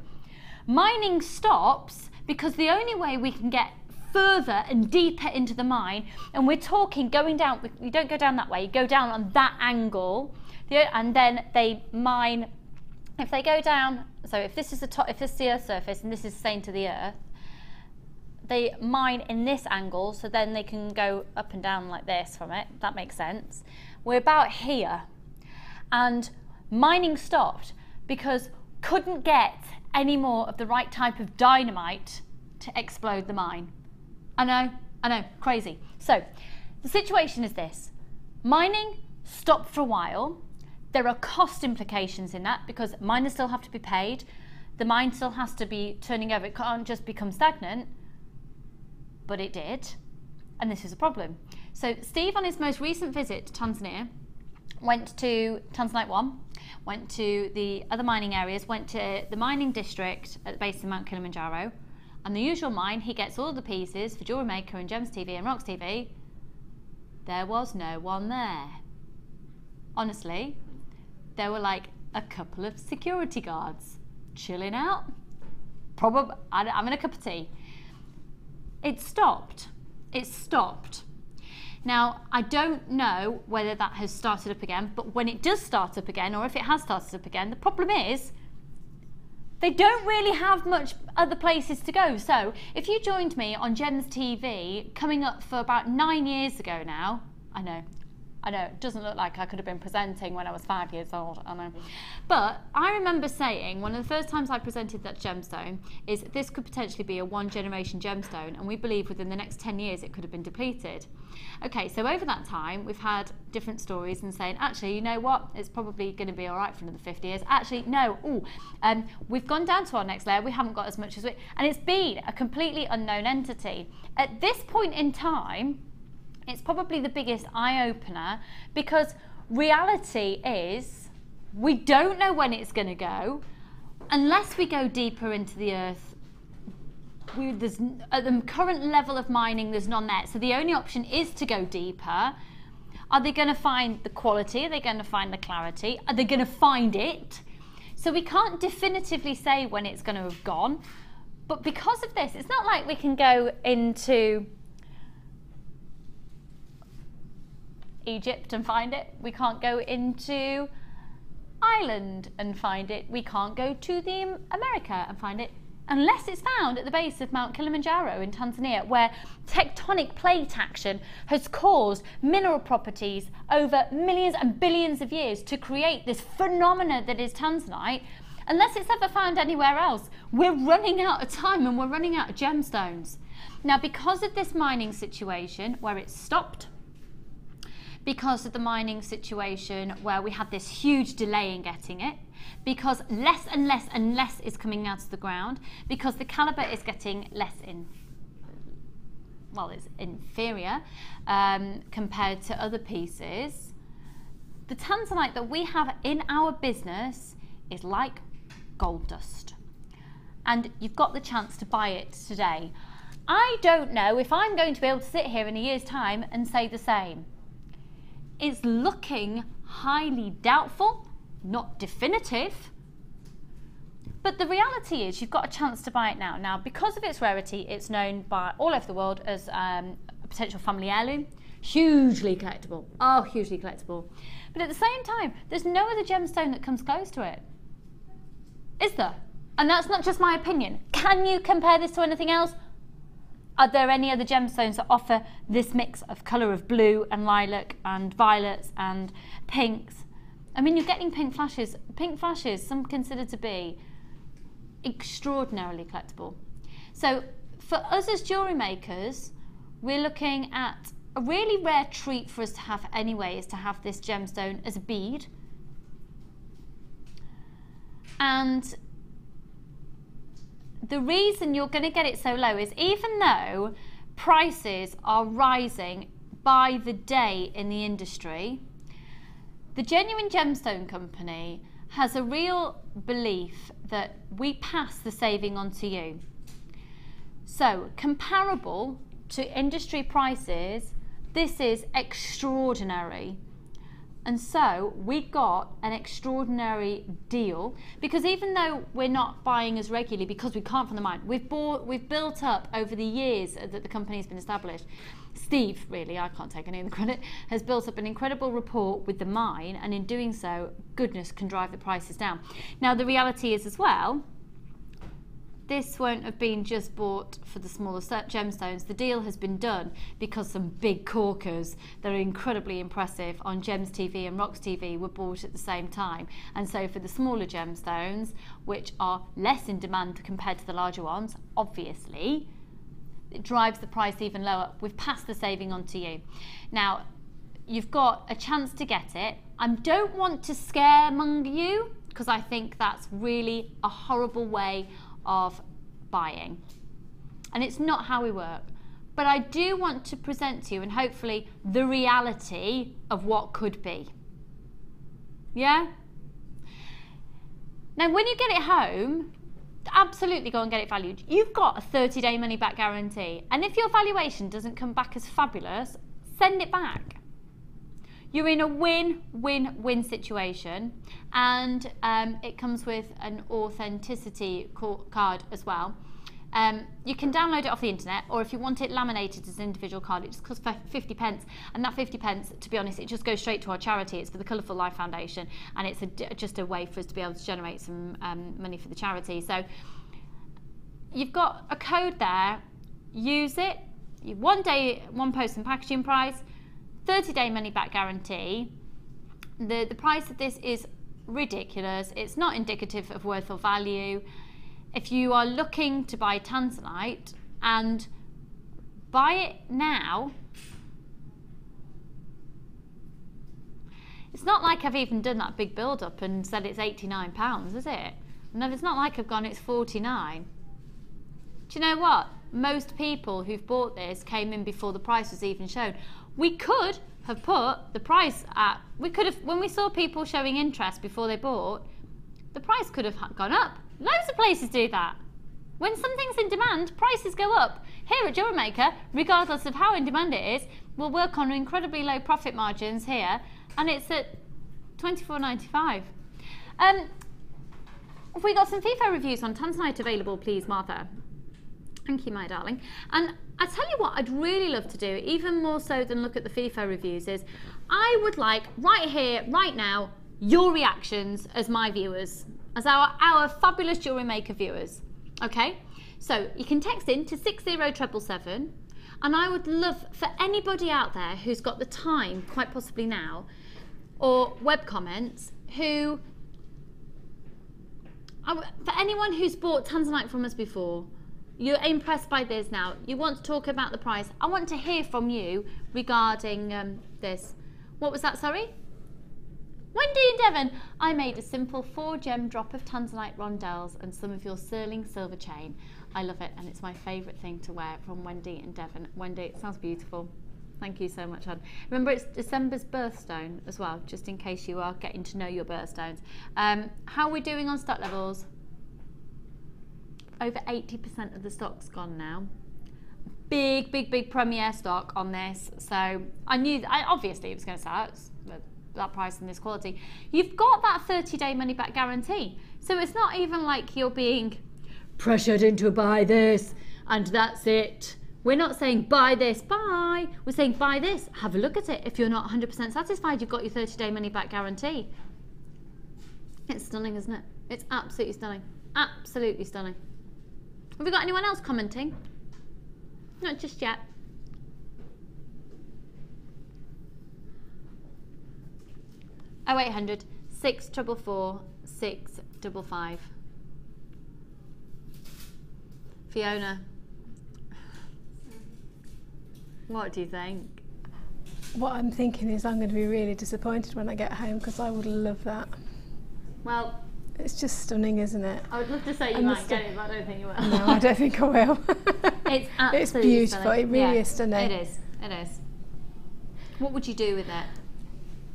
Mining stops because the only way we can get further and deeper into the mine, and we're talking going down, you don't go down that way, you go down on that angle, and then they mine. If they go down, so if this is the top, if this is the Earth's surface and this is saying to the Earth, they mine in this angle, so then they can go up and down like this from it. That makes sense. We're about here, and mining stopped because couldn't get any more of the right type of dynamite to explode the mine. I know, crazy. So the situation is this: mining stopped for a while. There are cost implications in that because miners still have to be paid. The mine still has to be turning over. It can't just become stagnant, but it did, and this is a problem. So Steve, on his most recent visit to Tanzania, went to Tanzanite 1, went to the other mining areas, went to the mining district at the base of Mount Kilimanjaro, and the usual mine, he gets all the pieces for Jewellery Maker and Gems TV and Rocks TV. There was no one there. Honestly, there were like a couple of security guards chilling out, probably having a cup of tea. It stopped. It stopped. Now, I don't know whether that has started up again, but when it does start up again, or if it has started up again, the problem is they don't really have much other places to go. So if you joined me on Gems TV, coming up for about 9 years ago now, I know, it doesn't look like I could have been presenting when I was 5 years old, I know. But I remember saying, one of the first times I presented that gemstone, is this could potentially be a 1-generation gemstone, and we believe within the next 10 years it could have been depleted. Okay, so over that time, we've had different stories and saying, actually, you know what, it's probably going to be all right for another 50 years. Actually, no, we've gone down to our next layer, we haven't got as much as we, and it's been a completely unknown entity. At this point in time, it's probably the biggest eye-opener, because reality is we don't know when it's going to go. Unless we go deeper into the earth, at the current level of mining, there's none there. So the only option is to go deeper. Are they going to find the quality? Are they going to find the clarity? Are they going to find it? So we can't definitively say when it's going to have gone. But because of this, it's not like we can go into Egypt and find it. We can't go into Ireland and find it. We can't go to the America and find it, unless it's found at the base of Mount Kilimanjaro in Tanzania, where tectonic plate action has caused mineral properties over millions and billions of years to create this phenomena that is Tanzanite. Unless it's ever found anywhere else, we're running out of time and we're running out of gemstones. Now, because of this mining situation where it's stopped, because of the mining situation where we had this huge delay in getting it, because less and less and less is coming out of the ground, because the calibre is getting less it's inferior compared to other pieces, the Tanzanite that we have in our business is like gold dust. And you've got the chance to buy it today. I don't know if I'm going to be able to sit here in a year's time and say the same. It's looking highly doubtful, not definitive, but the reality is you've got a chance to buy it now. Now, because of its rarity, it's known by all over the world as a potential family heirloom, hugely collectible, hugely collectible. But at the same time, there's no other gemstone that comes close to it, is there? And that's not just my opinion. Can you compare this to anything else? Are there any other gemstones that offer this mix of colour of blue and lilac and violets and pinks? I mean, you're getting pink flashes. Pink flashes, some consider to be extraordinarily collectible. So for us as jewellery makers, we're looking at a really rare treat for us to have anyway, is to have this gemstone as a bead. And the reason you're going to get it so low is, even though prices are rising by the day in the industry, the Genuine Gemstone Company has a real belief that we pass the saving on to you. So, comparable to industry prices, this is extraordinary. And so we got an extraordinary deal, because even though we're not buying as regularly because we can't from the mine, we've built up over the years that the company's been established. Steve, really, I can't take any of the credit, has built up an incredible rapport with the mine, and in doing so, goodness can drive the prices down. Now, the reality is as well, this won't have been just bought for the smaller gemstones. The deal has been done because some big corkers that are incredibly impressive on Gems TV and Rocks TV were bought at the same time. And so for the smaller gemstones, which are less in demand compared to the larger ones, obviously, it drives the price even lower. We've passed the saving on to you. Now, you've got a chance to get it. I don't want to scaremonger you, because I think that's really a horrible way of buying. And it's not how we work. But I do want to present to you, and hopefully, the reality of what could be. Yeah? Now, when you get it home, absolutely go and get it valued. You've got a 30-day money-back guarantee. And if your valuation doesn't come back as fabulous, send it back. You're in a win-win-win situation, and it comes with an authenticity card as well. You can download it off the internet, or if you want it laminated as an individual card, it just costs 50 pence, and that 50 pence, to be honest, it just goes straight to our charity. It's for the Colourful Life Foundation, and it's just a way for us to be able to generate some money for the charity. So you've got a code there, use it. 1 day, 1 post and packaging price, 30-day money-back guarantee. The price of this is ridiculous. It's not indicative of worth or value. If you are looking to buy Tanzanite, and buy it now, it's not like I've even done that big build-up and said it's £89, is it? No, it's not like I've gone, it's 49. Do you know what? Most people who've bought this came in before the price was even shown. We could have put the price at, when we saw people showing interest before they bought, the price could have gone up. Loads of places do that. When something's in demand, prices go up. Here at Jewellery Maker, regardless of how in demand it is, we'll work on incredibly low profit margins here, and it's at £24.95. Have we got some FIFO reviews on Tanzanite available, please, Martha? Thank you, my darling. And I tell you what I'd really love to do, even more so than look at the FIFO reviews, is I would like, right here, right now, your reactions as my viewers, as our fabulous Jewellery Maker viewers. Okay? So you can text in to 60777, and I would love for anybody out there who's got the time, quite possibly now, or web comments, for anyone who's bought Tanzanite from us before, you're impressed by this now, you want to talk about the price, I want to hear from you regarding this. What was that, sorry? Wendy in Devon, I made a simple 4-gem drop of Tanzanite rondelles and some of your sterling silver chain. I love it, and it's my favourite thing to wear, from Wendy in Devon. Wendy, it sounds beautiful. Thank you so much, hon. Remember, it's December's birthstone as well, just in case you are getting to know your birthstones. How are we doing on stock levels? Over 80% of the stock's gone now. Big premiere stock on this. So I knew, obviously it was going to sell out, that price and this quality. You've got that 30-day money-back guarantee. So it's not even like you're being pressured into buy this and that's it. We're not saying buy this, buy. We're saying buy this, have a look at it. If you're not 100% satisfied, you've got your 30-day money-back guarantee. It's stunning, isn't it? It's absolutely stunning. Absolutely stunning. Have we got anyone else commenting? Not just yet. Oh, 0800 644 655. Fiona, what do you think? What I'm thinking is I'm going to be really disappointed when I get home, because I would love that. Well, it's just stunning, isn't it? I would love to say you might get it, but I don't think you will. No, I don't think I will. It's absolutely It's beautiful. stunning. It really is stunning. It is. It is. What would you do with it?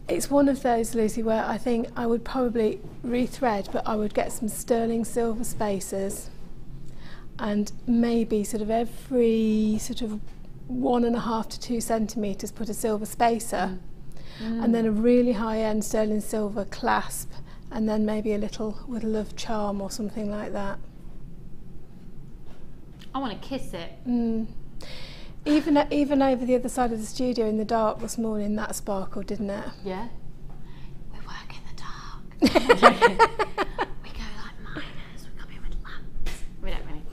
It's one of those, Lucy, where I think I would probably rethread, but I would get some sterling silver spacers, and maybe sort of every sort of 1.5 to 2 centimetres put a silver spacer, and then a really high-end sterling silver clasp, and then maybe a little with a love charm or something like that. I want to kiss it. Even over the other side of the studio in the dark this morning, that sparkled, didn't it? Yeah. We work in the dark. We go like miners. We come in with lamps. We don't really.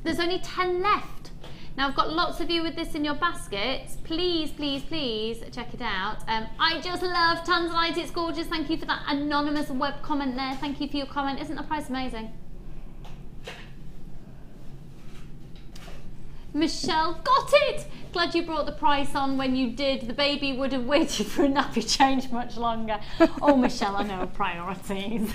There's only 10 left. Now I've got lots of you with this in your baskets. Please, please, please check it out. I just love Tanzanite, it's gorgeous. Thank you for that anonymous web comment there. Thank you for your comment. Isn't the price amazing? Michelle, got it! Glad you brought the price on when you did. The baby would have waited for a nappy change much longer. Oh, Michelle, I know, priorities.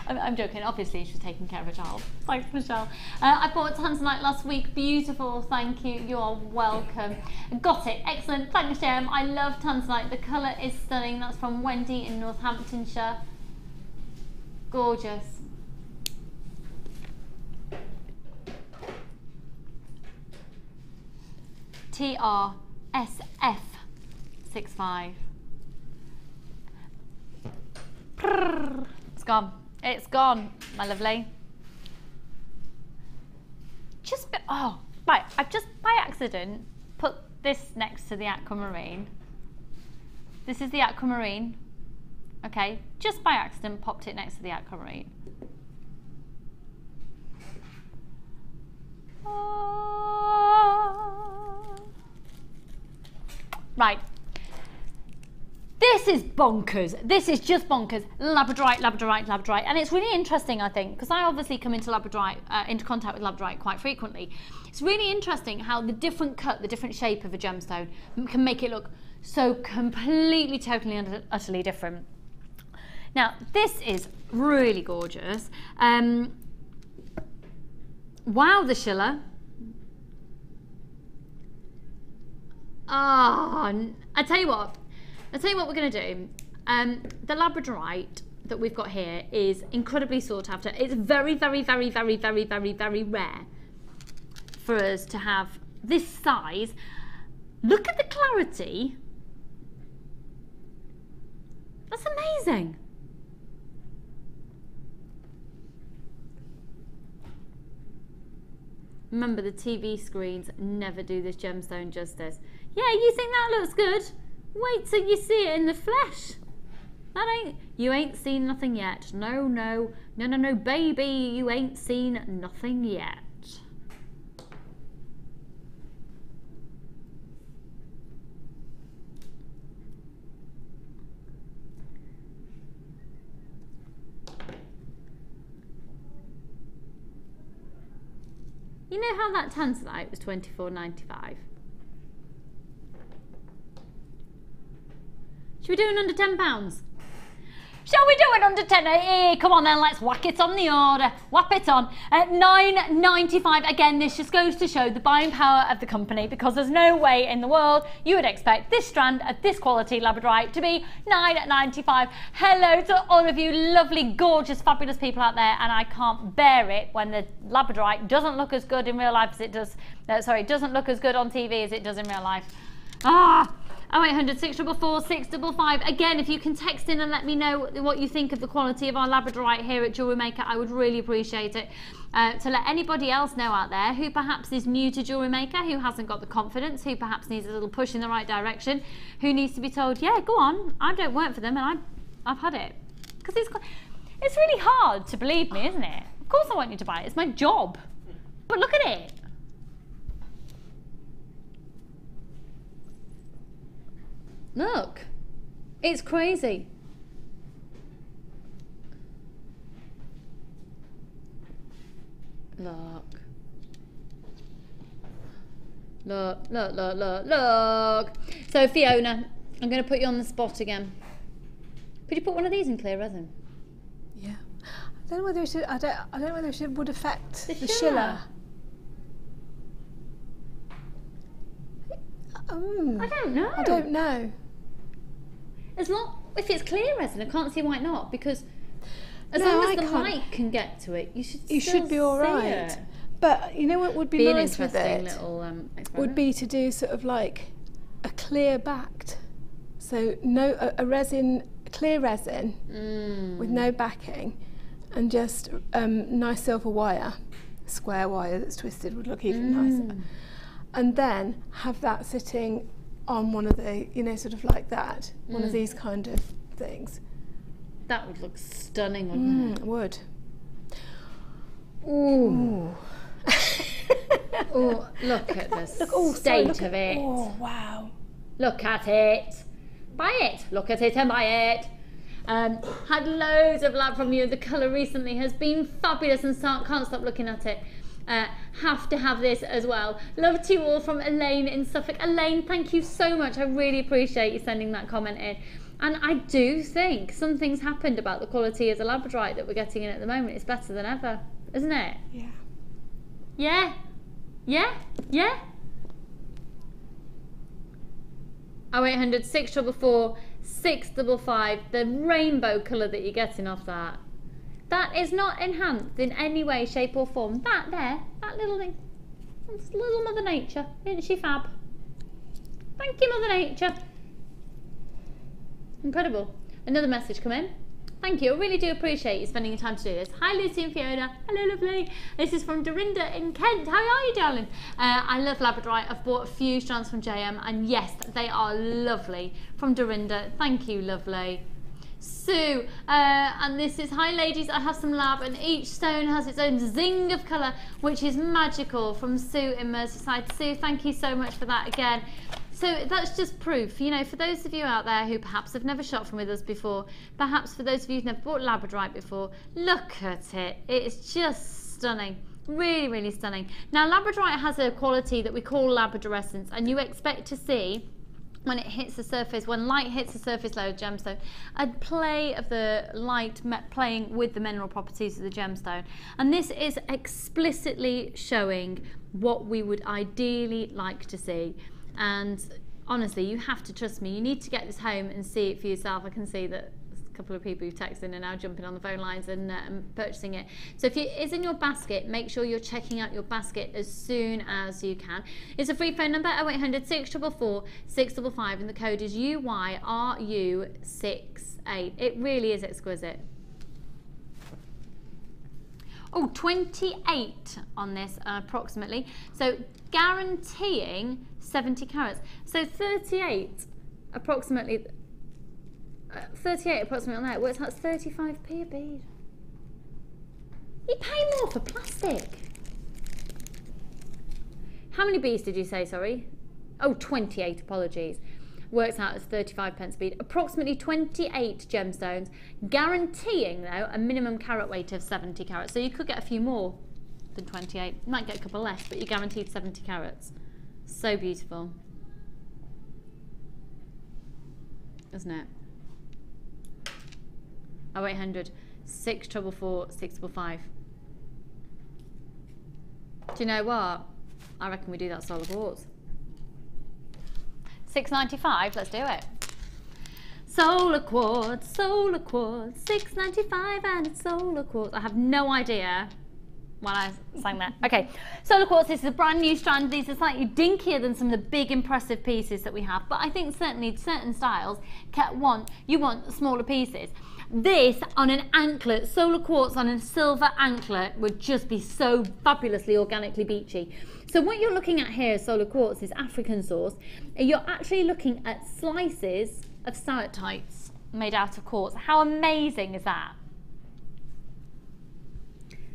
I'm joking, obviously she's taking care of a child. Thanks, Michelle. I bought Tanzanite last week, beautiful, thank you, you are welcome. Got it, excellent, thanks Jem. I love Tanzanite, the colour is stunning. That's from Wendy in Northamptonshire. Gorgeous. TRSF65. It's gone. It's gone, my lovely. Oh, right. I've just by accident put this next to the Aquamarine. This is the Aquamarine. Okay, just by accident popped it next to the Aquamarine. Right. This is bonkers. This is just bonkers. Labradorite, Labradorite, Labradorite. And it's really interesting, I think, because I obviously come into Labradorite, into contact with Labradorite quite frequently. It's really interesting how the different cut, the different shape of a gemstone can make it look so completely, totally, and utterly different. Now, this is really gorgeous. Wow, the schiller. Oh, I tell you what we're going to do. The Labradorite that we've got here is incredibly sought after. It's very, very, very, very, very, very, very rare for us to have this size. Look at the clarity. That's amazing. Remember, the TV screens never do this gemstone justice. Yeah, you think that looks good? Wait till you see it in the flesh. You ain't seen nothing yet. No, no, no, no, no, baby, you ain't seen nothing yet. You know how that Tanzanite was $24.95? Should we do it under £10? Shall we do it under 10? Hey, come on then, let's whack it on the order. Whap it on. At $9.95. Again, this just goes to show the buying power of the company, because there's no way in the world you would expect this strand of this quality Labradorite to be $9.95. Hello to all of you lovely, gorgeous, fabulous people out there, and I can't bear it when the Labradorite doesn't look as good in real life as it does, doesn't look as good on TV as it does in real life. 0800 644 655. Again, if you can text in and let me know what you think of the quality of our Labradorite here at Jewellery Maker, I would really appreciate it. To let anybody else know out there who perhaps is new to Jewellery Maker, who hasn't got the confidence, who perhaps needs a little push in the right direction, who needs to be told, yeah, go on, I don't work for them and I've had it. Because it's really hard to believe me, isn't it? Of course I want you to buy it, it's my job. But look at it. Look, it's crazy. Look. Look, look, look, look, look. So Fiona, I'm going to put you on the spot again. Could you put one of these in clear resin? Yeah. I don't know whether it should, I don't know whether it would affect the schiller. I don't know. I don't know. As long, if it's clear resin, I can't see why not, because as long as the light can get to it, you should be all right. But you know what would be nice with it? Would be to do sort of like a clear backed, so a resin, clear resin with no backing, and just nice silver wire, square wire that's twisted would look even nicer. And then have that sitting on one of the, sort of like that, one of these kind of things. That would look stunning, wouldn't it? It would. Ooh. Oh, look at the state of it. Oh, wow. Look at it. Buy it. Look at it and buy it. Had loads of love from you. The colour recently has been fabulous and can't stop looking at it. Have to have this as well. Love to you all from Elaine in Suffolk. Elaine, thank you so much. I really appreciate you sending that comment in. And I do think something's happened about the quality of the Labradorite that we're getting in at the moment. It's better than ever, isn't it? Yeah. Yeah? Yeah? Yeah? 0800 644 655, the rainbow colour that you're getting off that. That is not enhanced in any way, shape or form. That there, that little thing, that's little Mother Nature. Isn't she fab? Thank you, Mother Nature. Incredible. Another message come in. Thank you. I really do appreciate you spending your time to do this. Hi, Lucy and Fiona. Hello, lovely. This is from Dorinda in Kent. How are you, darling? I love Labradorite. I've bought a few strands from JM, and yes, they are lovely. From Dorinda. Thank you, lovely. Sue, and this is, hi ladies, I have some lab and each stone has its own zing of colour, which is magical, from Sue in Merseyside. Sue, thank you so much for that again. So that's just proof, you know, for those of you out there who perhaps have never shot from with us before, perhaps for those of you who've never bought Labradorite before, look at it. It's just stunning. Really, really stunning. Now, Labradorite has a quality that we call labradorescence, and you expect to see when it hits the surface, when light hits the surface layer of gemstone, a play of the light playing with the mineral properties of the gemstone. And this is explicitly showing what we would ideally like to see. And honestly, you have to trust me. You need to get this home and see it for yourself. I can see that a couple of people who've texted in are now jumping on the phone lines and purchasing it. So if it's in your basket, make sure you're checking out your basket as soon as you can. It's a free phone number, 0800 644 655, and the code is UYRU68. It really is exquisite. Oh, 28 on this approximately. So guaranteeing 70 carats. So 38 approximately. 38 approximately on that works out 35p a bead. You pay more for plastic. How many beads did you say, sorry? Oh, 28, apologies. Works out as 35 pence a bead. Approximately 28 gemstones, guaranteeing though a minimum carat weight of 70 carats. So you could get a few more than 28. You might get a couple less, but you're guaranteed 70 carats. So beautiful. Isn't it? 0800 644 655. Do you know what? I reckon we do that solar quartz. $6.95, let's do it. Solar quartz, $6.95 and it's solar quartz. I have no idea when I sang that. Okay, solar quartz, this is a brand new strand. These are slightly dinkier than some of the big impressive pieces that we have, but I think certainly certain styles you want smaller pieces. This on an anklet, solar quartz on a silver anklet would just be so fabulously organically beachy. So what you're looking at here, solar quartz, is African source. You're actually looking at slices of stalactites made out of quartz. How amazing is that?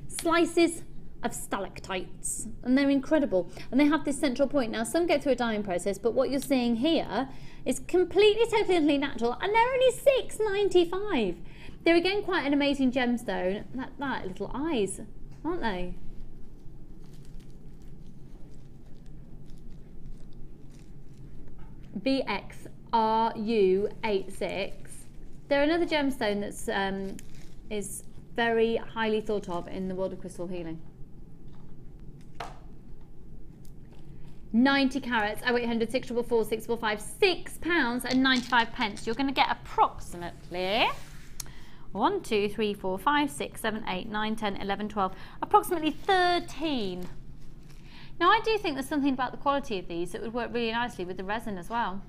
Slices of stalactites, and they're incredible. And they have this central point. Now, some go through a dyeing process, but what you're seeing here is completely, totally natural, and they're only $6.95. They're again quite an amazing gemstone. That little eyes, aren't they? BXRU86. They're another gemstone that's is very highly thought of in the world of crystal healing. 90 carats, 0800 644 645, £6.95. You're going to get approximately 1, 2, 3, 4, 5, 6, 7, 8, 9, 10, 11, 12, approximately 13. Now, I do think there's something about the quality of these that would work really nicely with the resin as well.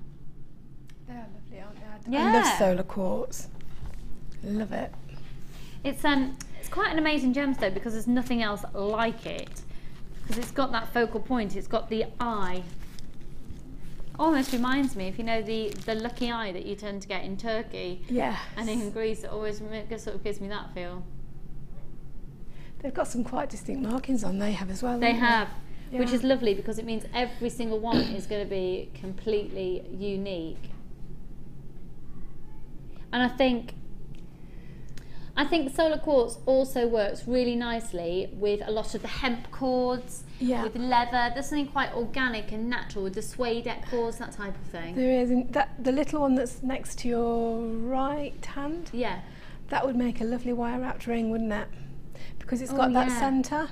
They are lovely, aren't they? Yeah. I love solar quartz. Love it. It's quite an amazing gemstone because there's nothing else like it. Because it's got that focal point, it's got the eye. Almost reminds me, if you know the lucky eye that you tend to get in Turkey. Yes. And in Greece, it always sort of gives me that feel. They've got some quite distinct markings on, they have as well. They have, yeah. which is lovely because it means every single one is going to be completely unique. And I think solar quartz also works really nicely with a lot of the hemp cords, with leather. There's something quite organic and natural with the suede cords, that type of thing. There is. The little one that's next to your right hand, yeah, that would make a lovely wire wrapped ring, wouldn't it? Because it's got that centre.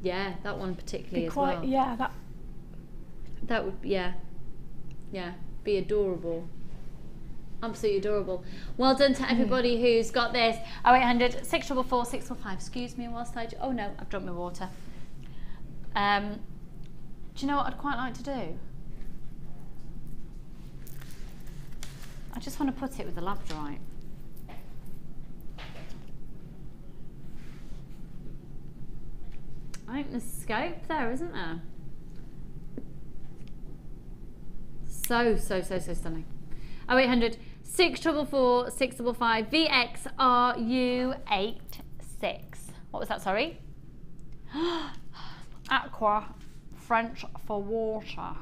Yeah, that one particularly as well. Yeah, that would, yeah, be adorable. Absolutely adorable. Well done to everybody who's got this. 0800 644 645. Excuse me whilst oh no, I've dropped my water. Do you know what I'd quite like to do? I just want to put it with the Labradorite. I think there's scope there, isn't there? So stunning. 0800 644 655 VXRU86. What was that, sorry? Aqua, French for water.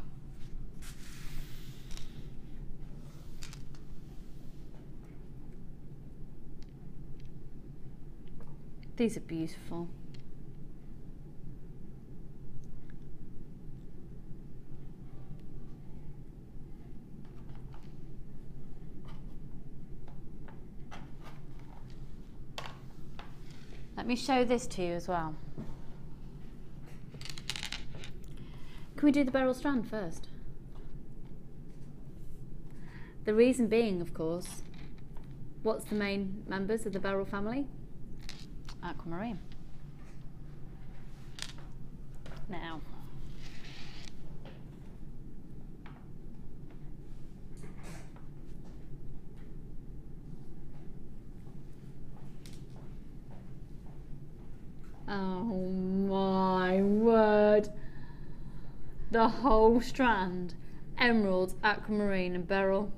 These are beautiful. Let me show this to you as well. Can we do the Beryl strand first? The reason being, of course, what's the main members of the Beryl family? Aquamarine. Now, oh my word, the whole strand, emerald, aquamarine and beryl.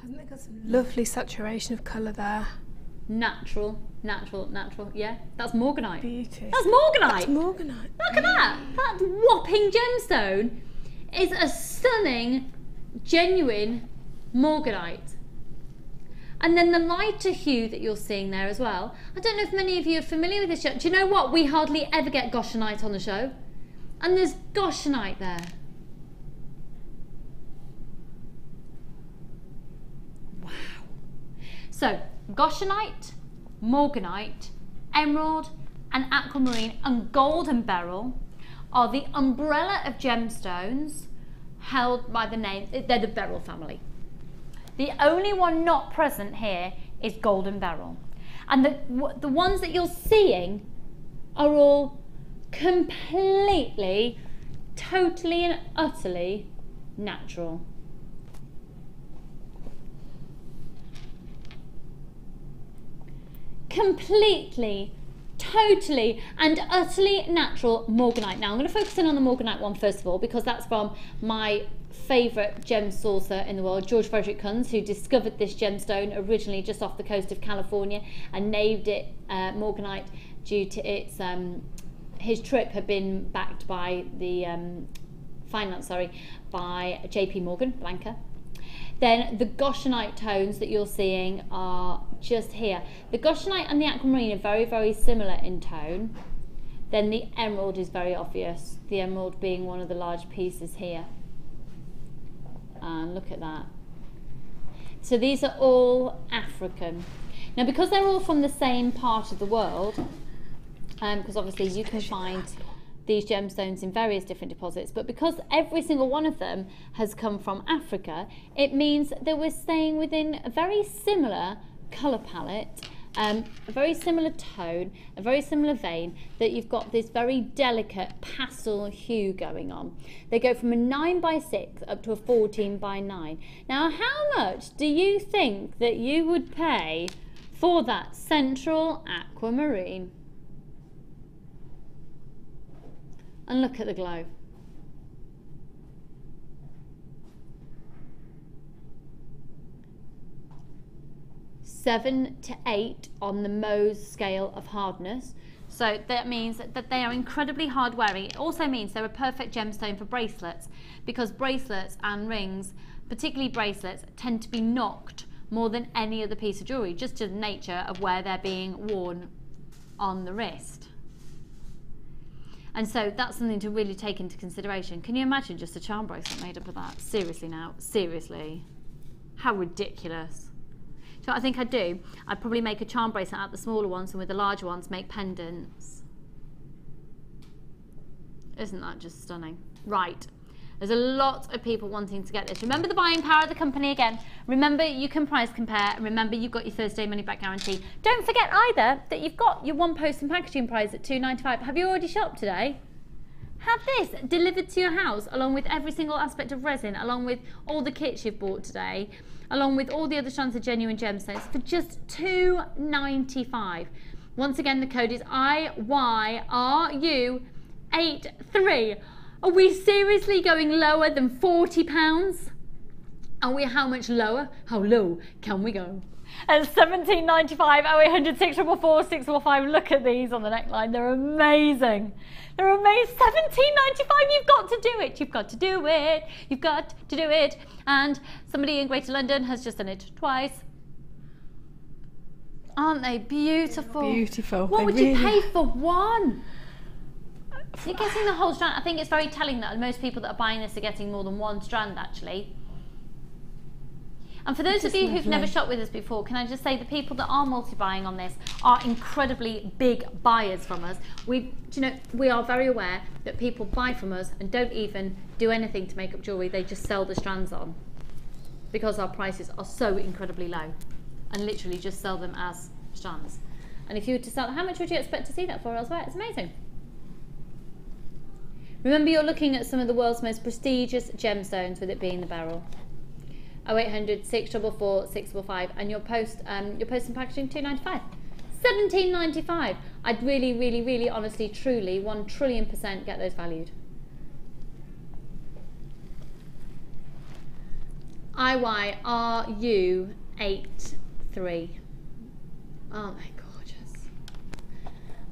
Hasn't it got some lovely saturation of colour there? Natural, yeah. That's morganite. Beauty. That's morganite. That's morganite. Look at that. That whopping gemstone is a stunning, genuine morganite. And then the lighter hue that you're seeing there as well. I don't know if many of you are familiar with this show. Do you know what? We hardly ever get goshenite on the show. And there's goshenite there. Wow. So, goshenite, morganite, emerald, and aquamarine and golden beryl are the umbrella of gemstones held by the name, they're the Beryl family. The only one not present here is golden beryl. And the ones that you're seeing are all completely, totally and utterly natural. Completely, totally and utterly natural morganite. Now I'm going to focus in on the morganite one first of all because that's from my favourite gem sourcer in the world, George Frederick Kunz, who discovered this gemstone originally just off the coast of California and named it morganite due to its his trip had been backed by the by JP Morgan banker. Then the goshenite tones that you're seeing are just here. The goshenite and the aquamarine are very, very similar in tone. Then the emerald is very obvious, the emerald being one of the large pieces here. And look at that. So these are all African. Now because they're all from the same part of the world, because obviously you can find these gemstones in various different deposits, but because every single one of them has come from Africa, it means that we're staying within a very similar colour palette, a very similar tone, a very similar vein, that you've got this very delicate pastel hue going on. They go from a 9x6 up to a 14x9. Now how much do you think that you would pay for that central aquamarine? And look at the glow. (7 to 8 on the Mohs scale of hardness. So that means that they are incredibly hard wearing. It also means they're a perfect gemstone for bracelets, because bracelets and rings, particularly bracelets, tend to be knocked more than any other piece of jewellery, just to the nature of where they're being worn on the wrist. And so that's something to really take into consideration. Can you imagine just a charm bracelet made up of that? Seriously now, seriously. How ridiculous. So what I think I'd do, I'd probably make a charm bracelet out of the smaller ones, and with the larger ones make pendants. Isn't that just stunning? Right. There's a lot of people wanting to get this. Remember the buying power of the company again. Remember you can price compare, and remember you've got your Thursday money back guarantee. Don't forget either that you've got your one post and packaging price at £2.95. Have you already shopped today? Have this delivered to your house along with every single aspect of resin, along with all the kits you've bought today, along with all the other strands of genuine gemstones for just £2.95. Once again, the code is IYRU83. Are we seriously going lower than £40? Are we how much lower? How low can we go? At £17.95, 0800 644 645. Look at these on the neckline. They're amazing. They're amazing. £17.95. You've got to do it. You've got to do it. You've got to do it. And somebody in Greater London has just done it twice. Aren't they beautiful? Beautiful. What would you pay for one? You're getting the whole strand. I think it's very telling that most people that are buying this are getting more than one strand actually. And for those of you who've never shopped with us before, can I just say the people that are multi-buying on this are incredibly big buyers from us. We are very aware that people buy from us and don't even do anything to make up jewellery. They just sell the strands on because our prices are so incredibly low, and literally just sell them as strands. And if you were to sell, how much would you expect to see that for elsewhere? It's amazing. Remember, you're looking at some of the world's most prestigious gemstones, with it being the Beryl. 0800 644 645, and your post and packaging £2.95. £17.95. I'd really, really, really, honestly, truly, 1,000,000,000% get those valued. IYRU83. Aren't they gorgeous?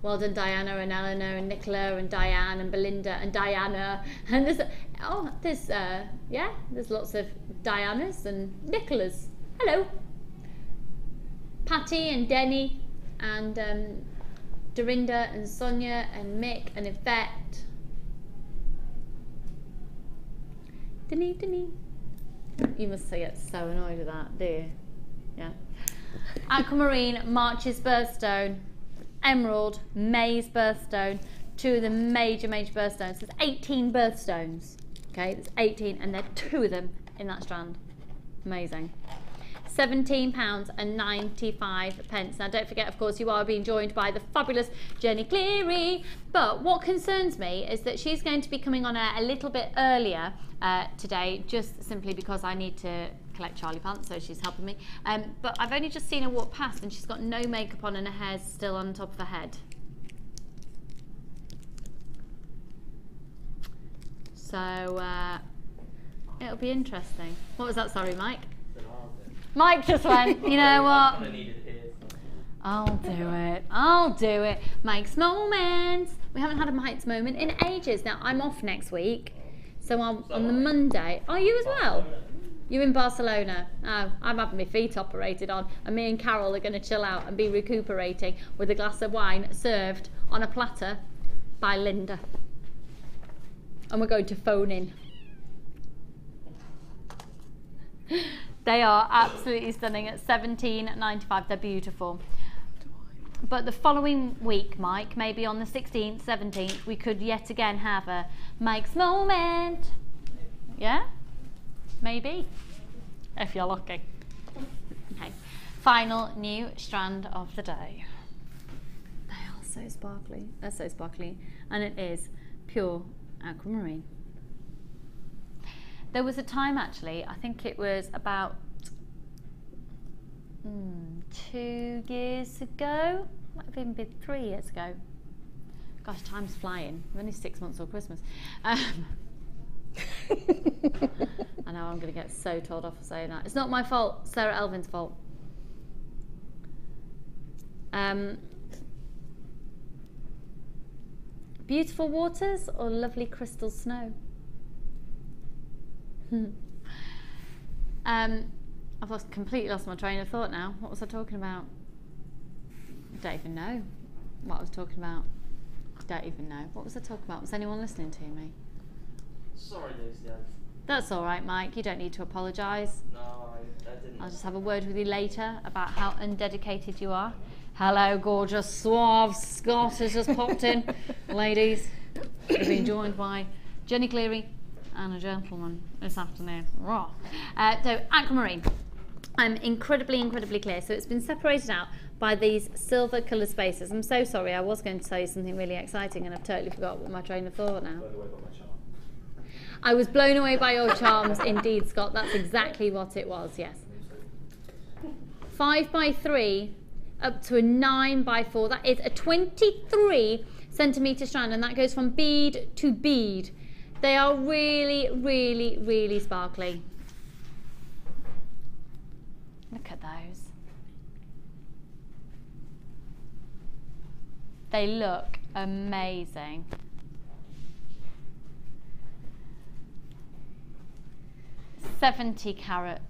Well done, Diana and Eleanor and Nicola and Diane and Belinda and Diana. And there's lots of Dianas and Nicolas. Hello. Patty and Denny and Dorinda and Sonia and Mick and Yvette. Denny. You must get so annoyed with that, do you? Yeah. Aquamarine, March's birthstone. Emerald, May's birthstone. Two of the major birthstones. There's 18 birthstones. Okay, there's 18, and there are 2 of them in that strand. Amazing. £17.95. Now don't forget, of course, you are being joined by the fabulous Jenny Cleary. But what concerns me is that she's going to be coming on a little bit earlier today, just simply because I need to collect Charlie Pants, so she's helping me. But I've only just seen her walk past, and she's got no makeup on, and her hair's still on top of her head. So it'll be interesting. What was that? Sorry, Mike. Mike just went, you know what? I'll do it. Mike's moments. We haven't had a Mike's moment in ages. Now, I'm off next week. So on the Monday. Are you as well? You're in Barcelona. Oh, I'm having my feet operated on. And me and Carol are going to chill out and be recuperating with a glass of wine served on a platter by Linda. And we're going to phone in. They are absolutely stunning at £17.95. They're beautiful. But the following week, Mike, maybe on the 16th, 17th, we could yet again have a Mike's moment. Yeah? Maybe. If you're lucky. Okay. Final new strand of the day. They are so sparkly. They're so sparkly. And it is pure Aquamarine. There was a time, actually, I think it was about 2 years ago, might have even been 3 years ago. Gosh, time's flying. We're only 6 months till Christmas. I know I'm going to get so told off for saying that. It's not my fault, Sarah Elvin's fault. Beautiful waters or lovely crystal snow? I've completely lost my train of thought now. What was I talking about? Don't even know what I was talking about. Don't even know. What was I talking about? Was anyone listening to me? Sorry, Lucy. That's all right, Mike. You don't need to apologise. No, I didn't. I'll just have a word with you later about how undedicated you are. Hello, gorgeous, suave Scott has just popped in. Ladies, we've been joined by Jenny Cleary and a gentleman this afternoon. So, Aquamarine. I'm incredibly clear. So it's been separated out by these silver coloured spaces. I'm so sorry, I was going to tell you something really exciting and I've totally forgot what my train of thought now. I was blown away by your charms, indeed, Scott. That's exactly what it was, yes. 5x3 up to a 9x4. That is a 23 centimetre strand, and that goes from bead to bead. They are really sparkly. Look at those. They look amazing. $70 carats.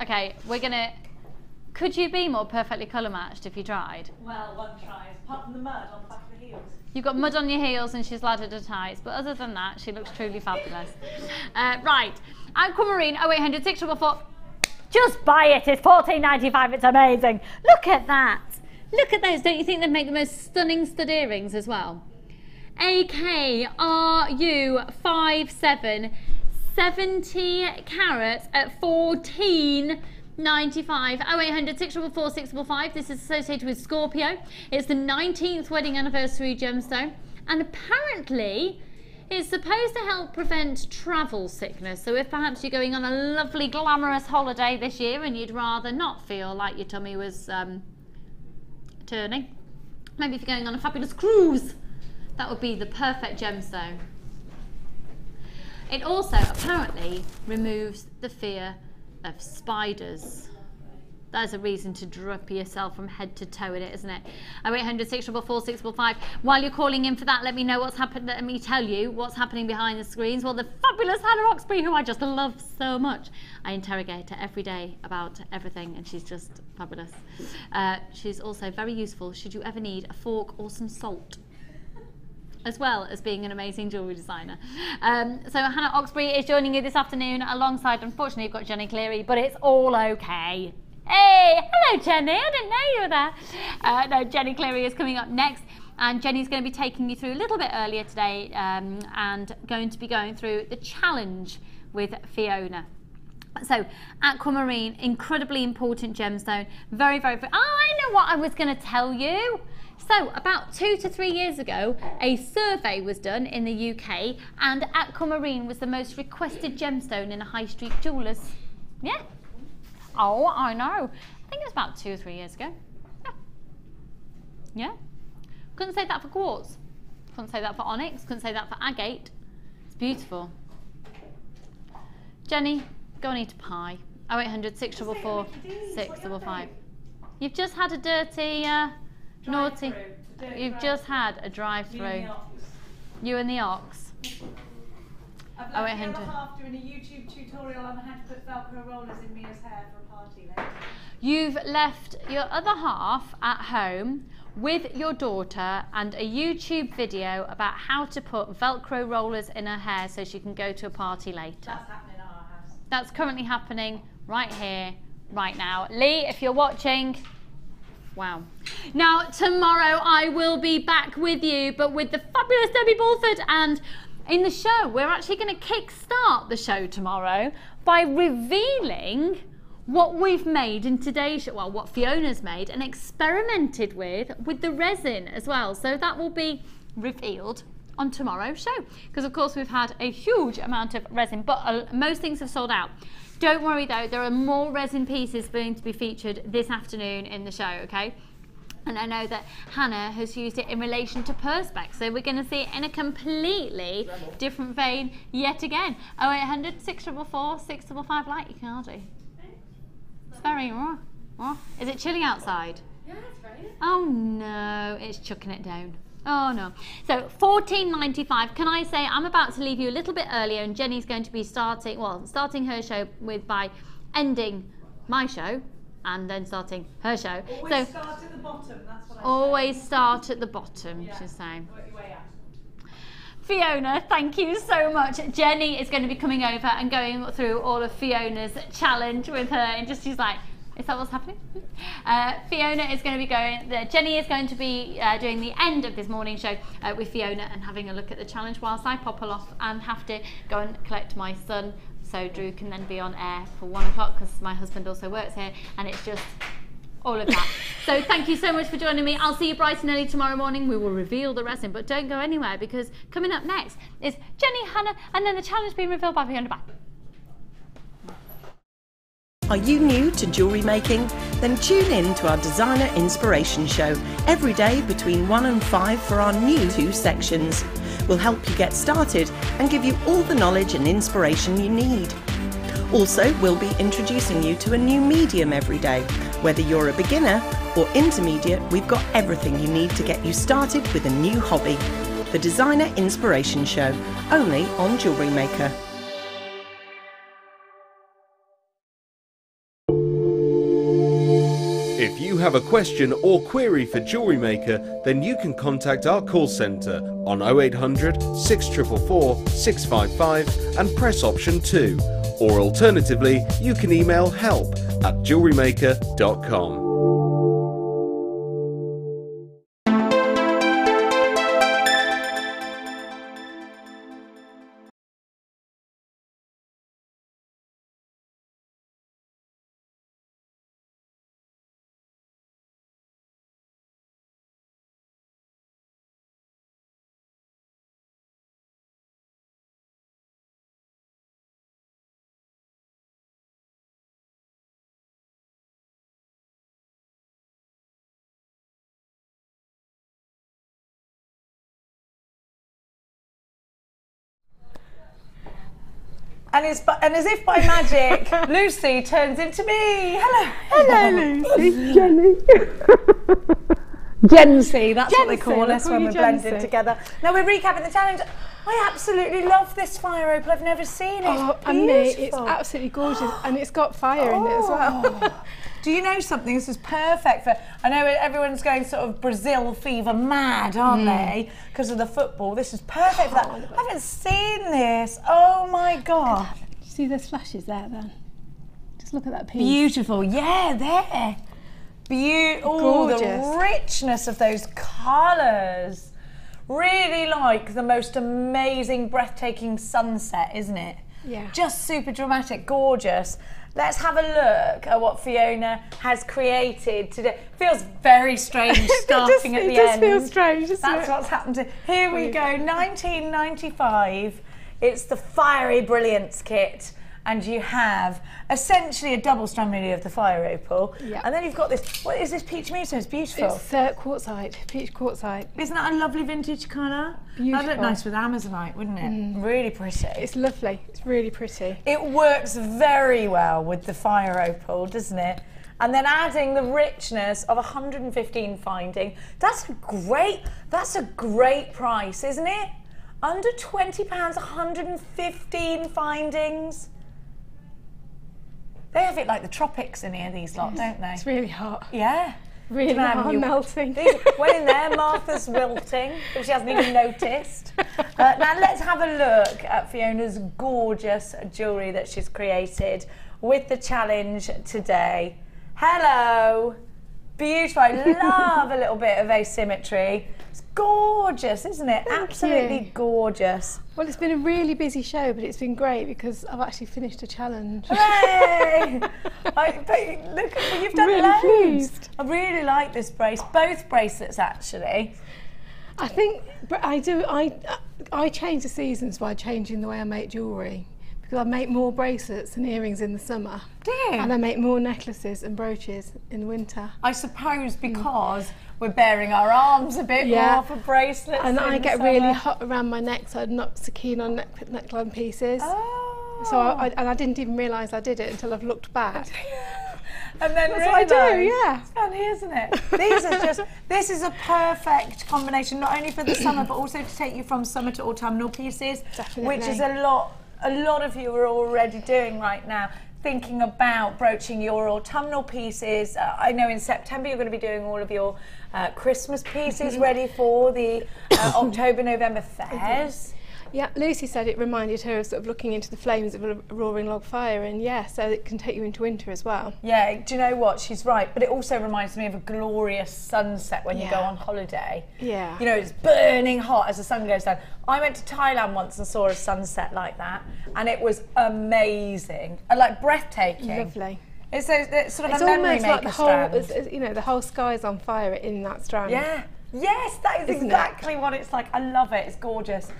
Okay, we're gonna. Could you be more perfectly colour matched if you tried? Well, one tries. Apart from the mud on the back of the heels. You've got mud on your heels and she's laddered her ties, but other than that, she looks truly fabulous. Right, Aquamarine 0800 644. Just buy it. It's $14.95. It's amazing. Look at that. Look at those. Don't you think they make the most stunning stud earrings as well? AKRU 57. 70 carats at $14.95. 0800 644 655. This is associated with Scorpio. It's the 19th wedding anniversary gemstone, and apparently it's supposed to help prevent travel sickness. So if perhaps you're going on a lovely glamorous holiday this year and you'd rather not feel like your tummy was turning, maybe if you're going on a fabulous cruise, that would be the perfect gemstone. It also apparently removes the fear of spiders. That's a reason to drop yourself from head to toe in it, isn't it? 0800 644 655. While you're calling in for that, let me know what's happened. Let me tell you what's happening behind the screens. Well, the fabulous Hannah Oxbury, who I just love so much. I interrogate her every day about everything, and she's just fabulous. She's also very useful should you ever need a fork or some salt, as well as being an amazing jewellery designer. So Hannah Oxbury is joining you this afternoon alongside, unfortunately, you've got Jenny Cleary, but it's all okay. Hey, hello Jenny, I didn't know you were there. No, Jenny Cleary is coming up next, and Jenny's going to be taking you through a little bit earlier today and going to be going through the challenge with Fiona. So, Aquamarine, incredibly important gemstone, very, I know what I was going to tell you. So, about 2 to 3 years ago, a survey was done in the UK, and Aquamarine was the most requested gemstone in a high street jewellers. Yeah. Oh, I know. I think it was about 2 or 3 years ago. Yeah. Couldn't say that for quartz. Couldn't say that for onyx. Couldn't say that for agate. It's beautiful. Jenny, go and eat a pie. 0800 644 655. You've just had a dirty, naughty. You've just had a drive-through. You and the ox. I've left the other half doing a YouTube tutorial on how to put Velcro rollers in Mia's hair for a party later. You've left your other half at home with your daughter and a YouTube video about how to put Velcro rollers in her hair so she can go to a party later. That's happening at our house. That's currently happening right here, right now. Lee, if you're watching, wow. Now, tomorrow I will be back with you, but with the fabulous Debbie Bulford, and in the show, we're actually going to kick-start the show tomorrow by revealing what we've made in today's show, well, what Fiona's made and experimented with the resin as well. So that will be revealed on tomorrow's show, because of course we've had a huge amount of resin, but most things have sold out. Don't worry though, there are more resin pieces going to be featured this afternoon in the show, okay? And I know that Hannah has used it in relation to perspex, so we're going to see it in a completely different vein yet again. 0800 644 655 light, you can all do. It's very raw. Is it chilly outside? Yeah, it's raining. Oh no, it's chucking it down. Oh no. So $14.95. Can I say I'm about to leave you a little bit earlier, and Jenny's going to be starting her show by ending my show and then starting her show. Always start at the bottom, that's what I always start at the bottom, yeah. She's saying. Work your way out. Fiona, thank you so much. Jenny is going to be coming over and going through all of Fiona's challenge with her, and just she's like, is that what's happening? Fiona is going to be Jenny is going to be doing the end of this morning show with Fiona and having a look at the challenge whilst I pop off and have to go and collect my son, so Drew can then be on air for 1 o'clock because my husband also works here, and it's just all of that. So thank you so much for joining me. I'll see you bright and early tomorrow morning. We will reveal the resin, but don't go anywhere because coming up next is Jenny, Hannah, and then the challenge being revealed by Fiona. Bye. Are you new to jewellery making? Then tune in to our Designer Inspiration Show every day between 1 and 5 for our new 2 sections. We'll help you get started and give you all the knowledge and inspiration you need. Also, we'll be introducing you to a new medium every day. Whether you're a beginner or intermediate, we've got everything you need to get you started with a new hobby. The Designer Inspiration Show, only on Jewellery Maker. If you have a question or query for Jewellery Maker, then you can contact our call centre on 0800 644 655 and press option 2. Or alternatively, you can email help@jewellerymaker.com. And as if by magic, Lucy turns into me. Hello, Lucy. Jenny. Gen-C, that's what they call us when we're blended together. Now we're recapping the challenge. I absolutely love this fire opal. I've never seen it. Oh, and me, it's absolutely gorgeous, and it's got fire in it as well. Do you know something? This is perfect for, I know everyone's going sort of Brazil fever mad, aren't they? Because of the football. This is perfect for that. I haven't seen this. Oh my God. You see those flashes there then? Just look at that piece. Beautiful. Yeah, there. Oh, the richness of those colours. Really like the most amazing, breathtaking sunset, isn't it? Yeah. Just super dramatic, gorgeous. Let's have a look at what Fiona has created today. Feels very strange starting at the end. It does feel strange, doesn't it? That's what's happened to. Here we go, 1995. It's the Fiery Brilliance kit. And you have essentially a double strand really of the fire opal. Yep. And then you've got this, what is this peach mousse? It's beautiful. It's quartzite, peach quartzite. Isn't that a lovely vintage colour? Beautiful. That'd look nice with Amazonite, wouldn't it? Really pretty. It's lovely, it's really pretty. It works very well with the fire opal, doesn't it? And then adding the richness of 115 finding. That's a great price, isn't it? Under £20, 115 findings. They have it like the tropics in here, these lot, don't they? It's really hot. Yeah. Really hot, melting. When in there, Martha's wilting, but she hasn't even noticed. Now let's have a look at Fiona's gorgeous jewellery that she's created with the challenge today. Hello. Beautiful. I love a little bit of asymmetry. It's gorgeous, isn't it? Absolutely gorgeous. Well, it's been a really busy show, but it's been great because I've actually finished a challenge. Hooray! Look, you've done really loads. Pleased. I really like this both bracelets actually. I think I change the seasons by changing the way I make jewellery. because I make more bracelets and earrings in the summer. Do you? And I make more necklaces and brooches in the winter. I suppose because we're bearing our arms a bit more for bracelets. And in I the get summer. really hot around my neck, so I'm not so keen on neckline pieces. Oh. So I didn't even realise I did it until I've looked back. And then That's what I do, yeah. It's funny, isn't it? These are just, this is a perfect combination, not only for the summer, but also to take you from summer to autumnal pieces, Definitely. which is a lot of you are already doing right now, thinking about broaching your autumnal pieces. I know in September you're going to be doing all of your Christmas pieces ready for the October-November fairs. Yeah, Lucy said it reminded her of sort of looking into the flames of a roaring log fire, and so it can take you into winter as well. Yeah, do you know what? She's right, but it also reminds me of a glorious sunset when you go on holiday. Yeah. You know, it's burning hot as the sun goes down. I went to Thailand once and saw a sunset like that, and it was amazing, like breathtaking. Lovely. It's sort of a memory maker like the whole, strand. you know, the whole sky's on fire in that strand. Yeah. Yes, that is exactly what it's like. I love it. It's gorgeous.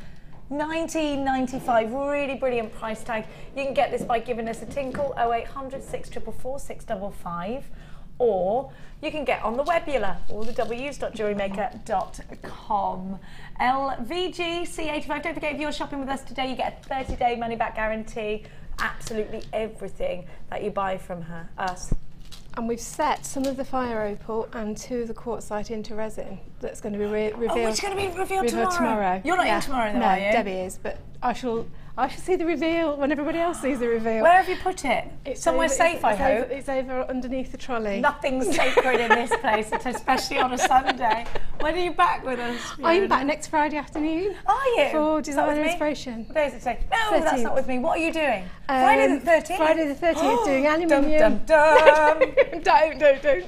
$19.95, really brilliant price tag. You can get this by giving us a tinkle, 0800 644 655, or you can get on the webula, all the w's.jewellerymaker.com. LVGC85. Don't forget, if you're shopping with us today, you get a 30-day money-back guarantee. Absolutely everything that you buy from us. And we've set some of the fire opal and 2 of the quartzite into resin. That's going to be revealed. Oh, it's going to be revealed tomorrow. You're not in tomorrow, though, no, are you? Debbie is, but I shall see the reveal when everybody else sees the reveal. Where have you put it? It's somewhere safe, I hope. It's over underneath the trolley. Nothing's sacred in this place, especially on a Sunday. When are you back with us? Fiona? I'm back next Friday afternoon. Are you? For Design and Inspiration. What day is it today? No, 13th. That's not with me. What are you doing? Friday the 13th? Friday the 13th, doing aluminium. Dum, dum, dum. Don't.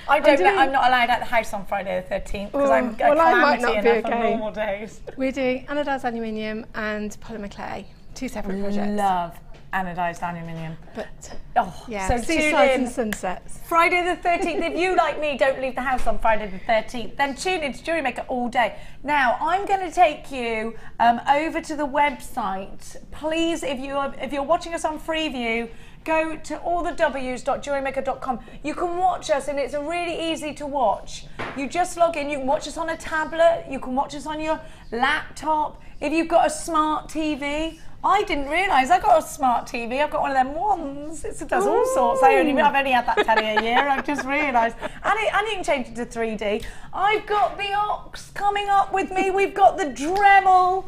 I'm not allowed at the house on Friday the 13th because I'm a calamity enough on normal days. We're doing anodised aluminium and polymer clay. 2 separate projects. Love anodised aluminium. But so seasides tune in. and sunsets. Friday the 13th. If you, like me, don't leave the house on Friday the 13th, then tune in to Jewellery Maker all day. Now, I'm going to take you over to the website. Please, if you're watching us on Freeview, go to allthews.jewellerymaker.com. You can watch us, and it's really easy to watch. You just log in. You can watch us on a tablet. You can watch us on your laptop. If you've got a smart TV, I didn't realise I got a smart TV. I've got one of them ones. It does all sorts. I've only had that telly a year. I've just realised. And you can change it to 3D. I've got the Ox coming up with me. We've got the Dremel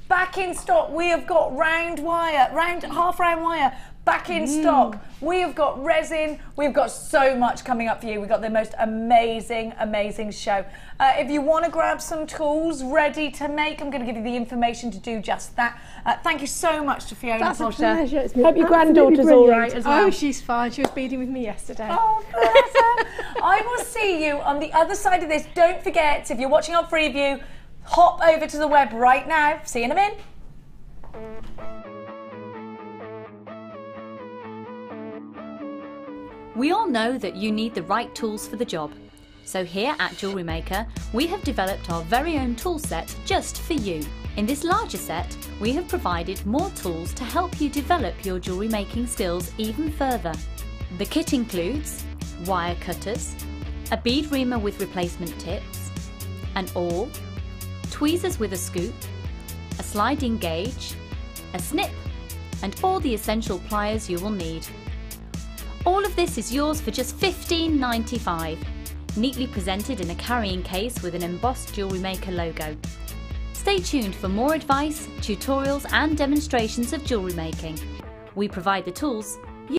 back in stock. We have got half round wire. Back in stock. We have got resin. We've got so much coming up for you. We've got the most amazing show. If you want to grab some tools ready to make, I'm going to give you the information to do just that. Thank you so much to Fiona. That's Potter. a pleasure. It's been Hope your granddaughter's all right as well. Oh, she's fine. She was beading with me yesterday. Oh, bless her. I will see you on the other side of this. Don't forget, if you're watching on Freeview, hop over to the web right now. See you in a minute. We all know that you need the right tools for the job. So here at Jewellery Maker, we have developed our very own tool set just for you. In this larger set, we have provided more tools to help you develop your jewellery making skills even further. The kit includes wire cutters, a bead reamer with replacement tips, an awl, tweezers with a scoop, a sliding gauge, a snip, and all the essential pliers you will need. All of this is yours for just $15.95, neatly presented in a carrying case with an embossed Jewellery Maker logo. Stay tuned for more advice, tutorials and demonstrations of jewellery making. We provide the tools,